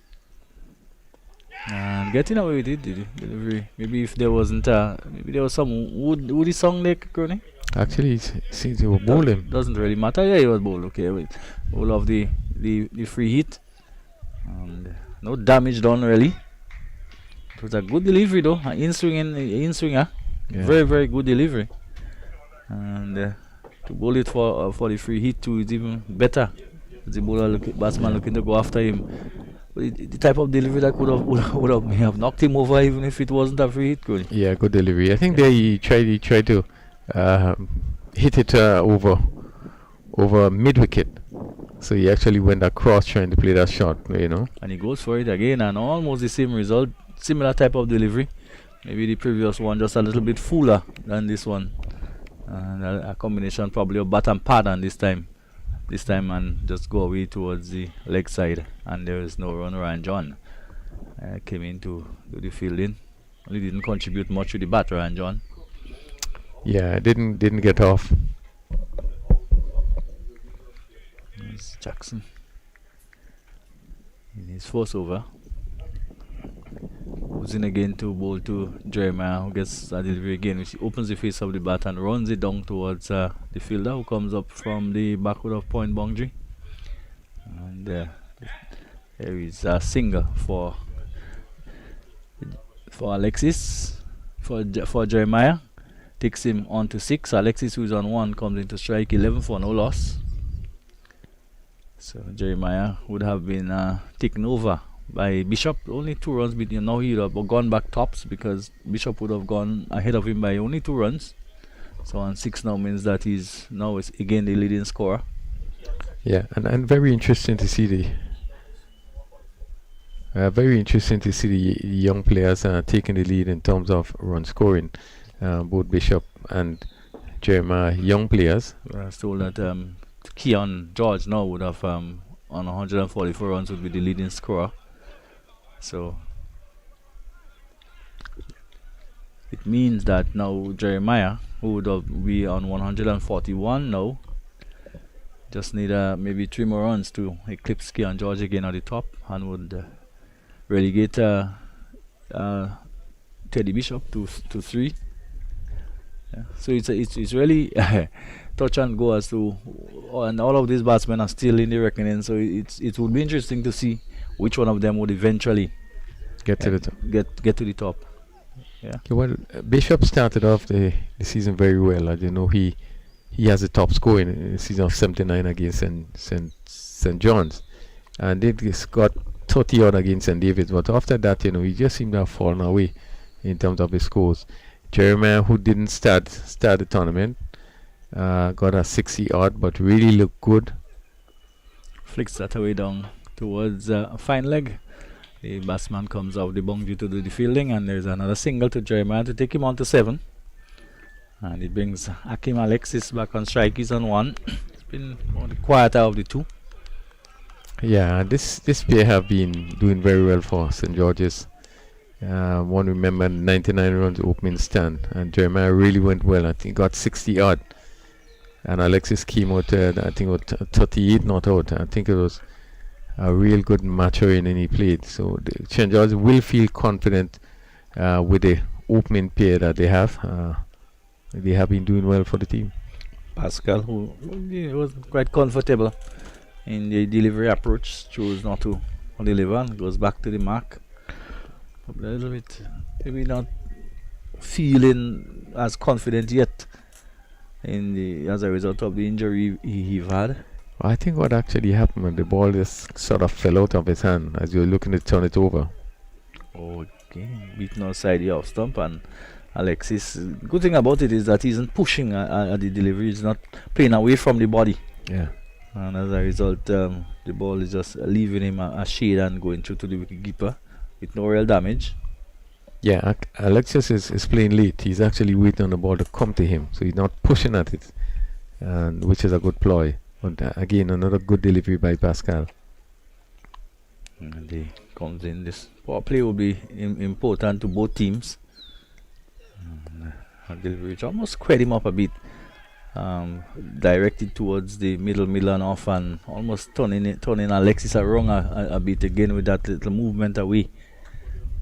And getting away with it, the delivery. Maybe if there wasn't, maybe there was some woody song there, Kearney. Actually, it seems he was bowling. Doesn't really matter. Yeah, he was bowled. Okay, wait. Bowl of the free hit. And no damage done really. It was a good delivery though. An in-swinger. Yeah. Very, very good delivery. And to bowl it for the free hit too is even better. The batsman looking to go after him. But the type of delivery that would have may have knocked him over even if it wasn't a free hit. Good. Yeah, good delivery. I think he tried to hit it over mid-wicket. So he actually went across trying to play that shot, you know. And he goes for it again, and almost the same result, similar type of delivery. Maybe the previous one just a little bit fuller than this one. And a combination probably of bat and pad, and this time and just go away towards the leg side, and there is no run. Ryan John came in to do the fielding. Only didn't contribute much to the bat, Ryan John. Yeah, didn't get off. It's Jackson in his first over. Who's in again to bowl to Jeremiah, who gets a delivery again, which opens the face of the bat and runs it down towards the fielder, who comes up from the backward of point boundary. And there is a single for Alexis, for Jeremiah. Takes him on to 6. Alexis, who's on 1, comes into strike 11 for no loss. So Jeremiah would have been taken over by Bishop. Only 2 runs between. Now he would have gone back tops because Bishop would have gone ahead of him by only 2 runs. So on 6 now means that he's now is again the leading scorer. Yeah, and very interesting to see the young players taking the lead in terms of run scoring. Both Bishop and Jeremiah, young players. I was told that Keon George now would have on 144 runs would be the leading scorer. So it means that now Jeremiah, who would be on 141 now, just need maybe 3 more runs to eclipse Keon George again at the top, and would relegate Teddy Bishop to 3. Yeah. So it's really touch and go as to, and all of these batsmen are still in the reckoning. So it would be interesting to see which one of them would eventually get to the top. Get to the top. Yeah. Okay, well, Bishop started off the season very well. As you know, he has a top score in the season of 79 against St. John's, and they just got 30 odd against St. David's. But after that, you know, he just seemed to have fallen away in terms of his scores. Jeremiah, who didn't start the tournament, got a 60 odd, but really looked good. Flicks that away down towards a fine leg. The batsman comes out the boundary to do the fielding, and there's another single to Jeremiah to take him on to 7. And it brings Hakim Alexis back on strike. He's on 1. It's been one of the quieter of the 2. Yeah, this pair have been doing very well for St. George's. One remember 99 runs opening stand, and Jeremiah really went well. I think got 60 odd, and Alexis came out I think with 38 not out. I think it was a real good matchup, and he played. So St. George will feel confident with the opening pair that they have. They have been doing well for the team. Pascal, who was quite comfortable in the delivery approach, chose not to deliver and goes back to the mark. A little bit, maybe not feeling as confident yet as a result of the injury he's had. I think what actually happened when the ball just sort of fell out of his hand as you were looking to turn it over. Okay, beaten outside the off stump, and Alexis. Good thing about it is that he isn't pushing at the delivery; he's not playing away from the body. Yeah. And as a result, the ball is just leaving him a shade and going through to the wicketkeeper with no real damage. Yeah, Alexis is playing late. He's actually waiting on the ball to come to him, so he's not pushing at it, and which is a good ploy. But again, another good delivery by Pascal. And he comes in. This power play will be important to both teams. And delivery almost squared him up a bit. directed towards the middle and off, and almost turning Alexis around a bit again with that little movement away.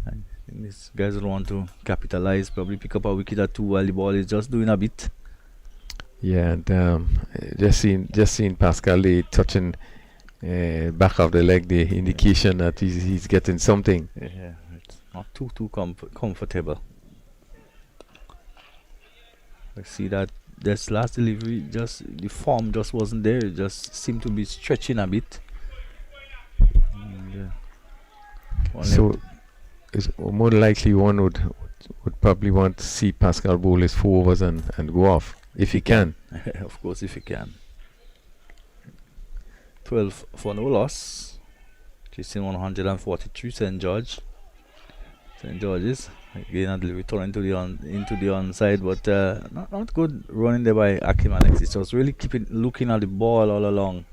I think these guys will want to capitalize, probably pick up a wicket or two while the ball is just doing a bit. Yeah, and just seeing Pascal Lee touching back of the leg, the indication that he's getting something. Yeah, it's not too comfortable. I see that this last delivery, just the form just wasn't there. It just seemed to be stretching a bit. And, so it's more likely one would probably want to see Pascal bowl his 4 overs and go off if he can. Of course, if he can. 12 for no loss. Chasing 143 St. George's again, a delivery turn into the onside, but not good running there by Akim Alexis. Just really looking at the ball all along,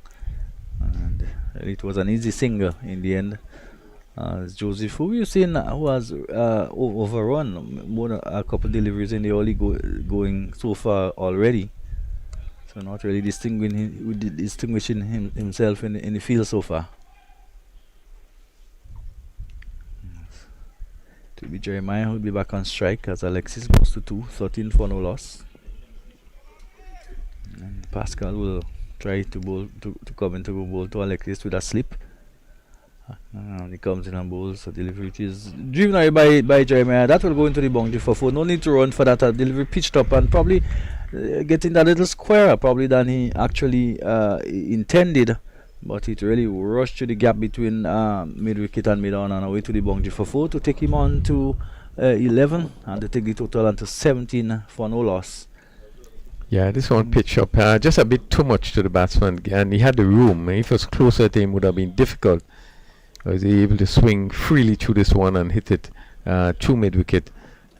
and it was an easy single in the end. Joseph, who you've seen who has overrun a couple deliveries in the early going so far already, so not really distinguishing himself in the field so far. To be Jeremiah, who will be back on strike as Alexis goes to 2, 13 for no loss. And Pascal will try to bowl to come in to go bowl to Alexis with a slip. And he comes in and bowls a delivery which is driven away by Jeremiah. That will go into the boundary for 4. No need to run for that. Delivery pitched up and probably getting that little squarer probably than he actually intended. But it really rushed to the gap between mid-wicket and mid-on and away to the boundary for 4 to take him on to 11 and to take the total on to 17 for no loss. Yeah, this one pitched up just a bit too much to the batsman, and he had the room. If it was closer to him, it would have been difficult. Was he able to swing freely through this one and hit it through mid-wicket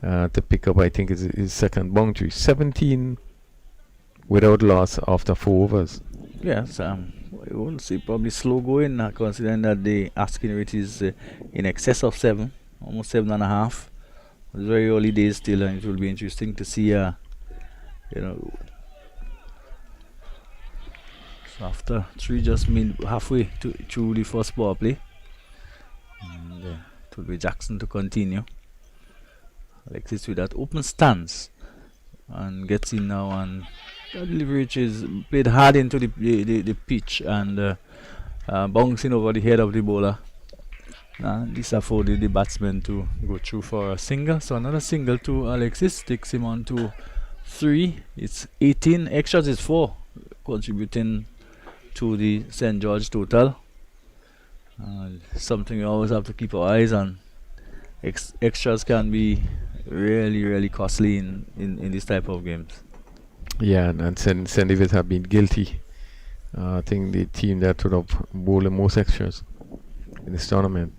to pick up, I think, his second boundary. 17 without loss after 4 overs. Yes, we will see probably slow going, considering that the asking rate is in excess of 7, almost 7.5. It's very early days still, and it will be interesting to see, so after 3, just halfway through the first ball play, and it will be Jackson to continue. Alexis with that open stance and gets in now, and the delivery which is played hard into the pitch and bouncing over the head of the bowler. This afforded the batsman to go through for a single. So another single to Alexis takes him on to 3. It's 18. Extras is 4, contributing to the St. George total. Something we always have to keep our eyes on. Extras can be really, really costly in this type of games. Yeah, and St. David's have been guilty. I think the team that would have bowled the most extras in this tournament.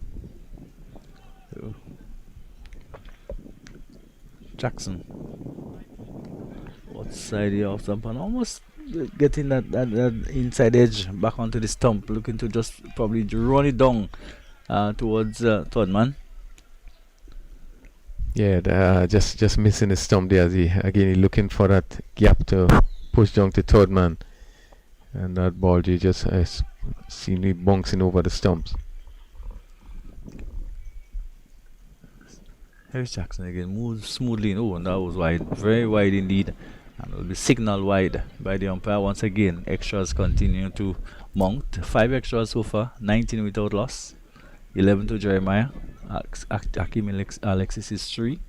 Jackson, what side he off stump, and almost getting that inside edge back onto the stump, looking to just probably run it down towards third man. Yeah, just missing the stump there. As he looking for that gap to push down to third man, and that ball just seen it bouncing over the stumps. Here's Jackson again, moves smoothly. Oh, and that was wide, very wide indeed, and will be signaled wide by the umpire once again. Extras continue to mount. 5 extras so far, 19 without loss, 11 to Jeremiah. Akim Alexis is 3,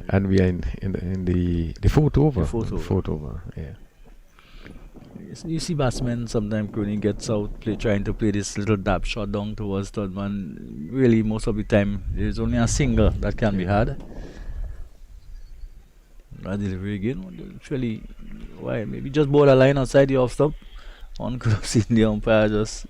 and we are in the fourth over. Fourth over. Yeah. You see batsmen sometimes when he gets out trying to play this little dab shot down towards third man. Really, most of the time there's only a single that can be had. That delivery again. Actually, why? Maybe just bowl a line outside the off stump. One could have seen the umpire just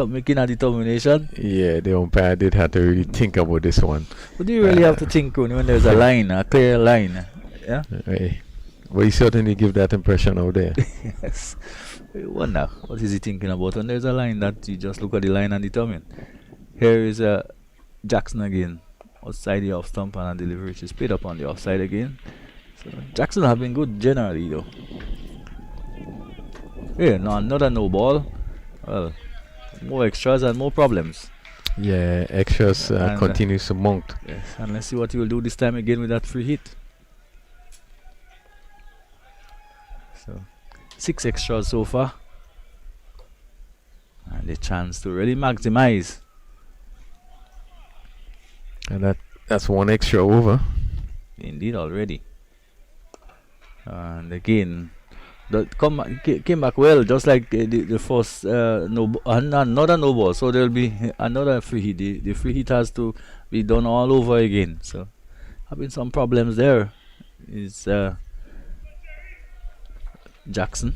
making a determination. Yeah, the umpire did have to really think about this one. But do you really have to think when there's a line, a clear line? Yeah. Well, he certainly give that impression out there. Yes. You wonder what is he thinking about when there's a line that you just look at the line and determine. Here is Jackson again, outside the off stump, and a delivery which is played up on the offside again. So Jackson have been good generally though. Yeah, no, another no ball. Well, more extras and more problems. Yeah, extras continues to mount. Yes, and let's see what he will do this time again with that free hit. So 6 extras so far. And the chance to really maximize. And that's 1 extra over. Indeed, already. And again, that came back well, just like the first another no ball. So there'll be another free hit. The free hit has to be done all over again. So having some problems there is Jackson.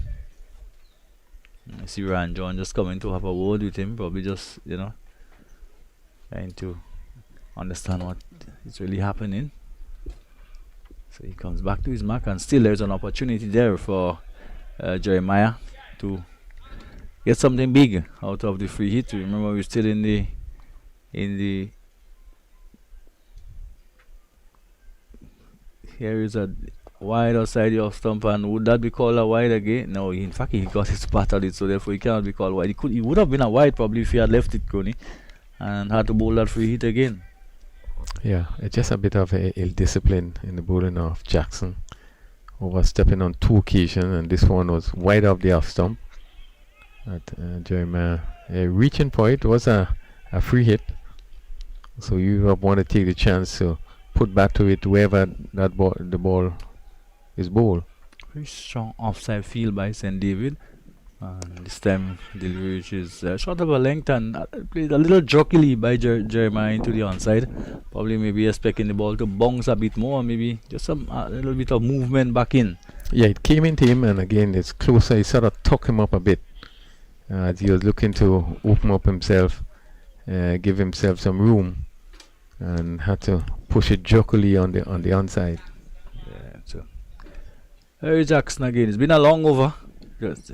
I see Ryan John just coming to have a word with him, probably just trying to understand what is really happening. So he comes back to his mark, and still there's an opportunity there for Jeremiah to get something big out of the free hit. Remember, we're still in the here is a wide outside the off stump, and would that be called a wide again? No, in fact he got his bat at it, so therefore he cannot be called wide. He would have been a wide probably if he had left it, Coney, and had to bowl that free hit again. Yeah, it's just a bit of ill discipline in the bowling of Jackson, overstepping on 2 occasions, and this one was wide off the off stump. Jeremiah reaching for it was a free hit, so you want to take the chance to put back to it wherever the ball is bowled. Very strong offside field by St. David. This time delivery is short of a length and played a little jerkily by Jeremiah into the onside. Probably maybe expecting the ball to bounce a bit more, maybe just a little bit of movement back in. Yeah, it came into him, and again it's closer. He sort of tucked him up a bit as he was looking to open up himself, give himself some room, and had to push it jerkily on the onside. Yeah, so Harry Jackson again. It's been a long over. Just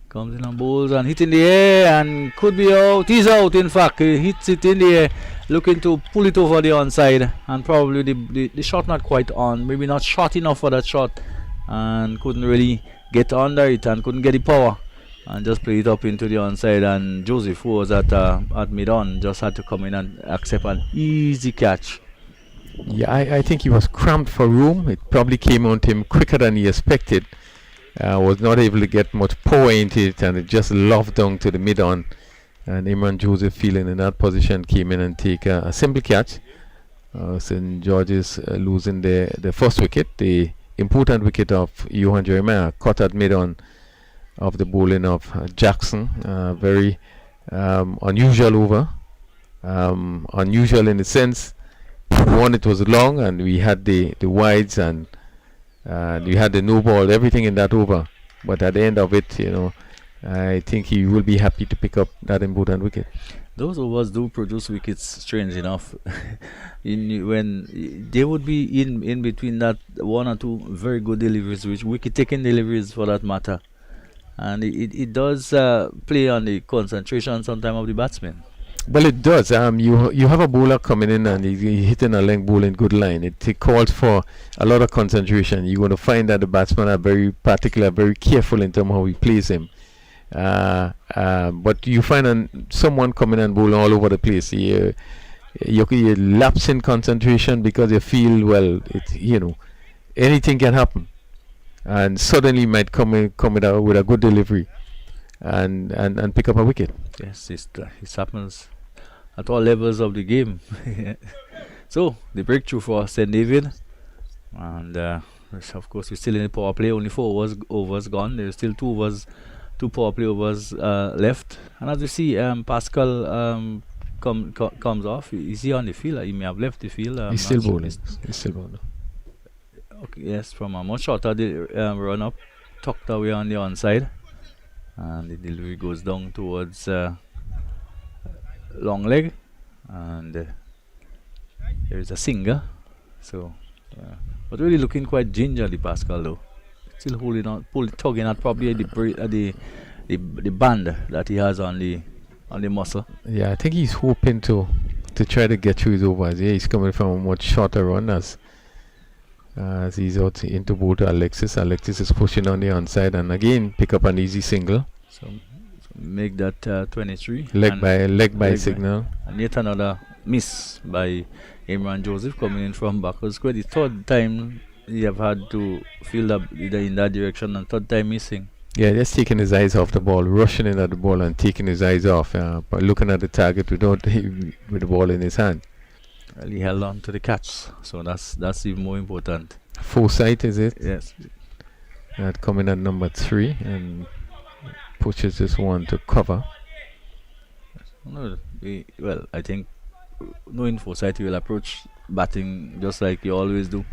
comes in on bowls and hit in the air and could be out. He's out, in fact. He hits it in the air, looking to pull it over the onside, and probably the shot not quite on, maybe not short enough for that shot, and couldn't really get under it and couldn't get the power, and just play it up into the onside. And Joseph, who was at mid-on, just had to come in and accept an easy catch. Yeah, I think he was cramped for room. It probably came on to him quicker than he expected. Was not able to get much power into it, and it just loved down to the mid-on. And Imran Joseph, feeling in that position, came in and take a simple catch. St. George's losing the first wicket, the important wicket of Johan Jeremiah, caught at mid-on of the bowling of Jackson. Very unusual over. Unusual in the sense, one, it was long, and we had the wides, and we had the no ball, everything in that over. But at the end of it, I think he will be happy to pick up that important wicket. Those overs do produce wickets, strange enough. When they would be in between that 1 or 2 very good deliveries, which wicket-taking deliveries for that matter, and it does play on the concentration sometimes of the batsman. Well, it does. You have a bowler coming in and he's hitting a length ball in good line. It calls for a lot of concentration. You're going to find that the batsmen are very particular, very careful in terms of how he plays him. But you find someone coming and bowling all over the place. You lapse in concentration because you feel, well, anything can happen, and suddenly might come out with a good delivery and pick up a wicket. Yes, it happens at all levels of the game. So the breakthrough for St. David, and of course we're still in the power play. Only 4 overs gone. There's still 2 power play overs left. And as you see, Pascal comes off. Is he on the field? He may have left the field. He's still bowling. He's still bowling. Okay, yes, from a much shorter run up, tucked away on the onside, and the delivery goes down towards long leg, and there is a single. So, but really looking quite gingerly, Pascal, though. Still holding on, tugging at probably the band that he has on the muscle. Yeah, I think he's hoping to try to get through his overs. Yeah, he's coming from a much shorter run as as he's out into both Alexis. Alexis is pushing on the onside and again pick up an easy single. So make that 23. Leg by signal. And yet another miss by Imran Joseph coming in from backwards. Quite the third time he have had to field up in that direction and third time missing. Yeah, just taking his eyes off the ball, rushing in at the ball and taking his eyes off, but looking at the target with the ball in his hand. Well, he held on to the catch, so that's even more important. Foresight, is it? Yes. That coming at number 3 and pushes this one to cover. No, well, I think knowing Foresight, he will approach batting just like you always do.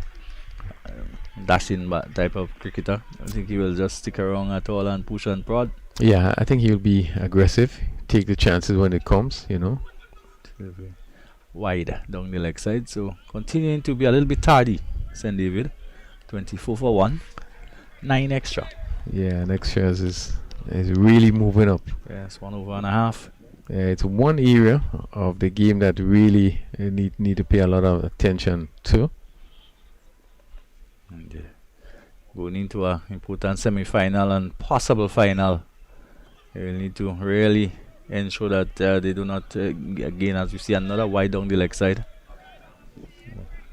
Dashing type of cricketer. I think he will just stick around at all and push and prod. Yeah, I think he'll be aggressive, take the chances when it comes, you know. Wide down the leg side, so continuing to be a little bit tardy. St. David, 24 for 1, 9 extra. Yeah, next year is really moving up. Yes, 1 over and a half. Yeah, it's one area of the game that really need to pay a lot of attention to. And going into an important semi-final and possible final, they will need to really ensure that they do not again, as we see, another wide down the leg side.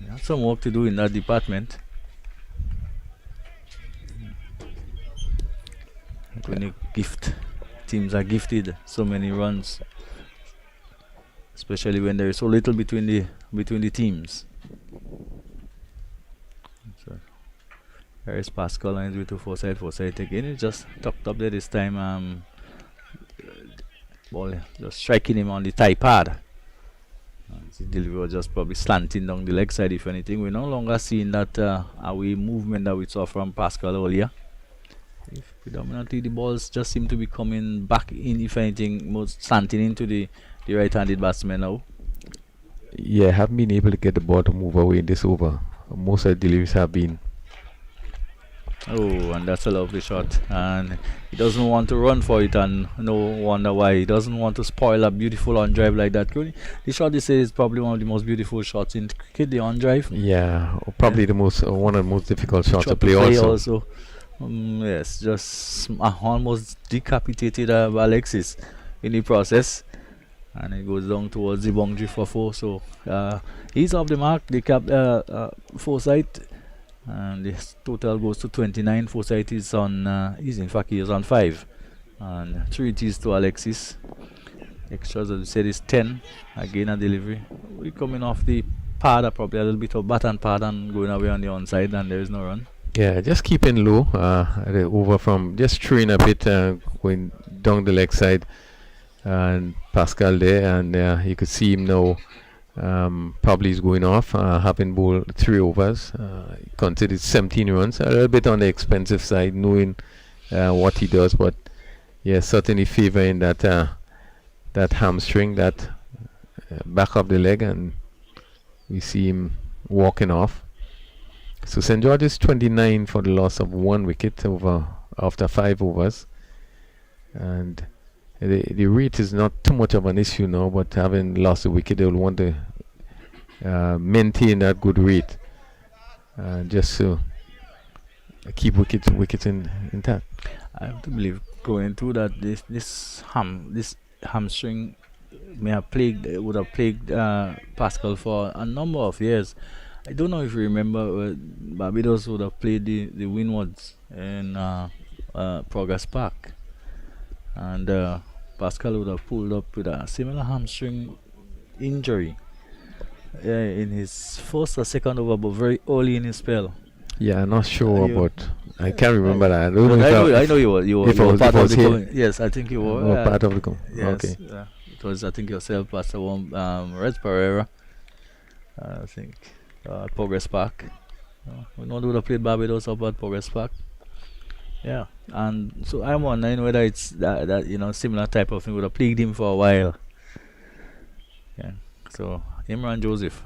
They have some work to do in that department. When you teams are gifted so many runs, especially when there is so little between the teams. So here is Pascal and he's with Foresight. Foresight again is just tucked up there this time. Ball just striking him on the thigh pad. The delivery was just probably slanting down the leg side. If anything, we're no longer seeing that away movement that we saw from Pascal earlier. Predominantly the balls just seem to be coming back in, if anything, most slanting into the right-handed batsman now. Yeah, haven't been able to get the ball to move away in this over. Most of the deliveries have been. Oh, and that's a lovely shot, and he doesn't want to run for it, and no wonder why. He doesn't want to spoil a beautiful on drive like that. The shot they say is probably one of the most beautiful shots in cricket, the on drive. Yeah, probably the most one of the most difficult shots to play also. Yes, just almost decapitated Alexis in the process, and it goes down towards the boundary for 4. So he's off the mark. They capped Foresight, and the total goes to 29. Foresight is on. He is on 5, and 3 it is to Alexis. Extras, as we said, is 10. Again a delivery. We're coming off the pad, probably a little bit of bat and pad, and going away on the onside, and there is no run. Yeah, just keeping low, over from just throwing a bit, going down the leg side, and Pascal there, and you could see him now. Probably is going off, having bowled 3 overs, considered 17 runs, a little bit on the expensive side, knowing what he does, but yeah, certainly favouring that hamstring, that back of the leg, and we see him walking off. So St. George's 29 for the loss of 1 wicket after 5 overs, and the rate is not too much of an issue now, but having lost a wicket, they will want to maintain that good rate, just to keep wickets intact. I have to believe going through that this hamstring would have plagued Pascal for a number of years. I don't know if you remember, Barbados would have played the Windwards in Progress Park, and Pascal would have pulled up with a similar hamstring injury in his first or second over, but very early in his spell. Yeah, I'm not sure, but I can't remember that. I know you were part of the comment. Yes, I think you were part of the comment. Yes, okay. It was, I think, yourself, Pastor Red Pereira, I think, Progress Park. We know they would have played Barbados up at Progress Park. Yeah, and so I'm wondering whether it's that similar type of thing would have plagued him for a while. Yeah, so Imran Joseph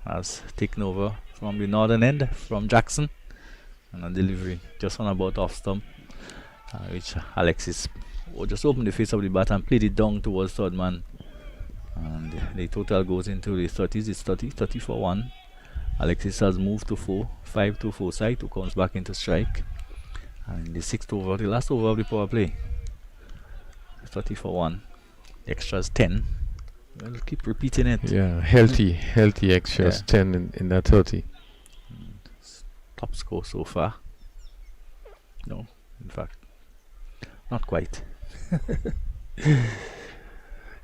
has taken over from the northern end from Jackson, and a delivery just on about off stump, which Alexis just opened the face of the bat and played it down towards third man, and the total goes into the 30s. It's 30 for 1, Alexis has moved to 5 to 4 side, who comes back into strike. And the 6th over, the last over of the power play. 30 for 1. Extras 10. We'll keep repeating it. Yeah, healthy extras, 10 in that 30. Top score so far. No, in fact, not quite.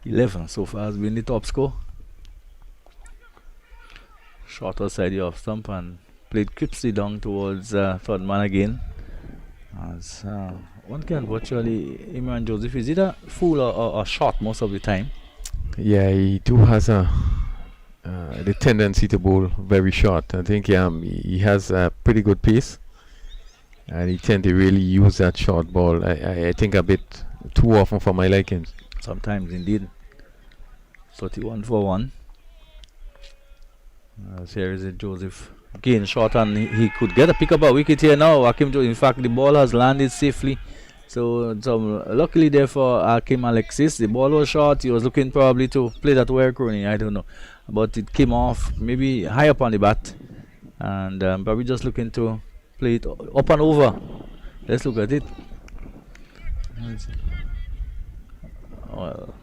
11 so far has been the top score. Shorter side the off stump and played crisply down towards third man again. As one can virtually, Imran Joseph, is either full or short most of the time. Yeah, he too has the tendency to bowl very short. I think he has a pretty good pace, and he tends to really use that short ball. I think a bit too often for my liking. Sometimes indeed. 31 for 1. Here is it, Joseph. Again, short, and he could get a pick up a wicket here now. Hakim Joseph, in fact, the ball has landed safely. So luckily there for Hakim Alexis. The ball was short. He was looking probably to play that wire crony. I don't know. But it came off maybe high up on the bat. And probably just looking to play it up and over. Let's look at it. Well,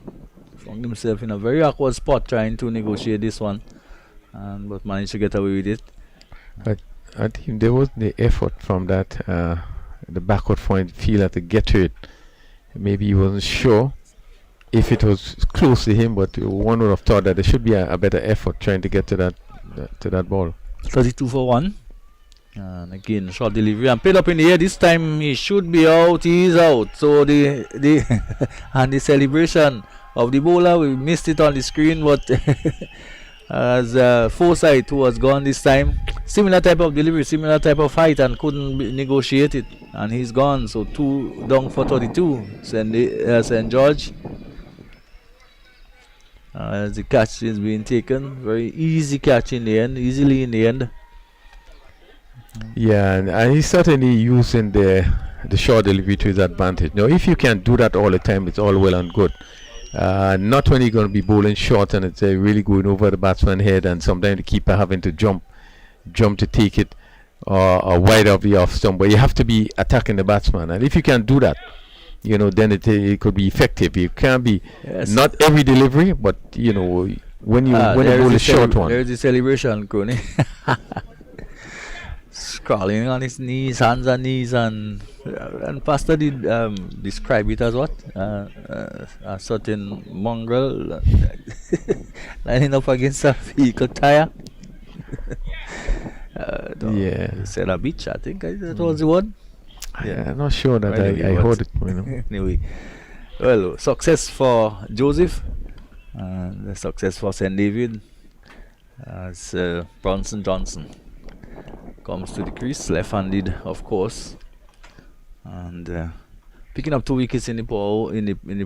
found himself in a very awkward spot trying to negotiate this one. But managed to get away with it. I think there was the effort from that the backward point fielder to get to it. Maybe he wasn't sure if it was close to him, but one would have thought that there should be a better effort trying to get to that ball. 32 for 1. And again, short delivery and played up in the air. This time he should be out. He is out. So the and the celebration of the bowler, we missed it on the screen, but as Forsyth, who was gone this time, similar type of delivery, similar type of height, and couldn't negotiate it, and he's gone. So 2 down for 32. St. George. As the catch is being taken, very easy catch in the end, easily in the end. Yeah, and he's certainly using the short delivery to his advantage. Now, if you can do that all the time, it's all well and good. Not when you're going to be bowling short and it's really going over the batsman's head, and sometimes the keeper having to jump to take it or wide of the off stump. But you have to be attacking the batsman, and if you can do that, then it could be effective. You can't be not every delivery, but when you bowl a short one. There's the celebration, Crony. Crawling on his knees, hands and knees, and Pastor did describe it as what? A certain mongrel lining up against a vehicle tire. Yeah. Said a beach, I think that was the one. Yeah, I'm not sure that I heard it. Anyway, well, success for Joseph, and success for St. David, as Bronson Johnson comes to the crease, left-handed, of course, and picking up 2 wickets in the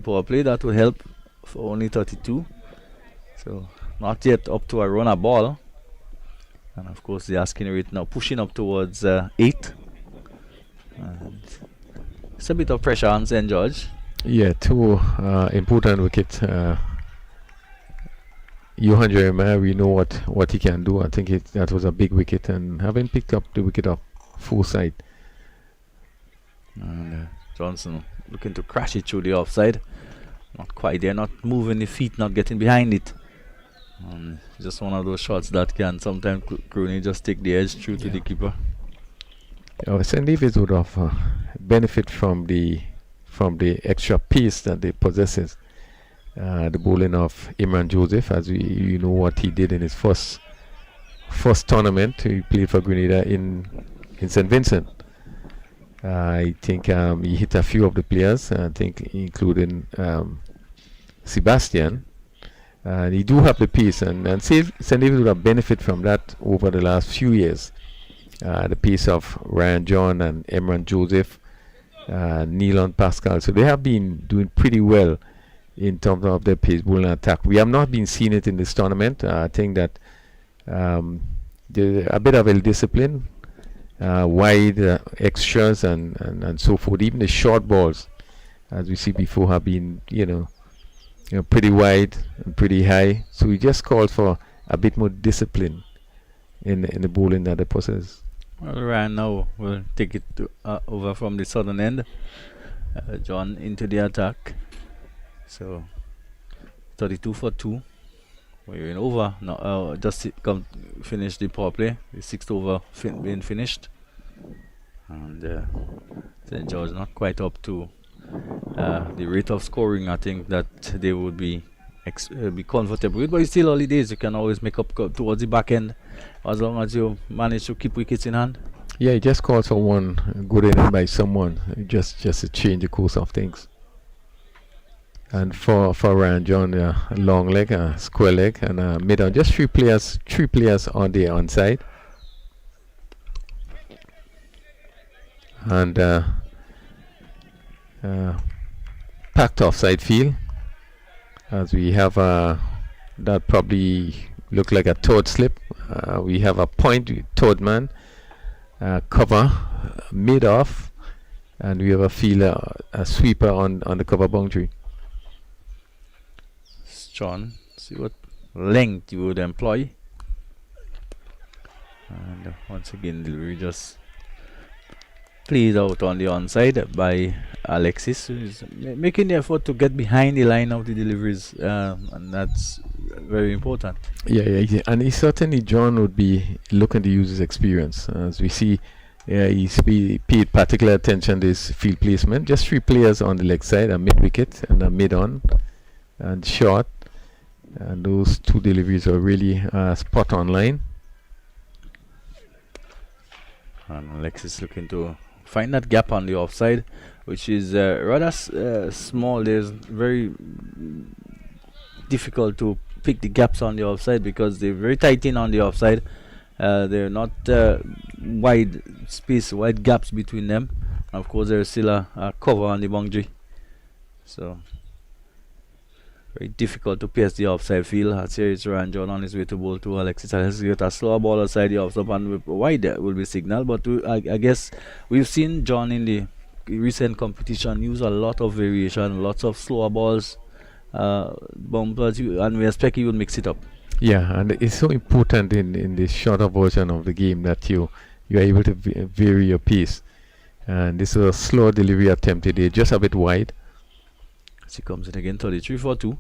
power play. That will help for only 32. So not yet up to a runner ball, and of course the asking rate now pushing up towards 8. And it's a bit of pressure on St. George. Yeah, 2 important wickets. Johan Jeremiah, we know what he can do. I think that was a big wicket, and having picked up the wicket of Forsyth. And Johnson looking to crash it through the offside. Not quite there, not moving the feet, not getting behind it. Just one of those shots that can sometimes Crony just take the edge through to the keeper. St. David's would have benefit from the extra pace that they possesses. The bowling of Imran Joseph, as you know what he did in his first tournament. He played for Grenada in St. Vincent. I think he hit a few of the players, I think including Sebastian. And he do have the pace, and St. David would have benefit from that over the last few years. The pace of Ryan John and Imran Joseph, Neil Pascal. So they have been doing pretty well in terms of their pace bowling attack. We have not been seeing it in this tournament. I think that a bit of ill-discipline, wide extras and so forth. Even the short balls, as we see before, have been pretty wide and pretty high. So we just called for a bit more discipline in the bowling that they possess. Well, right now we'll take it over from the southern end. John into the attack. So 32 for 2. We're in over now. Finish the power play. The 6th over being finished, and St. George not quite up to the rate of scoring I think that they would be comfortable with. But it's still early days. You can always make up towards the back end as long as you manage to keep wickets in hand. Yeah, it just calls for one good inning by someone, just to change the course of things. And for Ryan John, a long leg, a square leg, and a mid-on. Just three players on the onside. And packed offside field, as we have that probably look like a third slip. We have a point, third man, cover, mid-off, and we have a fielder, a sweeper on the cover boundary. John, see what length you would employ. And once again, delivery just played out on the onside by Alexis, who is making the effort to get behind the line of the deliveries, and that's very important. Yeah, and he certainly, John, would be looking to use his experience. As we see, he's paid particular attention to his field placement. Just three players on the leg side, a mid-wicket and a mid-on and short. And those two deliveries are really spot on line. And Alexis looking to find that gap on the offside, which is rather small. There's very difficult to pick the gaps on the offside because they're very tight in on the offside. They're not wide gaps between them. Of course, there's still a cover on the boundary. So very difficult to pierce the offside field. As here is Ryan John on his way to bowl to Alexis. Alexis get a slow ball outside the offside and wide there will be signal. But I guess we've seen John in the recent competition use a lot of variation, lots of slower balls, bumpers, and we expect he would mix it up. Yeah, and it's so important in the shorter version of the game that you're able to vary your pace. And this is a slow delivery attempt today, just a bit wide. She comes in again, 33 for 2.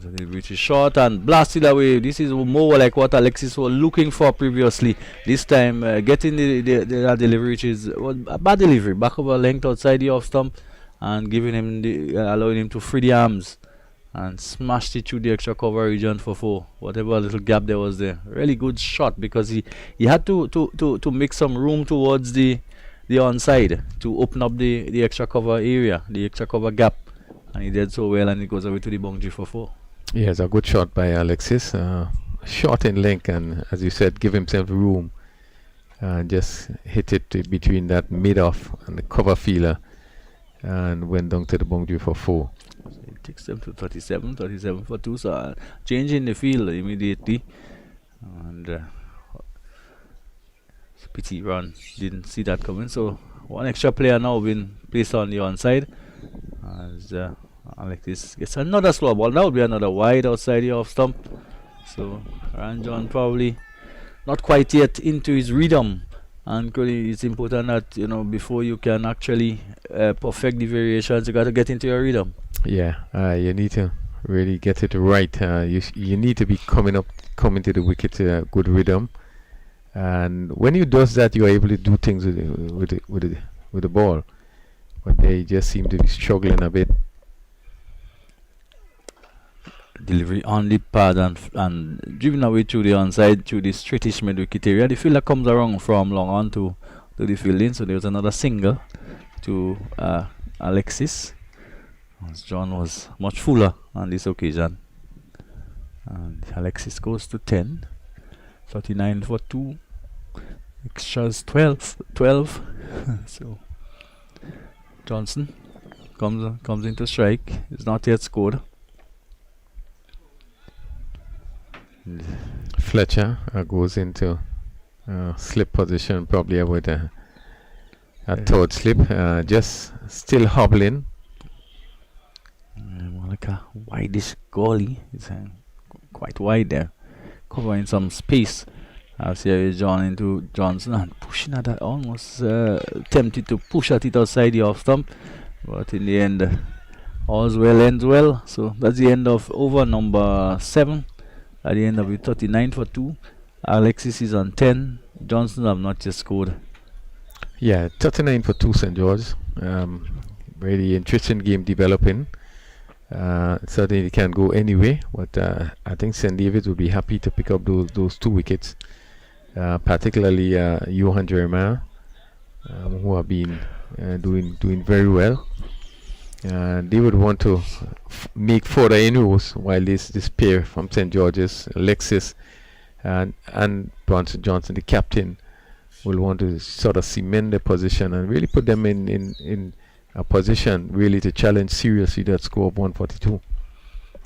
So the reach is short and blasted away. This is more like what Alexis was looking for previously. This time, getting the delivery, which is a bad delivery, back over length outside the off stump, and giving him allowing him to free the arms and smashed it through the extra cover region for 4. Whatever little gap there was there, really good shot because he had to make some room towards the onside to open up the extra cover area, the extra cover gap. And he did so well, and it goes away to the boundary for 4. Yeah, it's a good shot by Alexis. Short in length, and as you said, give himself room. Just hit it between that mid-off and the cover fielder, and went down to the boundary for 4. So it takes them to 37 for 2. So change in the field immediately. And pity run didn't see that coming. So one extra player now been placed on the onside. As Alexis gets another slow ball. That would be another wide outside the off stump. So Ryan John probably not quite yet into his rhythm, and it's important that before you can actually perfect the variations, you got to get into your rhythm. Yeah, you need to really get it right. You need to be coming to the wicket good rhythm, and when you does that, you are able to do things with the ball. But they just seem to be struggling a bit. Delivery on the pad and driven away through the onside, through the straightish mid-wicket area. The fielder comes around from long on to the fielding. So there's another single to Alexis, as John was much fuller on this occasion. And Alexis goes to 10. 39 for 2. Extras 12. So Johnson comes into strike. He's not yet scored. Fletcher goes into slip position, probably with a third slip, just still hobbling. Like a wideish goalie. It's quite wide there, covering some space. As here is John into Johnson and pushing at that, almost tempted to push at it outside the off stump, but in the end, all's well ends well. So that's the end of over number 7. At the end of it, 39 for 2. Alexis is on 10. Johnson have not just scored. Yeah, 39 for 2 St. George. Really interesting game developing. Certainly it can go anyway, but I think St. David's will be happy to pick up those 2 wickets, particularly Johan Jeremiah, who have been doing very well. They would want to make further inroads, while this pair from St. George's, Alexis and Bronson Johnson, the captain, will want to sort of cement their position and really put them in a position really to challenge seriously that score of 142.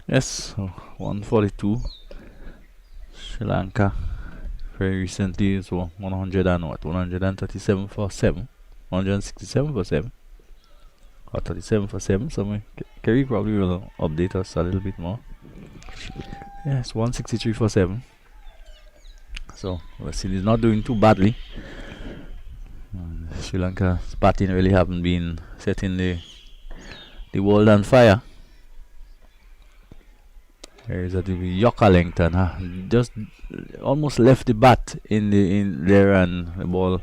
Yes, so 142. Sri Lanka very recently, so 137 for 7, 167 for 7, or 37 for 7. So Kerry probably will update us a little bit more. Yes, 163 for 7. So West Indies not doing too badly. Sri Lanka's batting really haven't been setting the world on fire. There is a York Allington, just almost left the bat in there, and the ball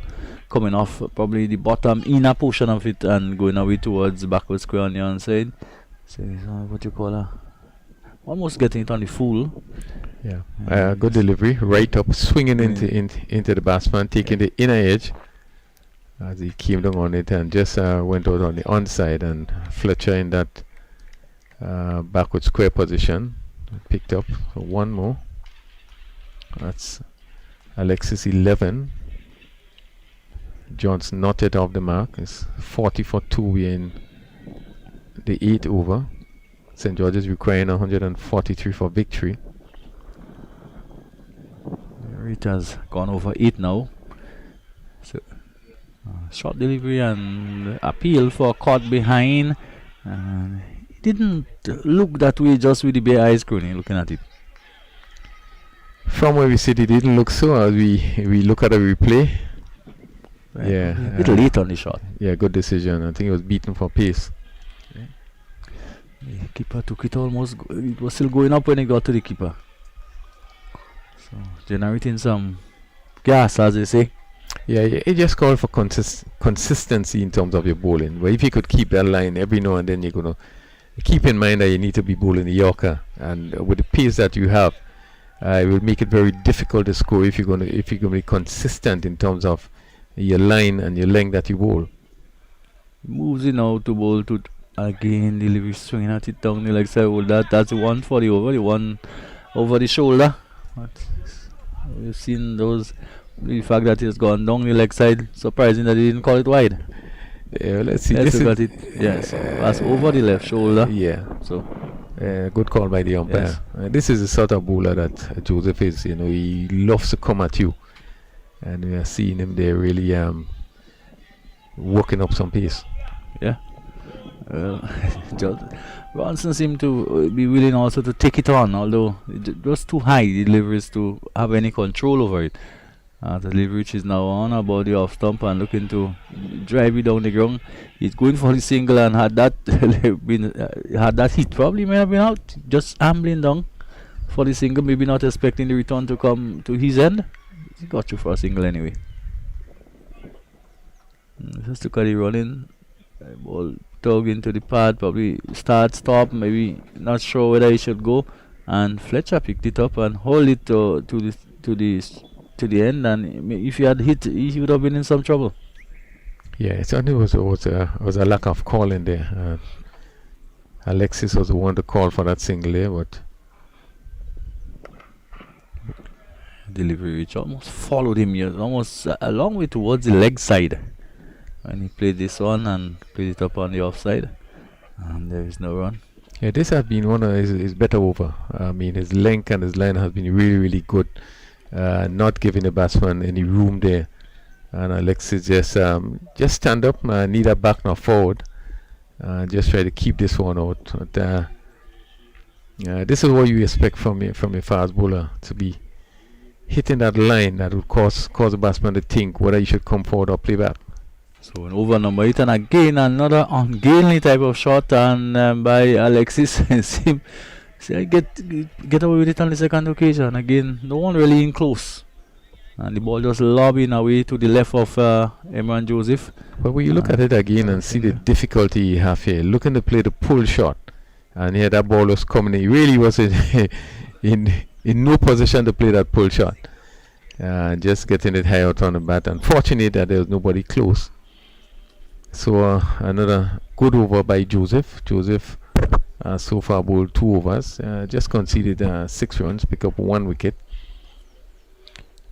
coming off probably the bottom inner portion of it and going away towards backward square on the onside. So what you call almost getting it on the full. Yeah, good delivery, right up, swinging into the batsman, taking the inner edge as he came down on it and just went out on the onside, and Fletcher in that backward square position picked up. So one more. That's Alexis 11. Johnson not yet off the mark. It's 40 for 2. We're in the 8th over. St. George's requiring 143 for victory. It has gone over 8 now. So short delivery and appeal for caught behind. It didn't look that way just with the bare eyes, Crony, looking at it. From where we sit, it didn't look so as we look at a replay. Yeah, a bit late on the shot. Yeah, good decision. I think it was beaten for pace. The keeper took it almost. It was still going up when it got to the keeper. So generating some gas, as they say. Yeah, it just called for consistency in terms of your bowling. But if you could keep that line every now and then, you're gonna keep in mind that you need to be bowling the Yorker, and with the pace that you have, it will make it very difficult to score if you're gonna be consistent in terms of your line and your length that you bowl. Moves in now to bowl to again delivery, swinging at it down the leg side. Well, that's the one for the over, the one over the shoulder. But we've seen those. The fact that it's gone down the leg side, surprising that he didn't call it wide. Yeah, let's see. Let's look at it. Yes, that's over the left shoulder. Yeah. So good call by the umpire. Yes. This is the sort of bowler that Joseph is. You know, he loves to come at you, and we are seeing him there really working up some pace. Yeah. Bronson seemed to be willing also to take it on, although it was too high, the deliveries, to have any control over it. The delivery which is now on about the off stump and looking to drive it down the ground. He's going for the single, and had that been had that hit, probably may have been out. Just ambling down for the single, maybe not expecting the return to come to his end. He got you for a single anyway. Just look at the running. Ball dug into the pad, probably start, stop, maybe not sure whether he should go, and Fletcher picked it up and hold it to the end, and if he had hit, he would have been in some trouble. Yeah, it certainly was a lack of calling there. Alexis was the one to call for that single there, but delivery which almost followed him here, almost a long way towards the leg side. And he played this one and played it up on the offside, and there is no run. Yeah, this has been one of his better over. I mean, his length and his line has been really, really good. Not giving the batsman any room there, and Alexis just stand up, neither back nor forward, just try to keep this one out. But, this is what you expect from a fast bowler, to be hitting that line that would cause the batsman to think whether he should come forward or play back. So an over number 8, and again another ungainly type of shot, and by Alexis. Get away with it on the second occasion. Again, no one really in close, and the ball just lobbing away to the left of Imran Joseph. But when you look at it again and see the difficulty he have here, looking to play the pull shot, and here that ball was coming in. He really was in no position to play that pull shot. Just getting it high out on the bat. Unfortunate that there was nobody close. So another good over by Joseph. Joseph so far bowled 2 overs. Just conceded 6 runs, pick up 1 wicket.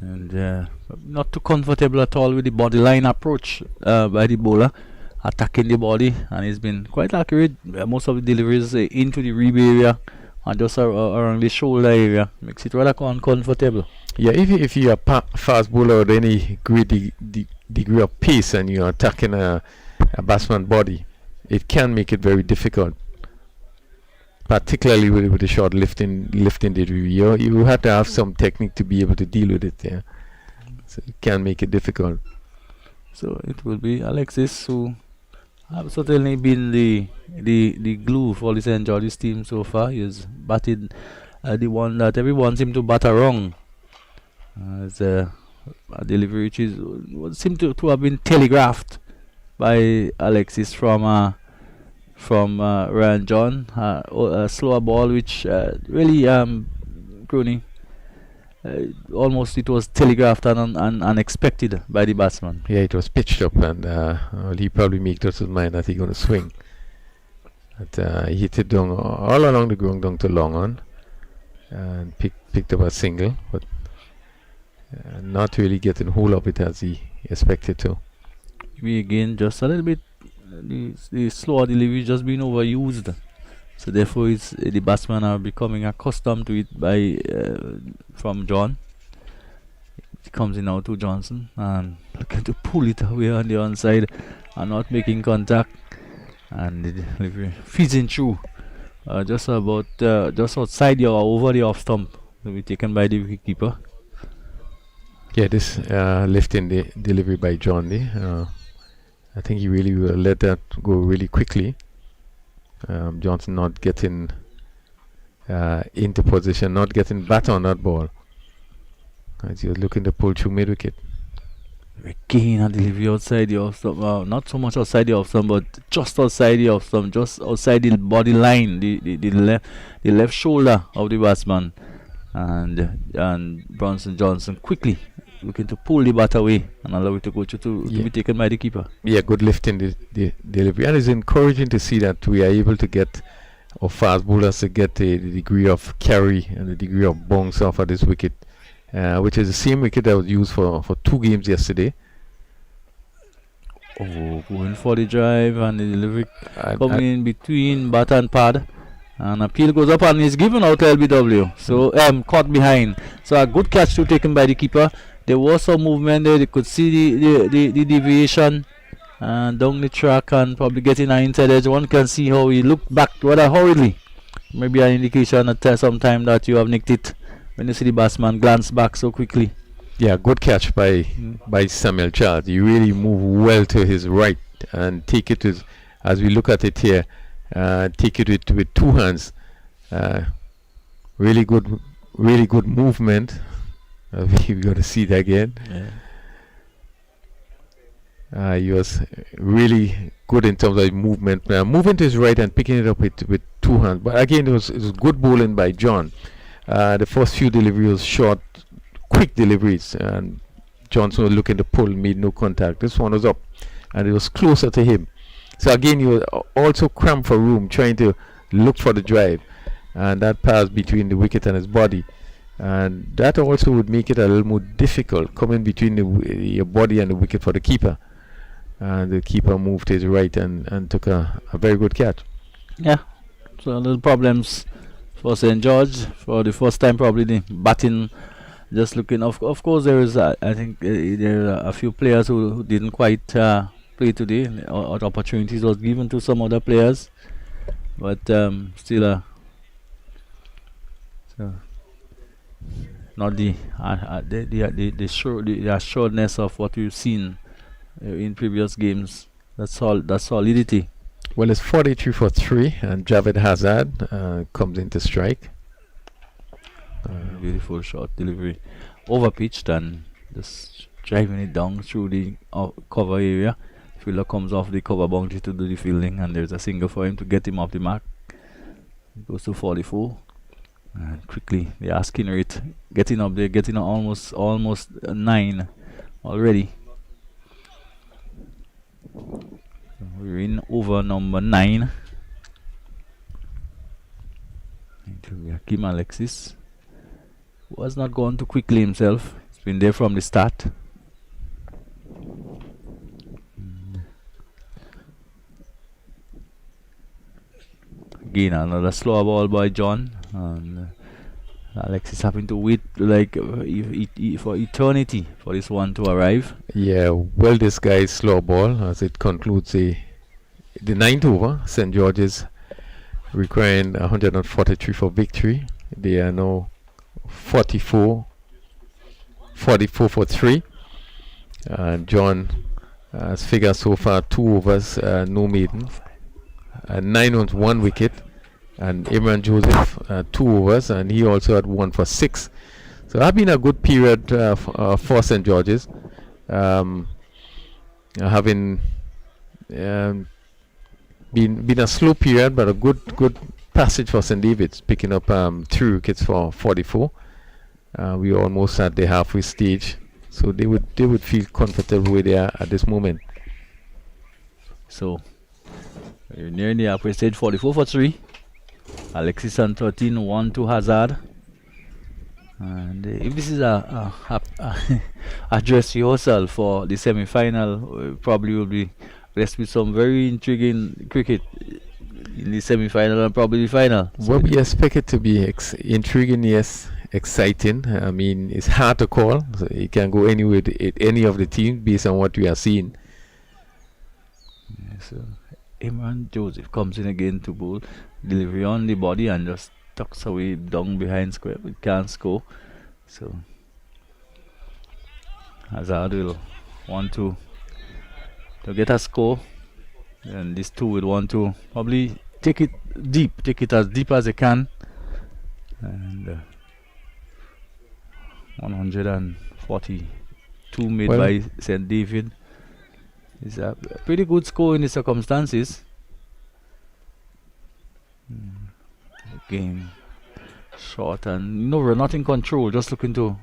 And not too comfortable at all with the body line approach by the bowler, attacking the body, and he's been quite accurate. Most of the deliveries into the rib area and just around the shoulder area makes it rather uncomfortable. Yeah, if you're a fast bowler with any great degree of pace and you're attacking a batsman's body, it can make it very difficult, particularly with the short lifting delivery. You have to have some technique to be able to deal with it. Yeah, so it can make it difficult. So it will be Alexis who have certainly been the glue for the St. George's team so far. He has batted the one that everyone seemed to batter wrong. As a delivery which seemed to have been telegraphed by Alexis from Ryan John. A slower ball which really Crony almost it was telegraphed and unexpected by the batsman. Yeah, it was pitched up, and he probably made up his mind that he's going to swing. But he hit it down all along the ground down to long on, and picked up a single, but not really getting hold of it as he expected to. We again just a little bit the slower delivery just being overused, so therefore the batsmen are becoming accustomed to it by from John. It comes in now to Johnson and looking to pull it away on the onside and not making contact, and the delivery fizzing through just outside or over the off stump to be taken by the wicketkeeper. Yeah, this lifting the delivery by John there. I think he really will let that go really quickly. Johnson not getting into position, not getting back on that ball, as he was looking to pull through mid-wicket. Again a delivery outside the off stump. Not so much outside the off stump, but just outside the off stump, just outside the body line, the left shoulder of the batsman, and Bronson Johnson quickly looking to pull the bat away and allow it to go to be taken by the keeper. Yeah, good lifting the delivery, and it's encouraging to see that we are able to get our fast bowlers to get the degree of carry and the degree of bounce off of this wicket, which is the same wicket that was used for 2 games yesterday. Oh, going for the drive and the delivery coming in between bat and pad. And appeal goes up and is given out to LBW. So caught behind. So a good catch taken by the keeper. There was some movement there. They could see the deviation down the track and probably getting an inside edge. One can see how he looked back rather hurriedly. Maybe an indication at some time that you have nicked it when you see the batsman glance back so quickly. Yeah, good catch by Samuel Charles. He really moved well to his right and take it as we look at it here. Take it with 2 hands. Really good movement. We've got to see it again. Yeah. He was really good in terms of movement. Moving to his right and picking it up with 2 hands. But again, it was good bowling by John. The first few deliveries was short, quick deliveries, and Johnson was looking to pull, made no contact. This one was up, and it was closer to him. So again, you were also cramped for room, trying to look for the drive, and that pass between the wicket and his body, and that also would make it a little more difficult coming between your body and the wicket for the keeper. And the keeper moved to his right and took a very good catch. Yeah, so little problems for St. George for the first time, probably the batting. Just looking, of course, there is I think there are a few players who didn't quite play today. Opportunities was given to some other players, but still so not the assuredness of what we've seen in previous games. That's solidity. Well, it's 43 for 3, and Javed Hazard comes into strike. Beautiful short delivery, over pitched and just driving it down through the cover area. Fielder comes off the cover boundary to do the fielding, and there's a single for him to get him off the mark. It goes to 44, and quickly the asking rate getting up there, getting almost 9 already. So we're in over number 9. Into Hakim Alexis, who has not gone too quickly himself. He's been there from the start. Again, another slow ball by John, and Alexis having to wait like for eternity for this one to arrive. Yeah, well, this guy's slow ball as it concludes the 9th over. St. George's requiring 143 for victory. They are now 44 for 3. John has figured so far 2 overs, no maiden, 9 runs, 1 wicket, and Imran Joseph 2 overs, and he also had 1 for 6. So that's been a good period for St. George's, having been a slow period, but a good passage for St. David's, picking up 3 wickets for 44. We are almost at the halfway stage, so they would feel comfortable where they are at this moment. So we're near the halfway stage. 44 for 3. Alexis on 13, 1 to Hazard. And if this is a address yourself for the semi-final, probably will be blessed with some very intriguing cricket in the semi-final and probably the final. Well, we expect it to be intriguing, yes, exciting. I mean, it's hard to call. So it can go anywhere, any of the teams based on what we are seeing. Yeah, so Imran Joseph comes in again to bowl, delivery on the body and just tucks away down behind square, but can't score. So Hazard will want to get a score, and these two would want to probably take it as deep as they can. And 142 made by St. David. It's a pretty good score in the circumstances. Game short, and we're not in control, just looking to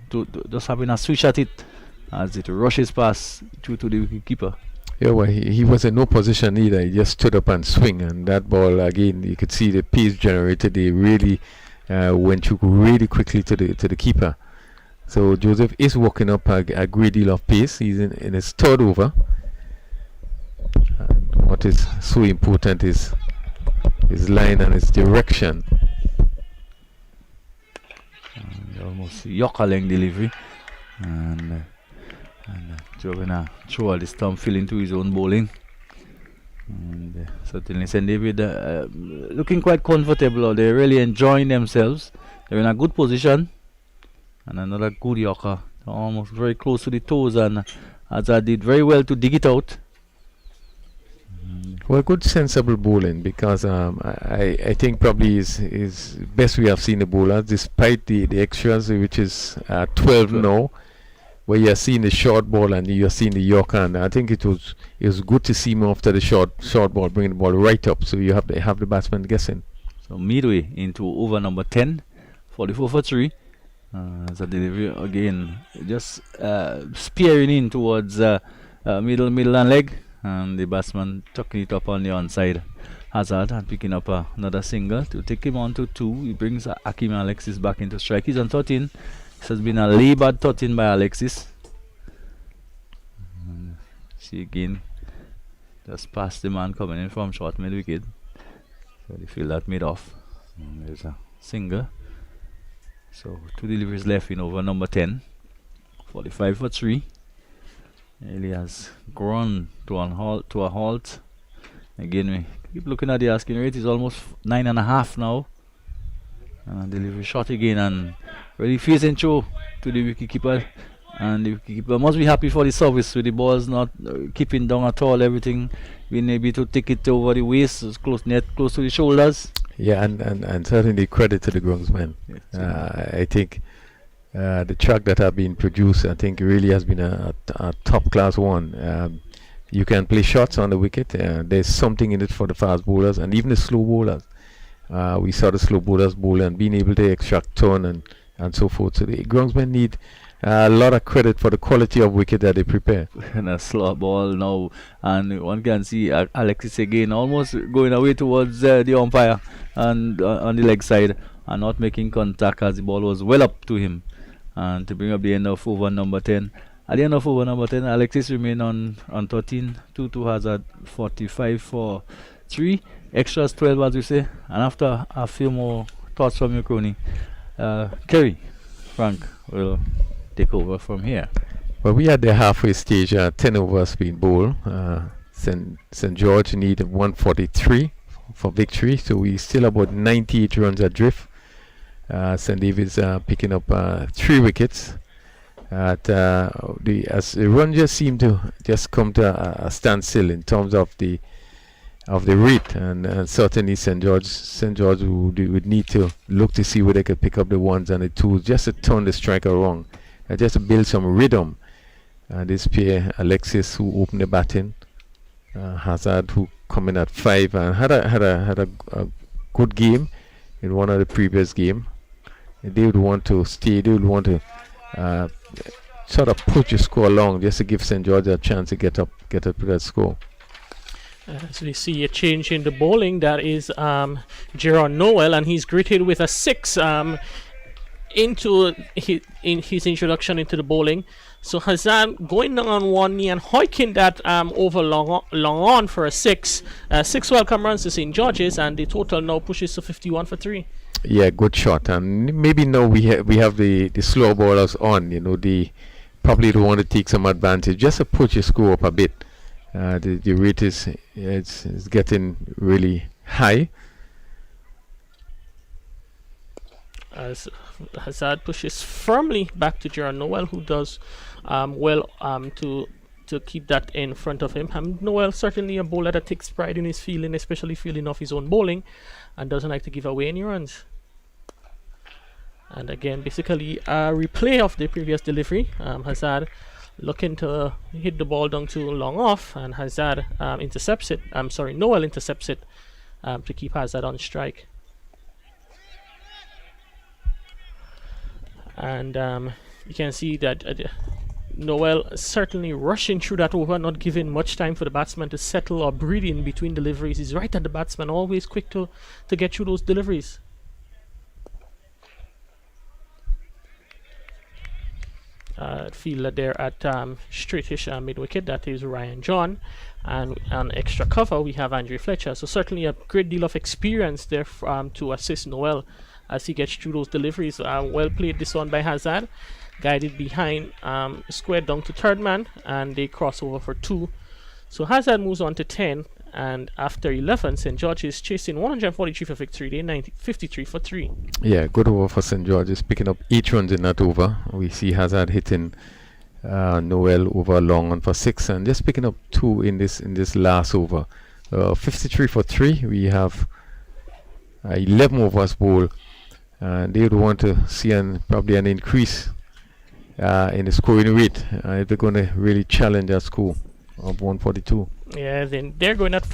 just having a switch at it as it rushes past through to the wicketkeeper. Yeah, well, he was in no position either. He just stood up and swing, and that ball again, you could see the pace generated. They really went through really quickly to the keeper. So Joseph is working up a great deal of pace. He's in his 3rd over. And what is so important is his line and his direction. And almost Yorker-length delivery, and Joe gonna throw all the stump fill into his own bowling. And certainly St. David looking quite comfortable. They're really enjoying themselves. They're in a good position, and another good Yorker, almost very close to the toes, and Hazard did very well to dig it out. Well, good sensible bowling, because I think probably is best we have seen the bowlers, despite the extras, which is 12 now, where you are seeing the short ball and you are seeing the Yorker, and I think it was good to see him after the short ball, bringing the ball right up, so you have the batsman guessing. So midway into over number 10, 44 for 3. As a delivery again, just spearing in towards middle and leg, and the batsman tucking it up on the onside. Hazard and picking up another single to take him on to 2. He brings Hakim Alexis back into strike. He's on 13. This has been a laboured 13 by Alexis. See again, just past the man coming in from short mid wicket. So they feel that mid off. And there's a single. So 2 deliveries left in over number 10. 45 for 3. Really has grown to a halt. Again, we keep looking at the asking rate. It's almost 9.5 now. Delivery shot again and really facing through to the wicketkeeper. And the wicketkeeper must be happy for the service with the balls not keeping down at all. Everything being able to take it over the waist, close to the shoulders. Yeah, and certainly credit to the groundsmen. I think the track that have been produced, I think really has been a top class one. You can play shots on the wicket. There's something in it for the fast bowlers and even the slow bowlers. We saw the slow bowlers bowl and being able to extract turn and so forth. So the groundsmen need a lot of credit for the quality of wicket that they prepare. And a slot ball now, and one can see Alexis again almost going away towards the umpire and on the leg side and not making contact as the ball was well up to him. And to bring up the end of over number 10. At the end of over number 10, Alexis remained on 13. 2 hazard 45 for 3. Extras 12, as you say. And after a few more thoughts from your crony, Kerry, Frank will take over from here. Well, we at the halfway stage, 10 overs being bowled. St. George need 143 for victory, so we still about 98 runs adrift. St. David's picking up 3 wickets. As the run just seemed to just come to a standstill in terms of the rate, and certainly St. George would need to look to see where they could pick up the ones and the twos just to turn the striker wrong, just to build some rhythm. This pair, Alexis, who opened the batting, Hazard, who come in at 5 and had a good game in one of the previous game. They would want to stay. They would want to sort of push the score along just to give St. George a chance to get up to that score. So we see a change in the bowling. That is Gerard Noel, and he's greeted with a 6 in his introduction into the bowling. So Hazard going down on one knee and hoiking that over long on for a 6. 6 welcome runs to St. George's, and the total now pushes to 51 for 3. Yeah, good shot. And maybe now we have the slow bowlers on. They probably don't want to take some advantage just to push your score up a bit. The rate is getting really high. As Hazard pushes firmly back to Gerard Noel, who does well to keep that in front of him. Noel certainly a bowler that takes pride in his fielding, especially fielding off his own bowling, and doesn't like to give away any runs. And again, basically a replay of the previous delivery. Hazard looking to hit the ball down too long off, and Hazard intercepts it. Noel intercepts it to keep Hazard on strike. And you can see that Noel certainly rushing through that over, not giving much time for the batsman to settle or breathe in between deliveries. He's right at the batsman, always quick to get through those deliveries. Fielder there at straightish mid-wicket, that is Ryan John, and on extra cover we have Andre Fletcher. So certainly a great deal of experience there to assist Noel as he gets through those deliveries. Well played this one by Hazard, guided behind, squared down to third man, and they cross over for 2. So Hazard moves on to 10, and after 11, St. George's chasing 143 for victory. They 53 for 3. Yeah, good over for St. George's, picking up 8 runs in that over. We see Hazard hitting Noel over long on for 6, and just picking up 2 in this last over. 53 for 3. We have 11 overs bowl, and they would want to see probably an increase in the scoring rate if they're going to really challenge that score of 142. Yeah, then they're going at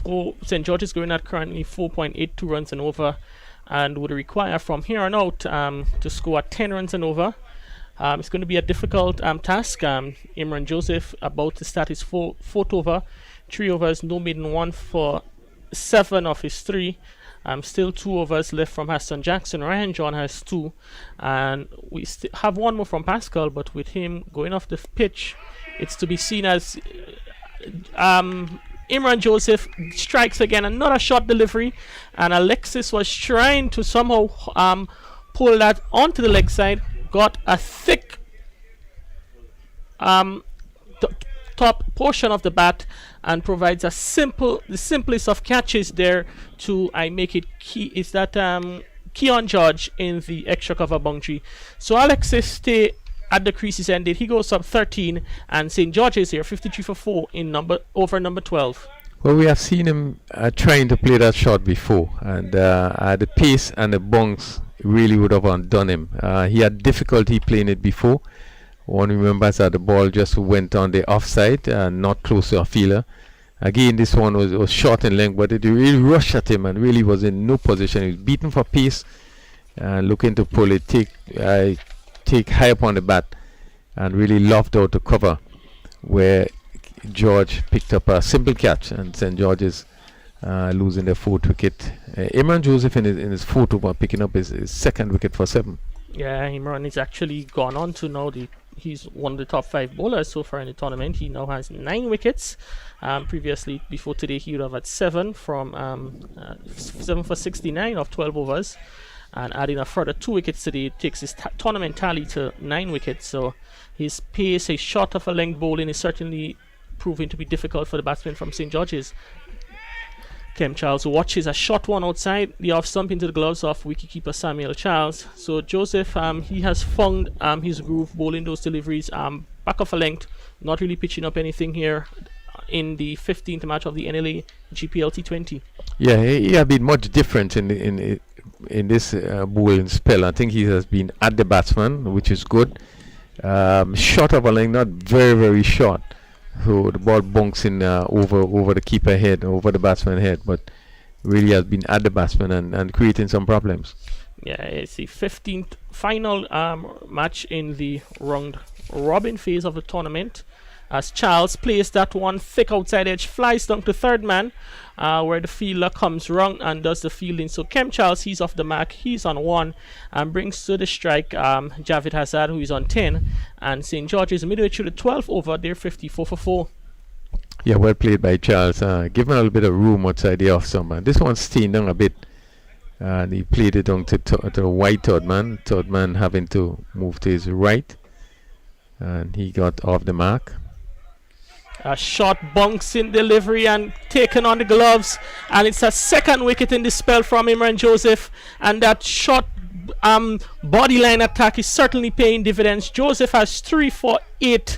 St. George is going at currently 4.82 runs and over, and would require from here on out to score at 10 runs and over. It's going to be a difficult task. Imran Joseph about to start his fourth over, 3 overs, no maiden, 1 for 7 of his 3. Still 2 overs left from Hassan Jackson. Ryan John has 2, and we have 1 more from Pascal, but with him going off the pitch, it's to be seen as Imran Joseph strikes again, another short delivery, and Alexis was trying to somehow pull that onto the leg side, got a thick top portion of the bat, and provides the simplest of catches there to make it key. Is that Keon George in the extra cover boundary. So Alexis stay at the creases ended. He goes up 13, and St. George's here 53 for 4 in over number 12. Well, we have seen him trying to play that shot before, and the pace and the bounce really would have undone him. He had difficulty playing it before. One remembers that the ball just went on the offside, not close to a fielder. Again, this one was short in length, but it really rushed at him and really was in no position. He was beaten for pace, looking to pull it, take high up on the bat, and really loft out to cover, where George picked up a simple catch, and St. George's losing their 4th wicket. Imran Joseph in his 4th over, picking up his 2nd wicket for 7. Yeah, Imran is actually gone on to now he's one of the top 5 bowlers so far in the tournament. He now has 9 wickets. Previously, before today, he would have had 7 from 7 for 69 of 12 overs, and adding a further 2 wickets today takes his tournament tally to 9 wickets. So his pace, his short of a length bowling is certainly proving to be difficult for the batsman from St. George's. Kem Charles watches a short one outside the off stump into the gloves of wicketkeeper Samuel Charles. So Joseph, he has found his groove bowling those deliveries back off a length, not really pitching up anything here in the 15th match of the NLA GPL T20. Yeah, he has been much different in this bowling spell. I think he has been at the batsman, which is good. Short of a length, not very, very short. So the ball bouncing over the keeper head, over the batsman head, but really has been at the batsman and creating some problems. Yeah, it's the 15th final match in the round robin phase of the tournament, as Charles plays that one thick outside edge, flies down to third man, where the fielder comes wrong and does the fielding. So Kem Charles, he's off the mark, he's on 1, and brings to the strike Javid Hazard, who is on 10, and St. George's midway through the 12th over, they're 54 for 4. Yeah, well played by Charles. Give him a little bit of room outside the off stump. This one's staying down a bit, and he played it down to the white third man. Third man having to move to his right, and he got off the mark. A short bouncing delivery and taken on the gloves, and it's a 2nd wicket in the spell from Imran Joseph, and that short bodyline attack is certainly paying dividends. Joseph has 3 for 8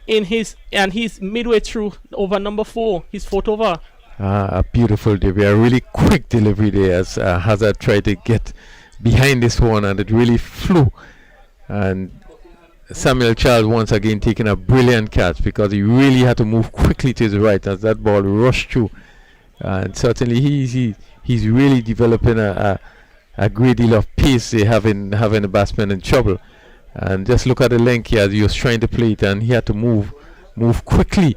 in his, and he's midway through over number 4, his 4th over. A beautiful delivery, a really quick delivery there as Hazard tried to get behind this one, and it really flew, and Samuel Charles once again taking a brilliant catch, because he really had to move quickly to his right as that ball rushed through, and certainly he's really developing a great deal of pace, having the batsman in trouble. And just look at the length here as he was trying to play it, and he had to move quickly,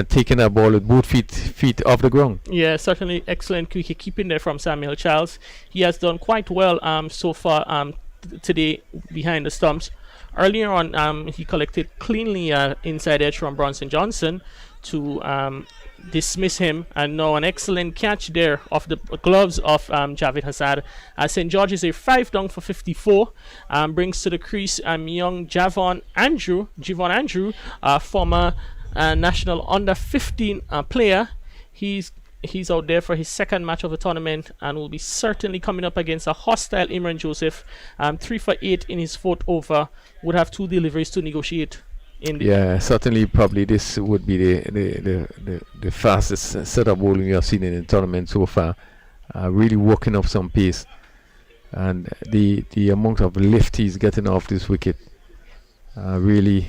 taking that ball with both feet off the ground. Yeah, certainly excellent wicket keeping there from Samuel Charles. He has done quite well so far today behind the stumps. Earlier on, he collected cleanly inside edge from Bronson Johnson to dismiss him, and now an excellent catch there off the gloves of Javid Hazard. St. George's a 5 down for 54, brings to the crease young Javon Andrew, former national under 15 player. He's out there for his 2nd match of the tournament, and will be certainly coming up against a hostile Imran Joseph. 3 for 8 in his 4th over, would have 2 deliveries to negotiate. Yeah, certainly, probably this would be the fastest set of bowling we have seen in the tournament so far. Really working up some pace, and the amount of lift he's getting off this wicket, really.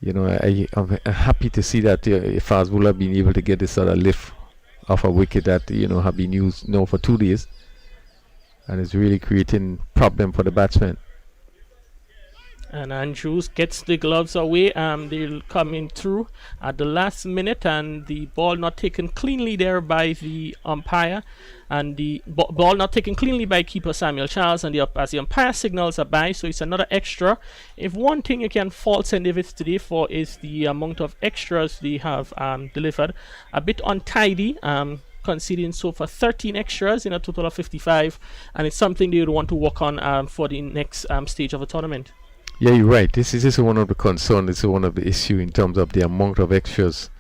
I'm happy to see that a fast bowler being able to get this sort of lift off a wicket that have been used now for 2 days, and it's really creating problem for the batsman. And Andrews gets the gloves away. They'll come in through at the last minute, and the ball not taken cleanly there by the umpire, and the ball not taken cleanly by keeper Samuel Charles, and as the umpire signals a bye, so it's another extra. If one thing you can fault St. David's today for is the amount of extras they have delivered, a bit untidy, conceding so far 13 extras in a total of 55, and it's something they would want to work on for the next stage of the tournament. Yeah, you're right. This is one of the concerns. This is one of the issue in terms of the amount of extras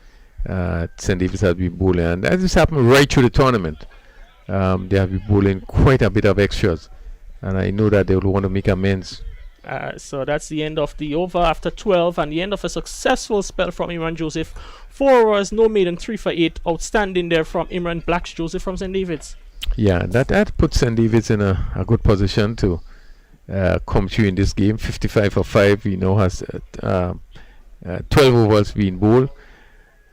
St. David's has been bowling, and this happened right through the tournament. they have been bowling quite a bit of extras, and I know that they will want to make amends. So that's the end of the over after 12 and the end of a successful spell from Imran Joseph. 4 overs, no maiden, 3 for 8. Outstanding there from Imran Blacks Joseph from St. David's. Yeah, that puts St. David's in a good position to come through in this game. 55 for 5. He now has 12 overs being bowled.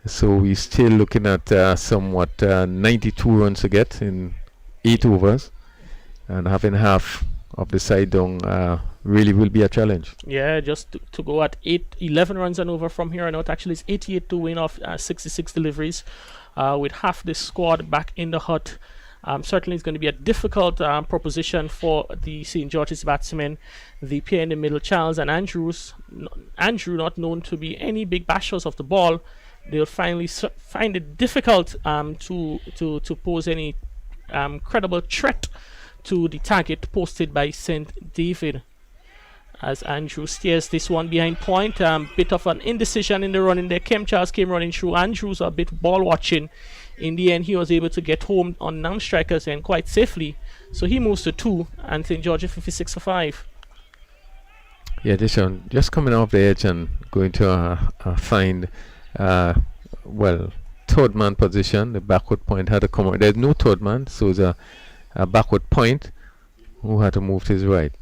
So we're still looking at somewhat 92 runs to get in 8 overs. And having half of the side down really will be a challenge. Yeah, just to go at 11 runs and over from here on out. Actually, it's 88 to win off 66 deliveries. With half the squad back in the hut. Certainly it's going to be a difficult proposition for the St. George's batsmen. The pair in the middle, Charles and Andrew, not known to be any big bashers of the ball. They'll finally find it difficult to pose any credible threat to the target posted by St. David. As Andrew steers this one behind point, bit of an indecision in the running there. Kem Charles came running through. Andrews a bit ball watching. In the end, he was able to get home on non-strikers and quite safely. So he moves to 2 and St. George 56 for 5. Yeah, this one just coming off the edge and going to a fine, third man position. The backward point had to come out. There's no third man, so it's a backward point who had to move to his right.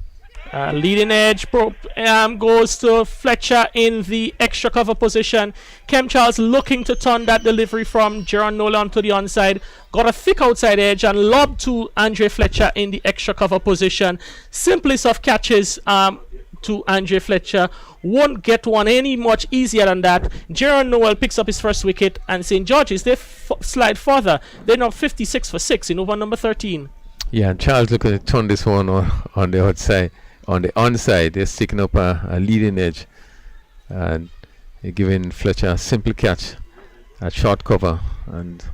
Leading edge goes to Fletcher in the extra cover position. Kem Charles looking to turn that delivery from Jaron Nolan to the onside. Got a thick outside edge and lobbed to Andre Fletcher in the extra cover position. Simplest of catches to Andre Fletcher. Won't get one any much easier than that. Jaron Noel picks up his first wicket and St. George's, they slide further. They're now 56 for 6 in over number 13. Yeah, and Charles looking to turn this one on the outside. On the onside, they're sticking up a leading edge and they're giving Fletcher a simple catch at short cover, and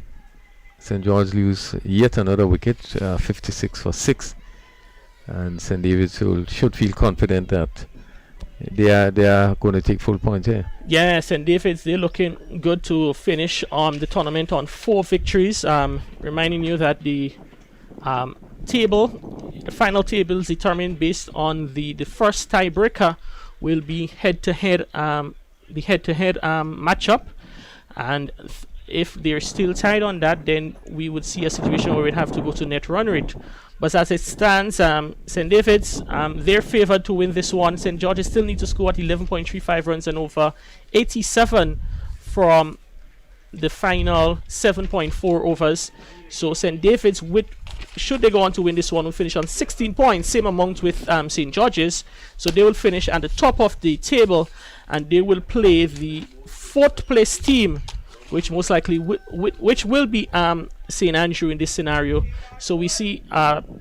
St. George lose yet another wicket, 56 for 6, and St. David's should feel confident that they are going to take full points here. Yeah, St. David's, they're looking good to finish the tournament on 4 victories. Reminding you that the final table is determined based on the first tiebreaker will be head-to-head matchup, and if they're still tied on that, then we would see a situation where we'd have to go to net run rate. But as it stands, St. David's, they're favored to win this one. St. George's still need to score at 11.35 runs and over, 87 from the final 7.4 overs. So St. David's, should they go on to win this one, will finish on 16 points, same amount with St. George's. So they will finish at the top of the table, and they will play the 4th place team, which most likely which will be St. Andrew in this scenario. So we see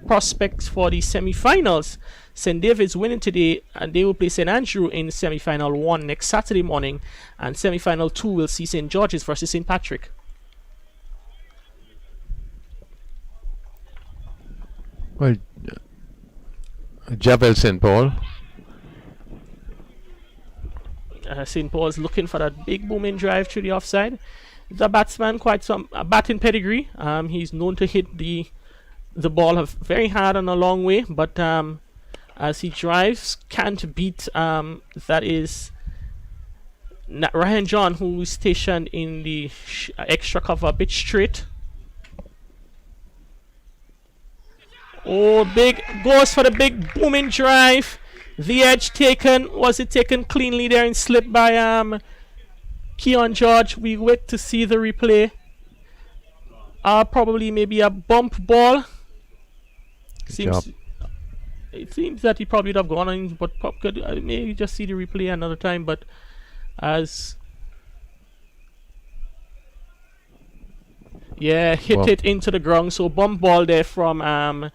prospects for the semi-finals. St. David's winning today, and they will play St. Andrew in semi-final 1 next Saturday morning, and semi-final 2 will see St. George's versus St. Patrick. Well, Javel St. Paul. St. Paul's looking for that big booming drive through the offside. The batsman, quite some batting pedigree. He's known to hit the ball very hard and a long way, but as he drives, can't beat. That is Ryan John, who is stationed in the extra cover, a bit straight. Oh, big goes for the big booming drive. The edge taken. Was it taken cleanly there and slipped by Keon George? We wait to see the replay. Probably maybe a bump ball. It seems that he probably would have gone on, but could maybe just see the replay another time. But hit it into the ground. So bump ball there from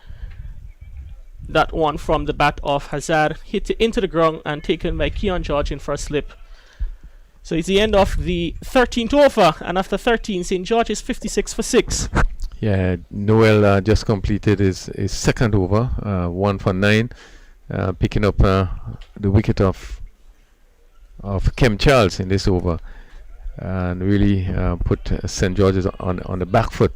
that one from the bat of Hazard, hit it into the ground and taken by Keon George in first slip. So it's the end of the 13th over, and after 13, St. George is 56 for 6. Yeah, Noel just completed his second over, 1 for 9, picking up the wicket of Kem Charles in this over, and really put St. George's on the back foot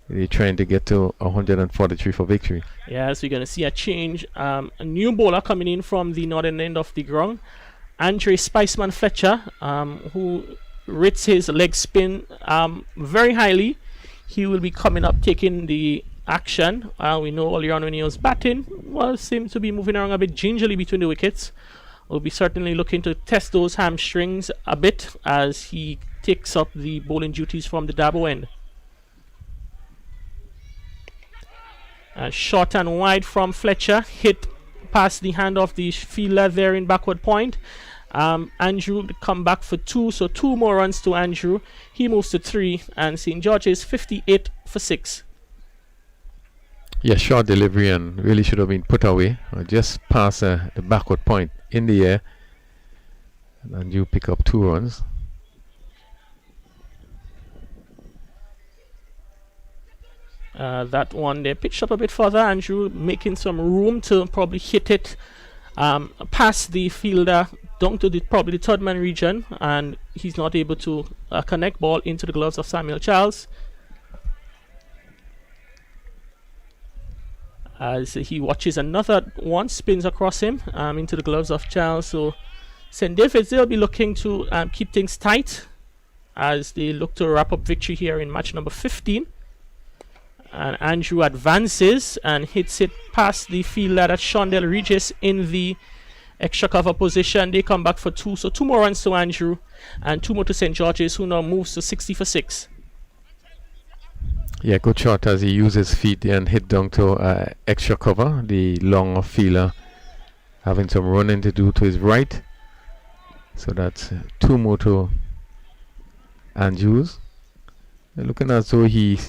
They're trying to get to 143 for victory. Yeah, so you're going to see a change. A new bowler coming in from the northern end of the ground. Andre Spiceman Fletcher, who rates his leg spin very highly. He will be coming up, taking the action. We know earlier on when he was batting, seemed to be moving around a bit gingerly between the wickets. We'll be certainly looking to test those hamstrings a bit as he takes up the bowling duties from the Dabo end. Short and wide from Fletcher, hit past the hand of the fielder there in backward point. Andrew come back for 2, so 2 more runs to Andrew. He moves to 3, and St. George's 58 for 6. Yeah, short delivery and really should have been put away. Just past the backward point in the air. And you pick up 2 runs. That one they pitched up a bit further. Andrew making some room to probably hit it past the fielder down to probably the third man region, and he's not able to connect ball into the gloves of Samuel Charles. As he watches another one, spins across him into the gloves of Charles. So St. David's, they'll be looking to keep things tight as they look to wrap up victory here in match number 15. And Andrew advances and hits it past the fielder, that's Shondell Regis in the extra cover position. They come back for 2, so 2 more runs to Andrew and 2 more to St. George's, who now moves to 60 for 6. Yeah, good shot as he uses feet and hit down to extra cover. The long fielder having some running to do to his right. So that's 2 more to Andrews. Looking as though he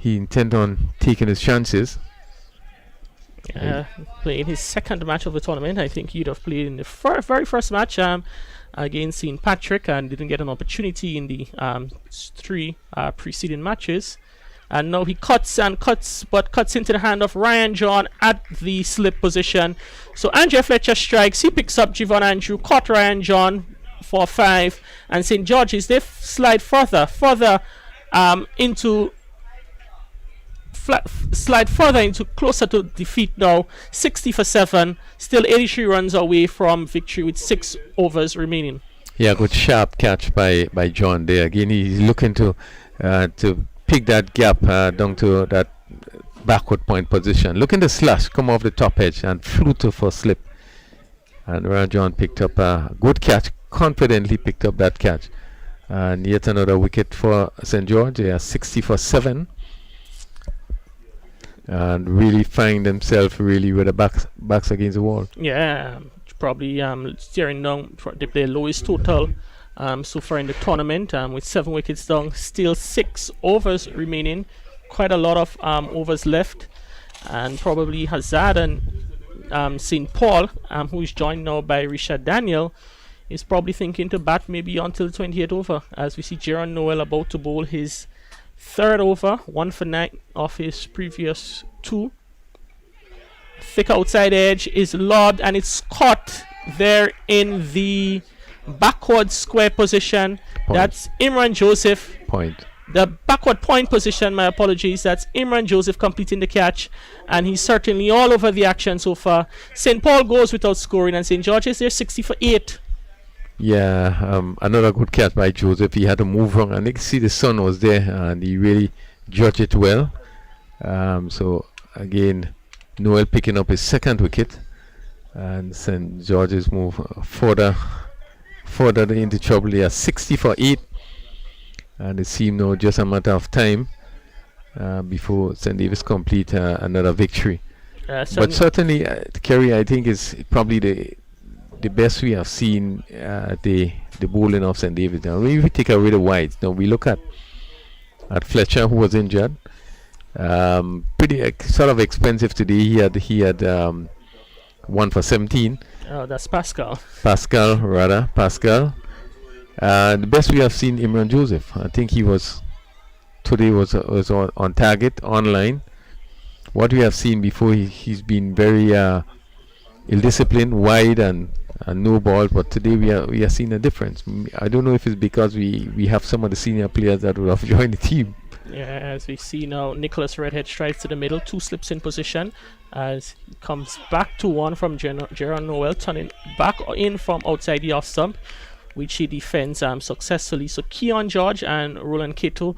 intend on taking his chances. Playing his second match of the tournament. I think he'd have played in the very first match against St. Patrick and didn't get an opportunity in the 3 preceding matches. And now he cuts into the hand of Ryan John at the slip position. So Andrea Fletcher strikes. He picks up Javon Andrew, caught Ryan John for 5, and St. George's, they slide further into closer to defeat now. 60 for 7, still 83 runs away from victory with 6 overs remaining. Yeah, good sharp catch by John there. Again, he's looking to pick that gap down to that backward point position. Looking to slash, come off the top edge and flew to for slip. And Ryan John picked up a good catch, confidently picked up that catch. And yet another wicket for St. George. They are 60 for 7. And really find themselves really with the backs against the wall. Yeah, probably staring down for their lowest total so far in the tournament, with 7 wickets down, still 6 overs remaining, quite a lot of overs left, and probably Hazard and St. Paul, who is joined now by Richard Daniel, is probably thinking to bat maybe until 28th over, as we see Jaron Noel about to bowl his 3rd over, 1 for 9 off his previous 2. Thick outside edge is lobbed and it's caught there in the backward square position. Point. That's Imran Joseph. Point. The backward point position, my apologies, that's Imran Joseph completing the catch, and he's certainly all over the action so far. St. Paul goes without scoring, and St. George's, they're 60 for 8. Yeah, another good catch by Joseph. He had to move wrong, and you can see the sun was there, and he really judged it well. So again, Noel picking up his 2nd wicket, and St. George's move further into trouble. They are 60 for 8, and it seemed now just a matter of time before St. Davis complete another victory. But certainly, Kerry, I think is probably the best we have seen the bowling of St. Davis. Now, if we take away the wides, now we look at Fletcher, who was injured. Pretty sort of expensive today. He had 1 for 17. Oh, that's Pascal. Pascal. The best we have seen, Imran Joseph. I think he was today was on target, online. What we have seen before, he's been very ill-disciplined, wide and no ball. But today we are seeing a difference. I don't know if it's because we have some of the senior players that would have joined the team. Yeah, as we see now, Nicholas Redhead strides to the middle, 2 slips in position as he comes back to 1 from Gerard Noel, turning back in from outside the off stump, which he defends successfully. So Keon George and Roland Cato,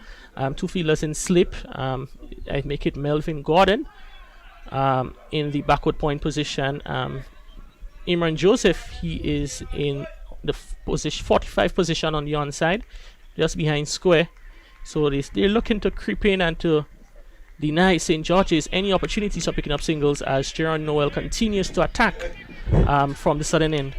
2 fielders in slip. I make it Melvin Gordon in the backward point position. Imran Joseph, he is in the 45 position on the onside, just behind square. So they're looking to creep in and to deny St. George's any opportunities of picking up singles as Gerard Noel continues to attack from the southern end.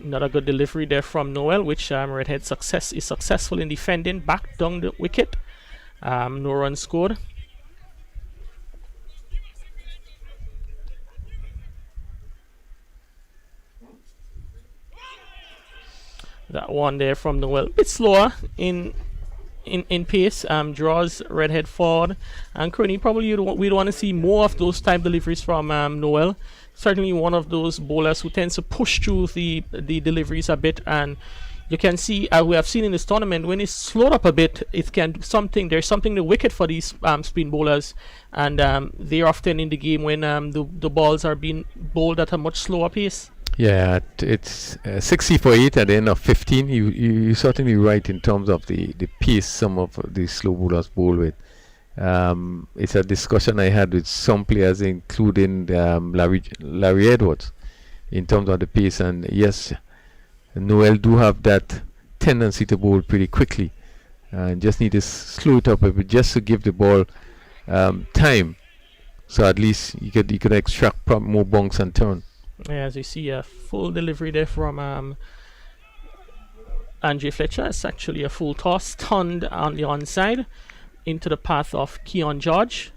Another good delivery there from Noel, which Redhead is successful in defending back down the wicket. No run scored. That one there from Noel, a bit slower in pace, draws Redhead forward. And Kearney, probably we'd want to see more of those type deliveries from Noel. Certainly one of those bowlers who tends to push through the deliveries a bit, and you can see, we have seen in this tournament, when it's slowed up a bit, it can do something. There's something to wicket for these spin bowlers, and they're often in the game when the balls are being bowled at a much slower pace. Yeah, it's 60 for 8 at the end of 15. You're certainly right in terms of the pace some of the slow bowlers bowl with. It's a discussion I had with some players, including Larry Edwards, in terms of the pace. And yes, Noel do have that tendency to bowl pretty quickly, and just need to slow it up a bit just to give the ball time, so at least you could extract more bunks and turn. Yeah, as you see, a full delivery there from Andre Fletcher. It's actually a full toss, stunned on the onside into the path of Keon George.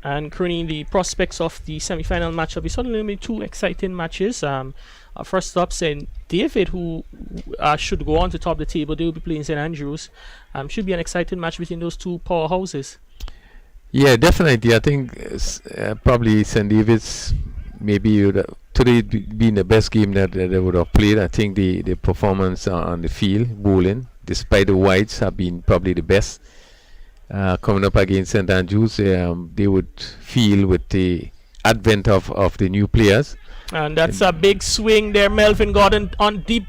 And currently the prospects of the semi-final match will be suddenly 2 exciting matches. First up, St. David, who should go on to top the table. They will be playing St. Andrews. Should be an exciting match between those 2 powerhouses. Yeah, definitely. I think probably St. David's maybe today being the best game that they would have played. I think the performance on the field, bowling, despite the wides, have been probably the best. Coming up against St. Andrews, they would feel with the advent of the new players. And that's a big swing there. Melvin Gordon on deep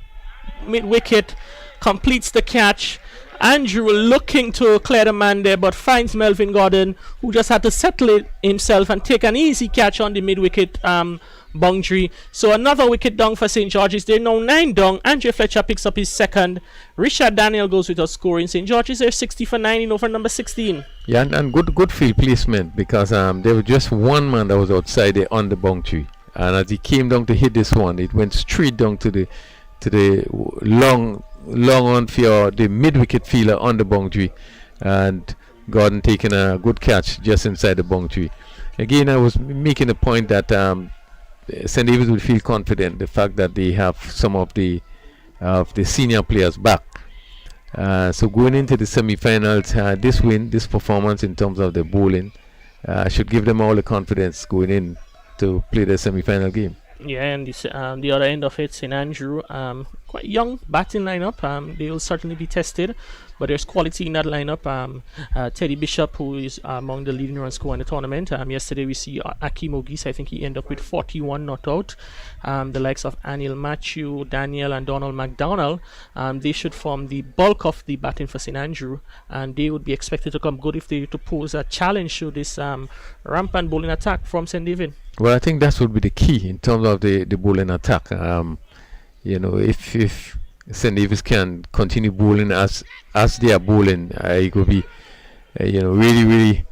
mid-wicket completes the catch. Andrew looking to clear the man there, but finds Melvin Gordon, who just had to settle it himself and take an easy catch on the mid-wicket boundary. So another wicket down for St. George's. They're now 9 down. Andre Fletcher picks up his second. Richard Daniel goes with a scoring. St. George's, they're 60 for 9 in over number 16. Yeah, and good field placement, because there was just one man that was outside there on the boundary, and as he came down to hit this one, it went straight down to the long on for the mid-wicket fielder on the boundary, and Gordon taking a good catch just inside the boundary. Again, I was making a point that St. David's will feel confident the fact that they have some of the senior players back. So going into the semi-finals, this performance in terms of the bowling should give them all the confidence going in to play the semi-final game. Yeah, and the other end of it, St. Andrew, quite young batting lineup. They will certainly be tested, but there's quality in that lineup. Teddy Bishop, who is among the leading run scorer in the tournament. Yesterday we see Akim Ogis, I think he ended up with 41 not out. The likes of Anil Matthew, Daniel and Donald McDonald, they should form the bulk of the batting for St. Andrew, and they would be expected to come good if they to pose a challenge to this rampant bowling attack from St. David. Well, I think that would be the key in terms of the bowling attack. If St. Davis can continue bowling as they are bowling, it could be really, really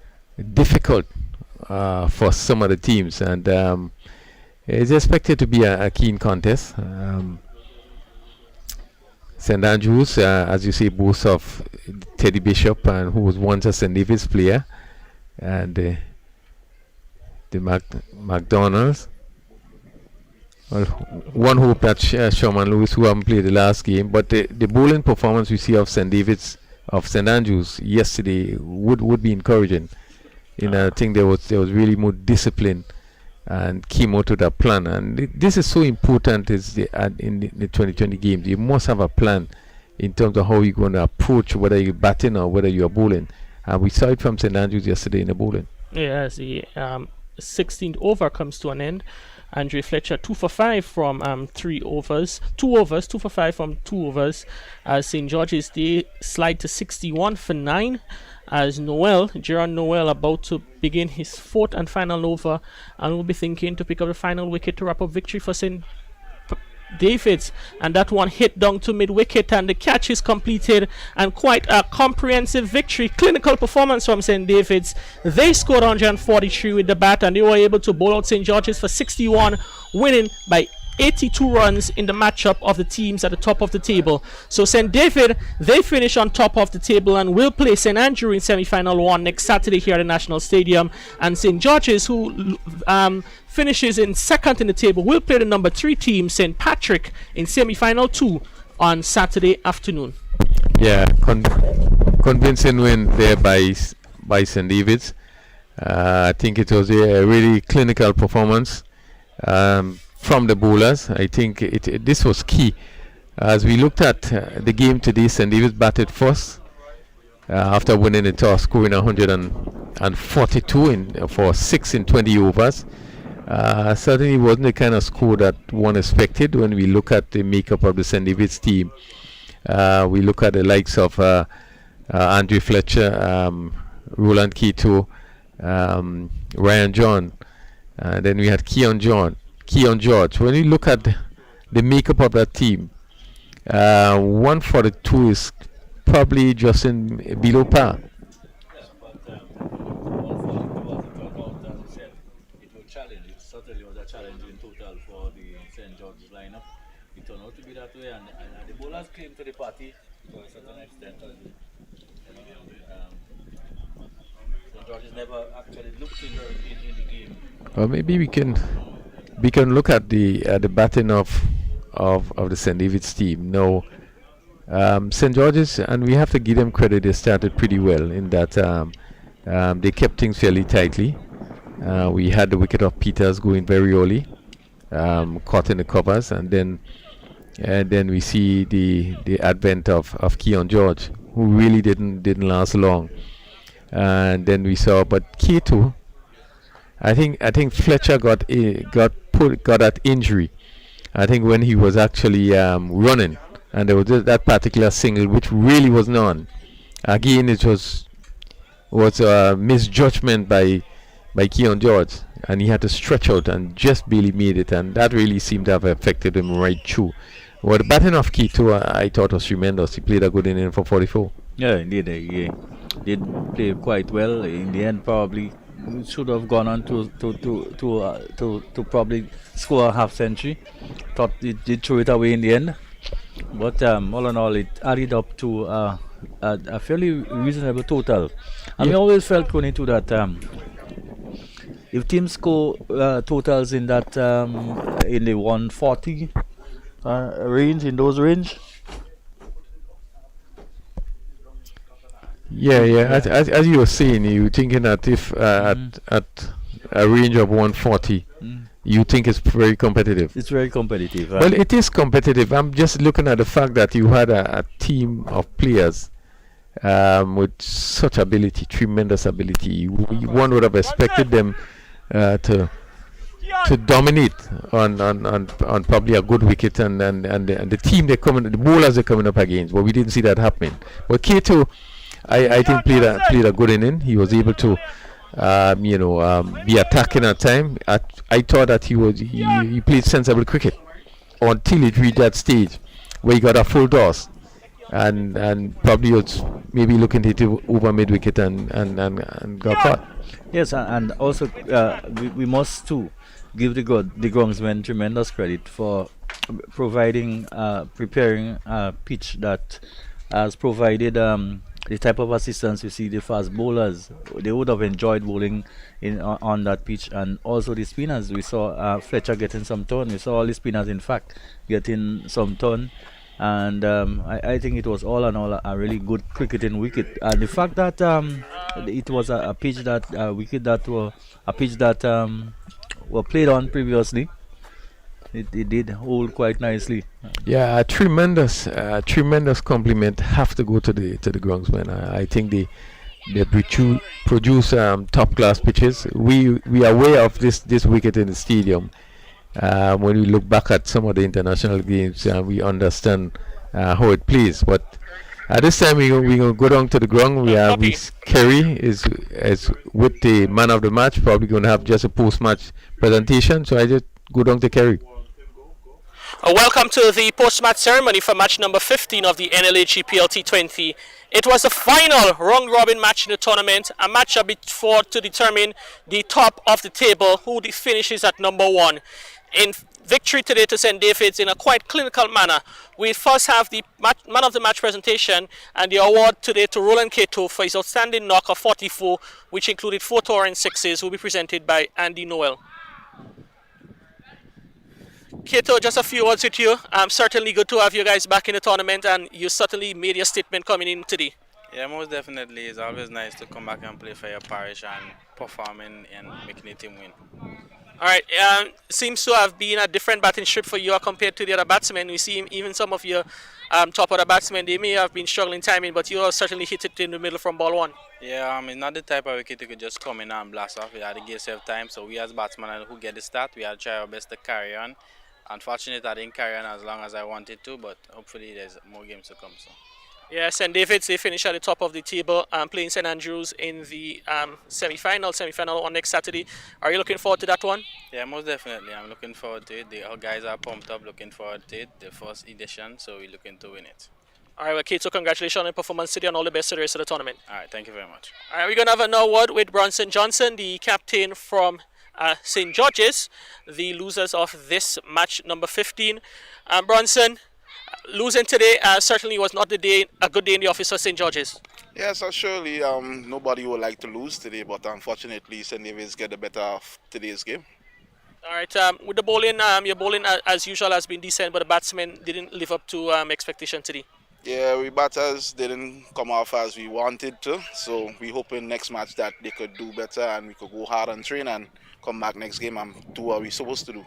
difficult for some of the teams, and it's expected to be a keen contest. St. Andrews, as you say, boasts of Teddy Bishop, and who was once a St. Davis player, and the McDonald's. Well, one hope that Sherman Lewis, who haven't played the last game, but the bowling performance we see of St. Andrews yesterday would be encouraging. I think there was really more discipline and came out with a plan. And this is so important in the 2020 games. You must have a plan in terms of how you're going to approach whether you're batting or whether you're bowling. And we saw it from St. Andrews yesterday in the bowling. Yes, the 16th over comes to an end. Andre Fletcher 2 for 5 from 2 overs, 2 for 5 from 2 overs. As St. George's, they slide to 61 for 9. As Gerard Noel, about to begin his 4th and final over, and will be thinking to pick up the final wicket to wrap up victory for St. David's, and that one hit down to mid-wicket, and the catch is completed, and quite a comprehensive victory, clinical performance from St. David's. They scored 143 with the bat, and they were able to bowl out St. George's for 61, winning by 82 runs in the matchup of the teams at the top of the table. So St. David, they finish on top of the table and will play St. Andrew in semi-final 1 next Saturday here at the National Stadium, and St. George's, who finishes in second in the table, will play the number 3 team, St. Patrick, in semi-final 2 on Saturday afternoon. Yeah, convincing win there by St. David's. I think it was a really clinical performance from the bowlers. I think this was key. As we looked at the game today, St. David's batted first after winning the toss, scoring 142 for 6 in 20 overs. Certainly wasn't the kind of score that one expected when we look at the makeup of the St. David's team. We look at the likes of Andre Fletcher, Roland Keto, Ryan John, then we had Keon George. When you look at the makeup of that team, 142 is probably just below par. Certainly was a challenge in total for the St. George's lineup. It turned out to be that way, and the bowlers came to the party to a certain extent. St. George's never actually looked in the game. Well, maybe we can look at the batting of the St. David's team. No, St. George's, and we have to give them credit, they started pretty well in that they kept things fairly tightly. We had the wicket of Peters going very early, caught in the covers, and then we see the advent of Keon George, who really didn't last long. And then we saw, but K2, I think Fletcher got that injury. I think when he was actually running, and there was that particular single which really was none. Again, it was a misjudgment by Keon George, and he had to stretch out and just barely made it, and that really seemed to have affected him right through. Well, the batting of Keto, I thought was tremendous. He played a good inning for 44. Yeah, indeed, he did play quite well. In the end, probably should have gone on to probably score a half century. Thought it did throw it away in the end, but all in all, it added up to a fairly reasonable total. And we always felt going into that. If teams score totals in that in the 140 range, in those range. As you were saying, you were thinking that if at a range of 140, you think it's very competitive. It's very competitive. Well, it is competitive. I'm just looking at the fact that you had a team of players with such ability, tremendous ability. One would have expected them to dominate on probably a good wicket, and the team the bowlers they're coming up against. But we didn't see that happening. But Keto, I think played a good inning. He was able to be attacking at time. I thought that he played sensible cricket until it reached that stage where he got a full toss, and probably was maybe looking to hit it over mid wicket and got caught. Yes, and also we must too give the groundsmen tremendous credit for preparing a pitch that has provided the type of assistance you see the fast bowlers. They would have enjoyed bowling on that pitch, and also the spinners. We saw Fletcher getting some turn. We saw all the spinners, in fact, getting some turn. And I think it was all in all a really good cricketing wicket. And the fact that it was a pitch that wicket that were a pitch that were played on previously. It did hold quite nicely. Yeah, a tremendous compliment have to go to the groundsman. I think they produce top class pitches. We are aware of this wicket in the stadium. When we look back at some of the international games, we understand how it plays. But at this time, we gonna go down to the ground. We have Kerry is with the man of the match. Probably gonna have just a post-match presentation. So I just go down to Kerry. Welcome to the post-match ceremony for match number 15 of the NLA GPL T20. It was the final round-robin match in the tournament, a match for to determine the top of the table, who finishes at number 1. In victory today to St. David's in a quite clinical manner, we first have the man of the match presentation and the award today to Roland Cato for his outstanding knock of 44, which included 4 touring sixes, will be presented by Andy Noel. Cato, just a few words with you. Certainly good to have you guys back in the tournament, and you certainly made your statement coming in today. Yeah, most definitely. It's always nice to come back and play for your parish and performing and making the team win. All right. Seems to have been a different batting strip for you compared to the other batsmen. We see even some of your top order batsmen, they may have been struggling timing, but you certainly hit it in the middle from ball 1. Yeah, it's not the type of wicket you could just come in and blast off. We had to give yourself time, so we as batsmen who get the start, we had to try our best to carry on. Unfortunately, I didn't carry on as long as I wanted to, but hopefully there's more games to come. So. Yeah, St. David's, they finish at the top of the table, playing St. Andrews in the semi-final on next Saturday. Are you looking forward to that one? Yeah, most definitely. I'm looking forward to it. Our guys are pumped up, looking forward to it. The first edition, so we're looking to win it. All right, well, Kate, so congratulations on your performance today and all the best to the rest of the tournament. All right, thank you very much. All right, we're going to have an award with Bronson Johnson, the captain from St. George's, the losers of this match number 15. Bronson, losing today certainly was not a good day in the office for St. George's. Yes, surely nobody would like to lose today, but unfortunately St. David's get the better of today's game. All right, with the bowling, your bowling as usual has been decent, but the batsmen didn't live up to expectation today. Yeah, we batters didn't come off as we wanted to, so we hoping next match that they could do better and we could go hard and train and come back next game and do what we're supposed to do.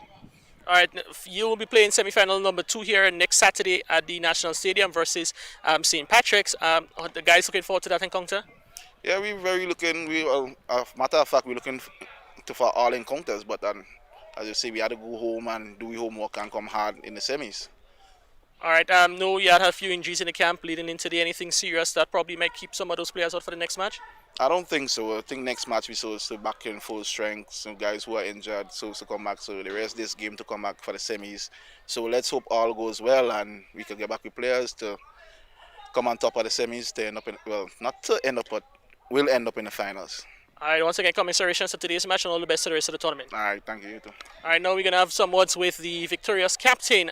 All right, you will be playing semi-final number 2 here next Saturday at the National Stadium versus St. Patrick's. Are the guys looking forward to that encounter? Yeah, we're very looking. Matter of fact, we're looking for all encounters, but as you say, we had to go home and do homework and come hard in the semis. All right, no, you had a few injuries in the camp leading into anything serious that probably might keep some of those players out for the next match? I don't think so. I think next match we supposed to back in full strength. Some guys who are injured supposed to come back. So the rest of this game to come back for the semis. So let's hope all goes well and we can get back with players to come on top of the semis to end up in, well, not to end up, but we'll end up in the finals. All right, once again, commiserations for today's match and all the best to the rest of the tournament. All right, thank you. You too. All right, now we're going to have some words with the victorious captain,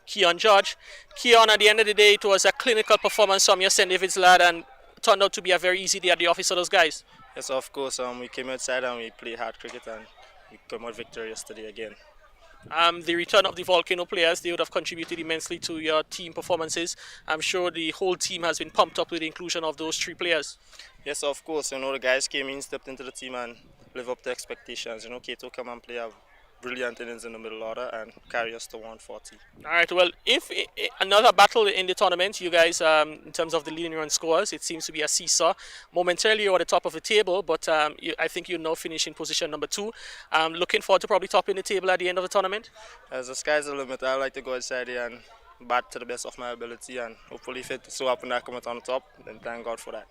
Keon George. Keon, at the end of the day, it was a clinical performance from your St. David's lad and turned out to be a very easy day at the office of those guys. Yes, of course. We came outside and we played hard cricket and we came out victorious today again. The return of the Volcano players, they would have contributed immensely to your team performances. I'm sure the whole team has been pumped up with the inclusion of those 3 players. Yes, of course. The guys came in, stepped into the team and live up to expectations. Cato come and play a brilliant innings in the middle order and carry us to 140. All right, well, if another battle in the tournament, you guys, in terms of the leading run scores, it seems to be a seesaw. Momentarily you're at the top of the table, but I think you'll now finish in position number 2. Looking forward to probably topping the table at the end of the tournament? As the sky's the limit, I like to go outside here and bat to the best of my ability, and hopefully if it so happens I come out on the top, then thank God for that.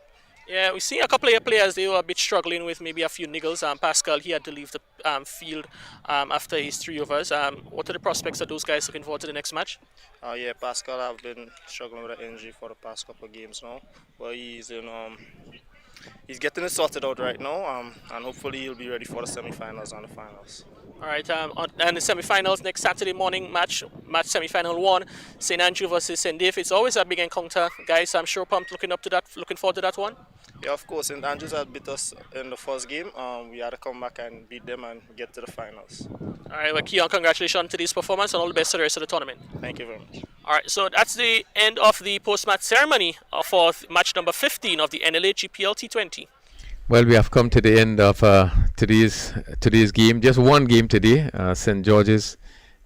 Yeah, we see a couple of your players, they were a bit struggling with maybe a few niggles. Pascal, he had to leave the field after his 3 overs. What are the prospects of those guys looking forward to the next match? Yeah, Pascal have been struggling with an injury for the past couple of games now. But he's getting it sorted out right now, and hopefully he'll be ready for the semi-finals and the finals. All right, and the semi-finals next Saturday morning, match semi-final 1, St. Andrew versus St. David's. It's always a big encounter, guys. I'm sure pumped, looking forward to that one. Yeah, of course. St. Andrews had beat us in the first game. We had to come back and beat them and get to the finals. All right, well, Keon, congratulations on today's performance and all the best to the rest of the tournament. Thank you very much. All right, so that's the end of the post-match ceremony for match number 15 of the NLA GPL T20. Well, we have come to the end of today's game. Just one game today, St. George's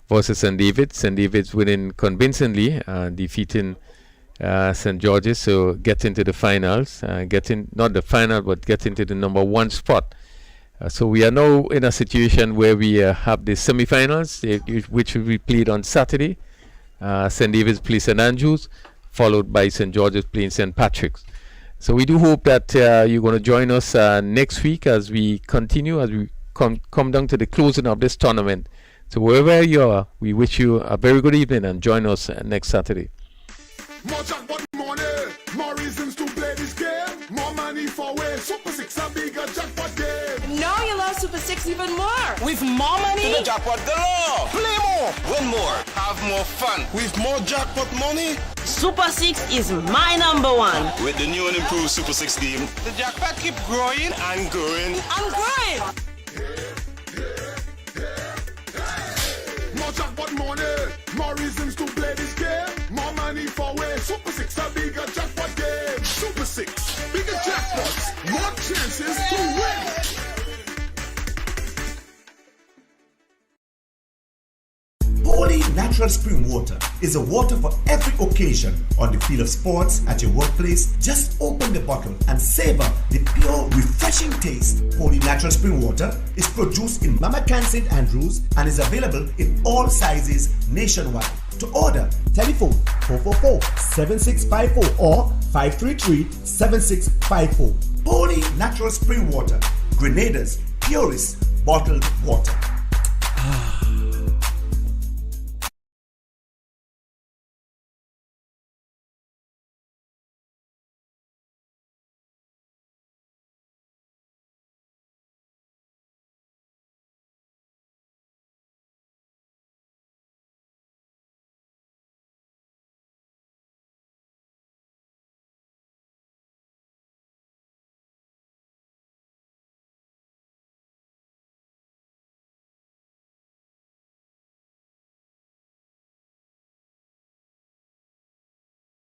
versus St. David's. St. David's winning convincingly, defeating St. George's, so get into the finals, not the final, but get into the number 1 spot. So we are now in a situation where we have the semi-finals, which will be played on Saturday. St. David's play St. Andrews, followed by St. George's playing St. Patrick's. So we do hope that you're going to join us next week as we continue, as we come down to the closing of this tournament. So wherever you are, we wish you a very good evening and join us next Saturday. More jackpot money, more reasons to play this game. More money for way. Super 6 a bigger jackpot game. Now you love Super 6 even more. With more money. To the jackpot galore. Play more, win more, have more fun. With more jackpot money. Super 6 is my number 1. With the new and improved Super 6 game, the jackpot keep growing and growing. I'm growing. More jackpot money, more reasons to play this game. More money for way. Super 6 a bigger jackpot game. Super 6, bigger jackpots, more chances to win. Holy natural spring water is a water for every occasion on the field of sports, at your workplace. Just open the bottle and savor the pure, refreshing taste. Holy natural spring water is produced in Mama Can St. Andrews and is available in all sizes nationwide. To order, telephone 444-7654 or 533-7654. Holy natural spring water, Grenada's purest bottled water.